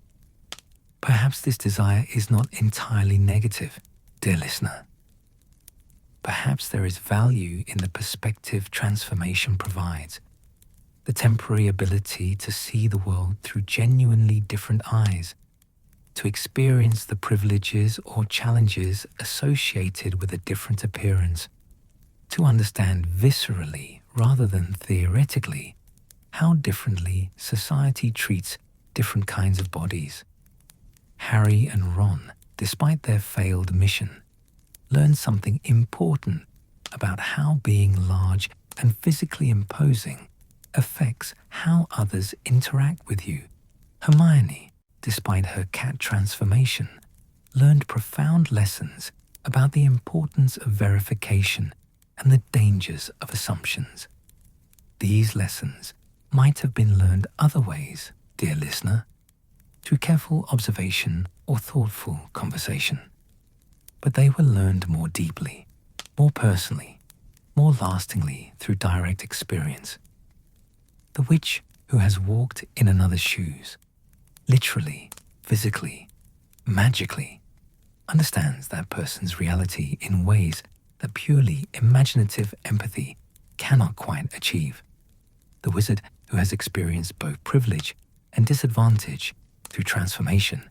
Perhaps this desire is not entirely negative, dear listener. Perhaps there is value in the perspective transformation provides, the temporary ability to see the world through genuinely different eyes, to experience the privileges or challenges associated with a different appearance, to understand viscerally rather than theoretically how differently society treats different kinds of bodies. Harry and Ron, despite their failed mission, learn something important about how being large and physically imposing affects how others interact with you. Hermione, despite her cat transformation, learned profound lessons about the importance of verification and the dangers of assumptions. These lessons might have been learned other ways, dear listener, through careful observation or thoughtful conversation. But they were learned more deeply, more personally, more lastingly through direct experience. The witch who has walked in another's shoes, literally, physically, magically, understands that person's reality in ways that purely imaginative empathy cannot quite achieve. The wizard who has experienced both privilege and disadvantage through transformation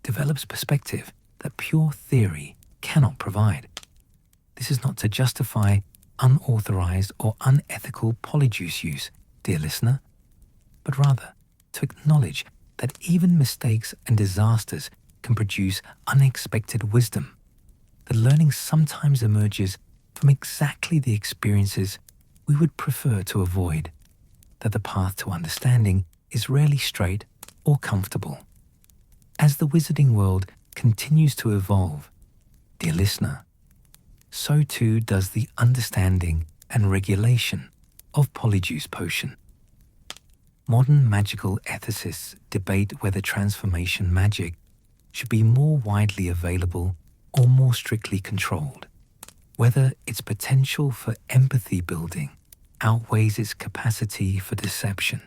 develops perspective that pure theory cannot provide. This is not to justify unauthorized or unethical polyjuice use, dear listener, but rather to acknowledge that even mistakes and disasters can produce unexpected wisdom. That learning sometimes emerges from exactly the experiences we would prefer to avoid. That the path to understanding is rarely straight or comfortable. As the wizarding world continues to evolve, dear listener, so too does the understanding and regulation of Polyjuice Potion. Modern magical ethicists debate whether transformation magic should be more widely available or more strictly controlled, whether its potential for empathy building outweighs its capacity for deception,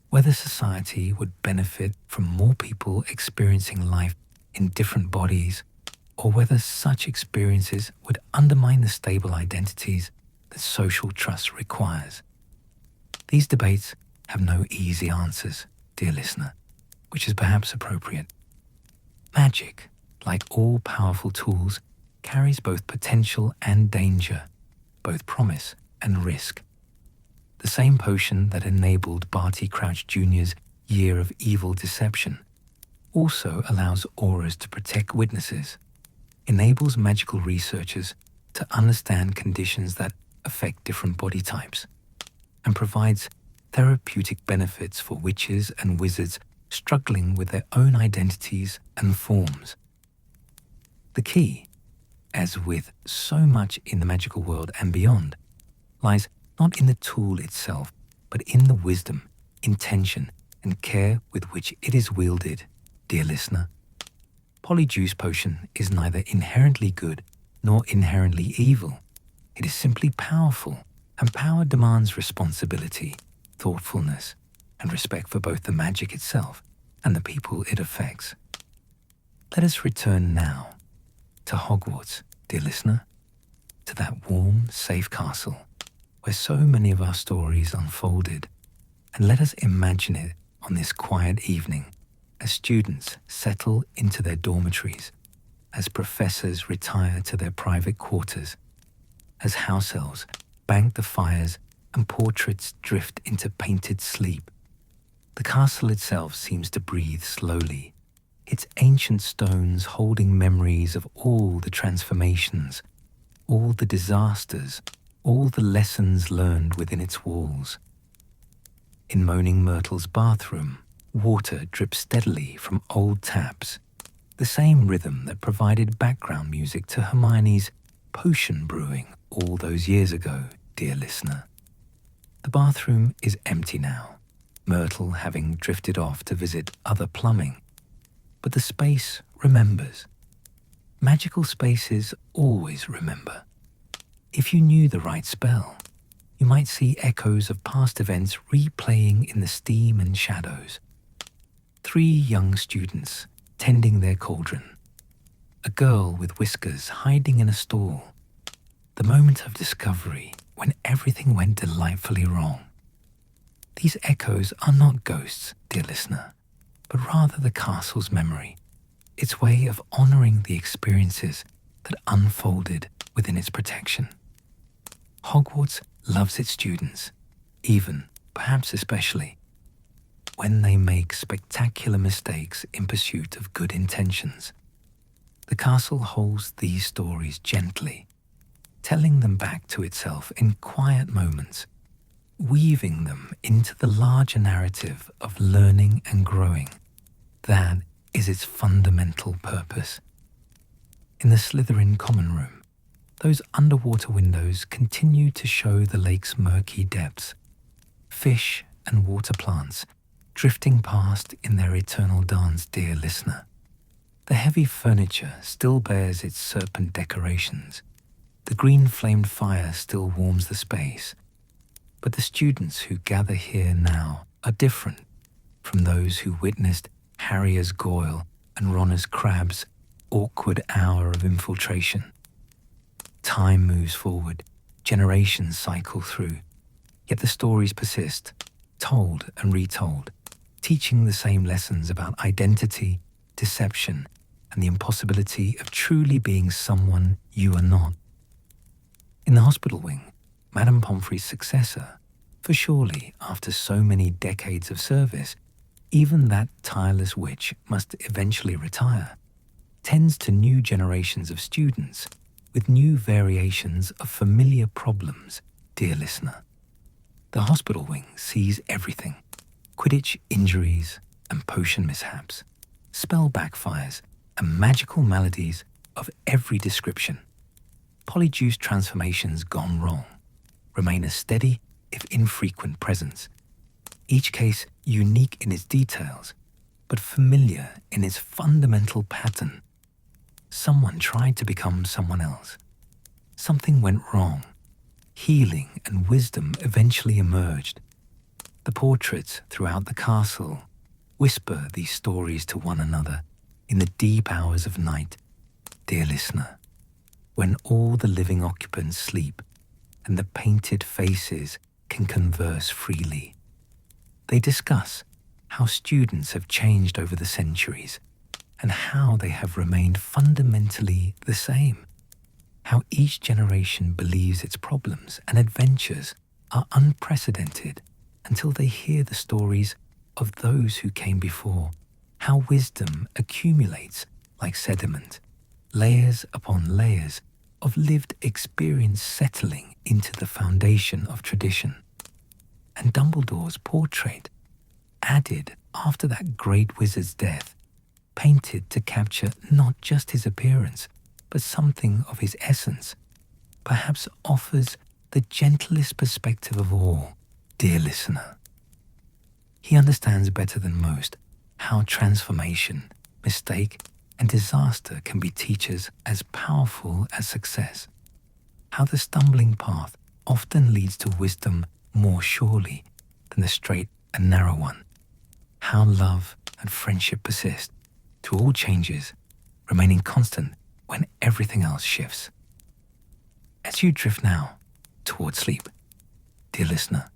whether society would benefit from more people experiencing life in different bodies, or whether such experiences would undermine the stable identities that social trust requires. These debates have no easy answers, dear listener, which is perhaps appropriate. Magic, like all powerful tools, carries both potential and danger, both promise and risk. The same potion that enabled Barty Crouch Jr.'s year of evil deception also allows auras to protect witnesses, enables magical researchers to understand conditions that affect different body types, and provides therapeutic benefits for witches and wizards struggling with their own identities and forms. The key, as with so much in the magical world and beyond, lies not in the tool itself, but in the wisdom, intention, and care with which it is wielded, dear listener. Polyjuice Potion is neither inherently good nor inherently evil. It is simply powerful, and power demands responsibility, thoughtfulness, and respect for both the magic itself and the people it affects. Let us return now to Hogwarts, dear listener, to that warm, safe castle where so many of our stories unfolded, and let us imagine it on this quiet evening as students settle into their dormitories, as professors retire to their private quarters, as house elves bank the fires and portraits drift into painted sleep. The castle itself seems to breathe slowly, its ancient stones holding memories of all the transformations, all the disasters, all the lessons learned within its walls. In Moaning Myrtle's bathroom, water drips steadily from old taps, the same rhythm that provided background music to Hermione's potion brewing all those years ago, dear listener. The bathroom is empty now, Myrtle having drifted off to visit other plumbing, but the space remembers. Magical spaces always remember. If you knew the right spell, you might see echoes of past events replaying in the steam and shadows. 3 young students tending their cauldron. A girl with whiskers hiding in a stall. The moment of discovery when everything went delightfully wrong. These echoes are not ghosts, dear listener, but rather the castle's memory, its way of honoring the experiences that unfolded within its protection. Hogwarts loves its students, even, perhaps especially, when they make spectacular mistakes in pursuit of good intentions. The castle holds these stories gently, telling them back to itself in quiet moments, weaving them into the larger narrative of learning and growing. That is its fundamental purpose. In the Slytherin common room, those underwater windows continue to show the lake's murky depths. Fish and water plants drifting past in their eternal dance, dear listener. The heavy furniture still bears its serpent decorations. The green-flamed fire still warms the space. But the students who gather here now are different from those who witnessed Harriers Goyle and Ronna's Crabbe's awkward hour of infiltration. Time moves forward, generations cycle through, yet the stories persist, told and retold, teaching the same lessons about identity, deception, and the impossibility of truly being someone you are not. In the hospital wing, Madame Pomfrey's successor, for surely after so many decades of service, even that tireless witch must eventually retire, tends to new generations of students with new variations of familiar problems, dear listener. The hospital wing sees everything: Quidditch injuries and potion mishaps, spell backfires and magical maladies of every description. Polyjuice transformations gone wrong remain a steady, if infrequent, presence. Each case unique in its details, but familiar in its fundamental pattern. Someone tried to become someone else. Something went wrong. Healing and wisdom eventually emerged. The portraits throughout the castle whisper these stories to one another in the deep hours of night, dear listener, when all the living occupants sleep and the painted faces can converse freely. They discuss how students have changed over the centuries and how they have remained fundamentally the same. How each generation believes its problems and adventures are unprecedented until they hear the stories of those who came before. How wisdom accumulates like sediment, layers upon layers of lived experience settling into the foundation of tradition. And Dumbledore's portrait, added after that great wizard's death, painted to capture not just his appearance, but something of his essence, perhaps offers the gentlest perspective of all, dear listener. He understands better than most how transformation, mistake, and disaster can be teachers as powerful as success, how the stumbling path often leads to wisdom more surely than the straight and narrow one, how love and friendship persist through all changes, remaining constant when everything else shifts. As you drift now toward sleep, dear listener,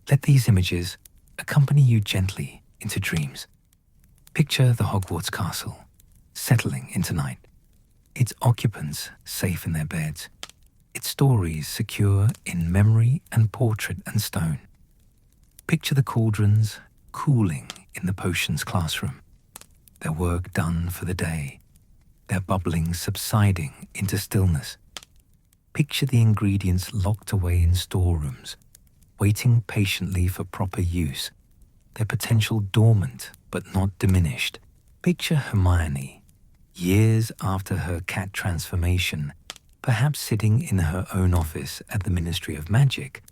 let these images accompany you gently into dreams. Picture the Hogwarts castle settling into night, its occupants safe in their beds, its stories secure in memory and portrait and stone. Picture the cauldrons cooling in the potions classroom, their work done for the day, their bubbling subsiding into stillness. Picture the ingredients locked away in storerooms, waiting patiently for proper use, their potential dormant but not diminished. Picture Hermione, years after her cat transformation, perhaps sitting in her own office at the Ministry of Magic,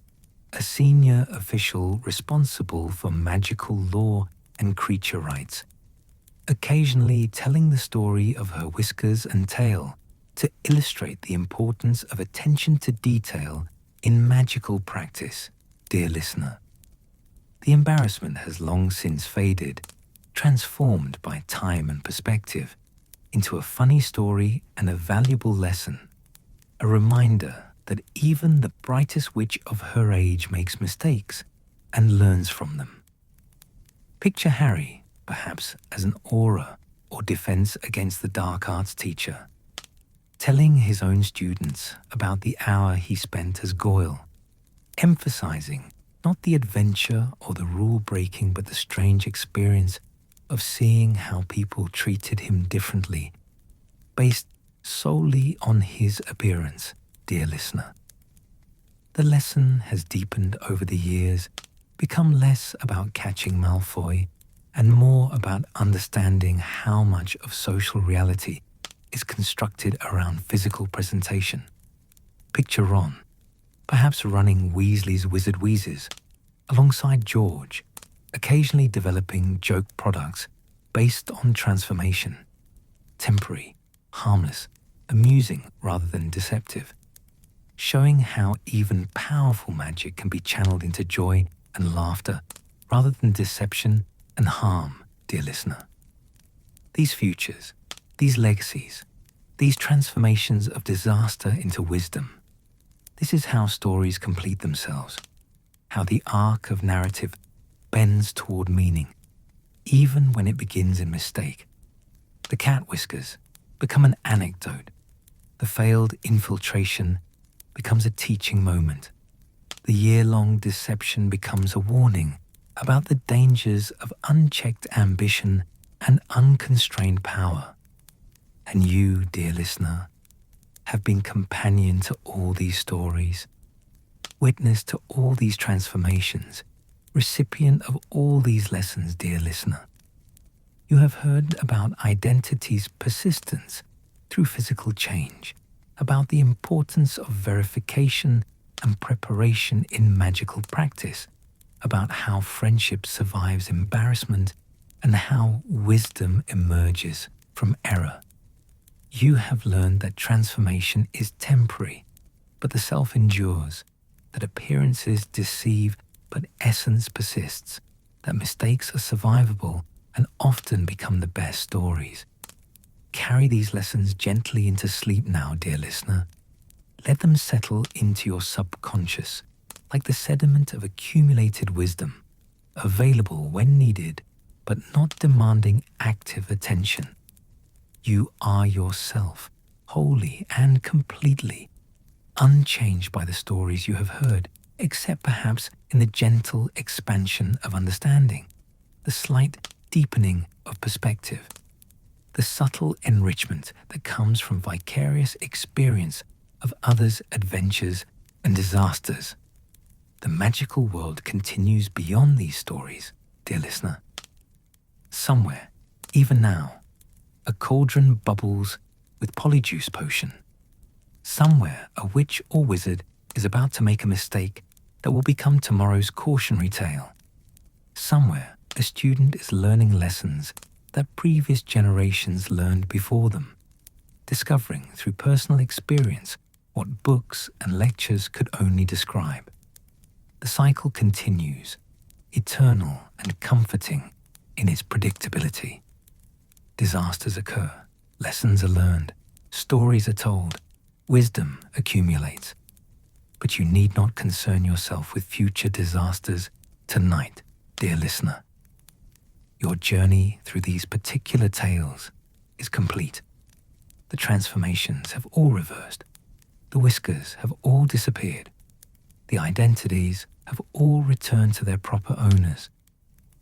a senior official responsible for magical law and creature rights, occasionally telling the story of her whiskers and tail to illustrate the importance of attention to detail in magical practice. Dear listener, the embarrassment has long since faded, transformed by time and perspective into a funny story and a valuable lesson, a reminder that even the brightest witch of her age makes mistakes and learns from them. Picture Harry, perhaps as an aura or defense against the dark arts teacher, telling his own students about the hour he spent as Goyle, emphasizing not the adventure or the rule-breaking but the strange experience of seeing how people treated him differently, based solely on his appearance. Dear listener, the lesson has deepened over the years, become less about catching Malfoy and more about understanding how much of social reality is constructed around physical presentation. Picture Ron, perhaps running Weasley's Wizard Wheezes, alongside George, occasionally developing joke products based on transformation, temporary, harmless, amusing rather than deceptive, showing how even powerful magic can be channeled into joy and laughter rather than deception and harm. Dear listener, these futures, these legacies, these transformations of disaster into wisdom, this is how stories complete themselves, how the arc of narrative bends toward meaning, even when it begins in mistake. The cat whiskers become an anecdote. The failed infiltration becomes a teaching moment. The year-long deception becomes a warning about the dangers of unchecked ambition and unconstrained power. And you, dear listener, have been companion to all these stories, witness to all these transformations, recipient of all these lessons, dear listener. You have heard about identities' persistence through physical change, about the importance of verification and preparation in magical practice, about how friendship survives embarrassment and how wisdom emerges from error. You have learned that transformation is temporary, but the self endures, that appearances deceive, but essence persists, that mistakes are survivable and often become the best stories. Carry these lessons gently into sleep now, dear listener. Let them settle into your subconscious, like the sediment of accumulated wisdom, available when needed, but not demanding active attention. You are yourself, wholly and completely, unchanged by the stories you have heard, except perhaps in the gentle expansion of understanding, the slight deepening of perspective, the subtle enrichment that comes from vicarious experience of others' adventures and disasters. The magical world continues beyond these stories, dear listener. Somewhere, even now, a cauldron bubbles with Polyjuice Potion. Somewhere, a witch or wizard is about to make a mistake that will become tomorrow's cautionary tale. Somewhere, a student is learning lessons that previous generations learned before them, discovering through personal experience what books and lectures could only describe. The cycle continues, eternal and comforting in its predictability. Disasters occur, lessons are learned, stories are told, wisdom accumulates. But you need not concern yourself with future disasters tonight, dear listener. Your journey through these particular tales is complete. The transformations have all reversed. The whiskers have all disappeared. The identities have all returned to their proper owners.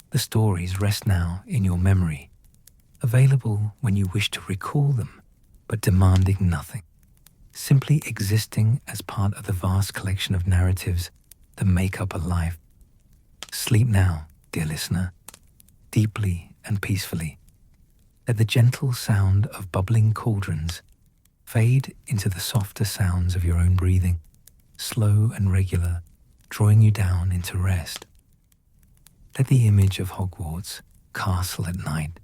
The stories rest now in your memory, available when you wish to recall them, but demanding nothing. simply existing as part of the vast collection of narratives that make up a life. Sleep now, dear listener, deeply and peacefully. Let the gentle sound of bubbling cauldrons fade into the softer sounds of your own breathing, slow and regular, drawing you down into rest. Let the image of Hogwarts, castle at night,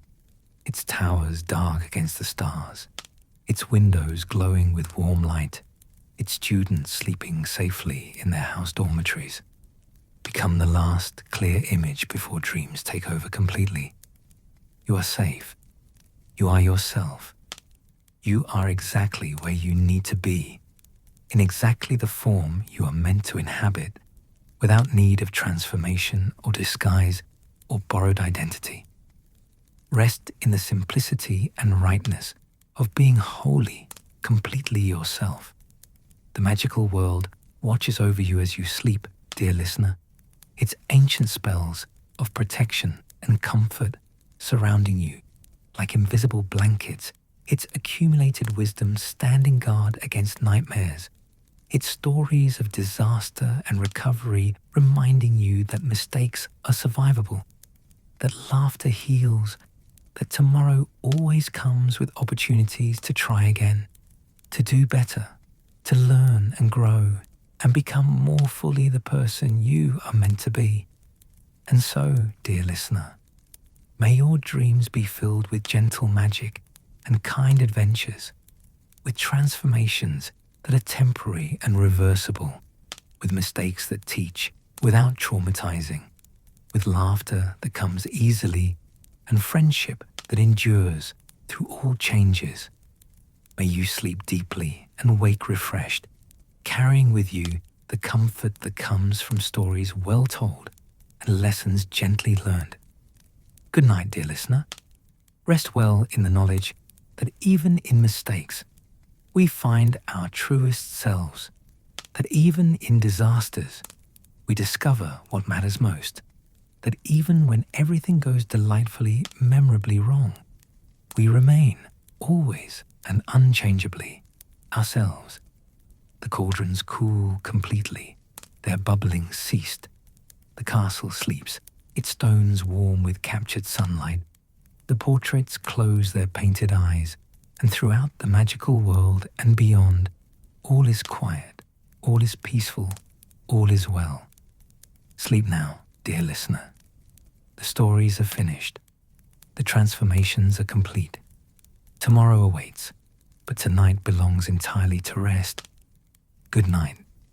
its towers dark against the stars, its windows glowing with warm light, its students sleeping safely in their house dormitories, become the last clear image before dreams take over completely. You are safe. You are yourself. You are exactly where you need to be, in exactly the form you are meant to inhabit, without need of transformation or disguise or borrowed identity. Rest in the simplicity and rightness of being wholly, completely yourself. The magical world watches over you as you sleep, dear listener, its ancient spells of protection and comfort surrounding you like invisible blankets, its accumulated wisdom standing guard against nightmares, its stories of disaster and recovery reminding you that mistakes are survivable, that laughter heals, that tomorrow always comes with opportunities to try again, to do better, to learn and grow, and become more fully the person you are meant to be. And so, dear listener, may your dreams be filled with gentle magic and kind adventures, with transformations that are temporary and reversible, with mistakes that teach without traumatizing, with laughter that comes easily, and friendship that endures through all changes. May you sleep deeply and wake refreshed, carrying with you the comfort that comes from stories well told and lessons gently learned. Good night, dear listener. Rest well in the knowledge that even in mistakes, we find our truest selves, that even in disasters, we discover what matters most, that even when everything goes delightfully, memorably wrong, we remain always and unchangeably ourselves. The cauldrons cool completely, their bubbling ceased. The castle sleeps, its stones warm with captured sunlight. The portraits close their painted eyes, and throughout the magical world and beyond, all is quiet, all is peaceful, all is well. Sleep now, dear listener. The stories are finished. The transformations are complete. Tomorrow awaits, but tonight belongs entirely to rest. Good night,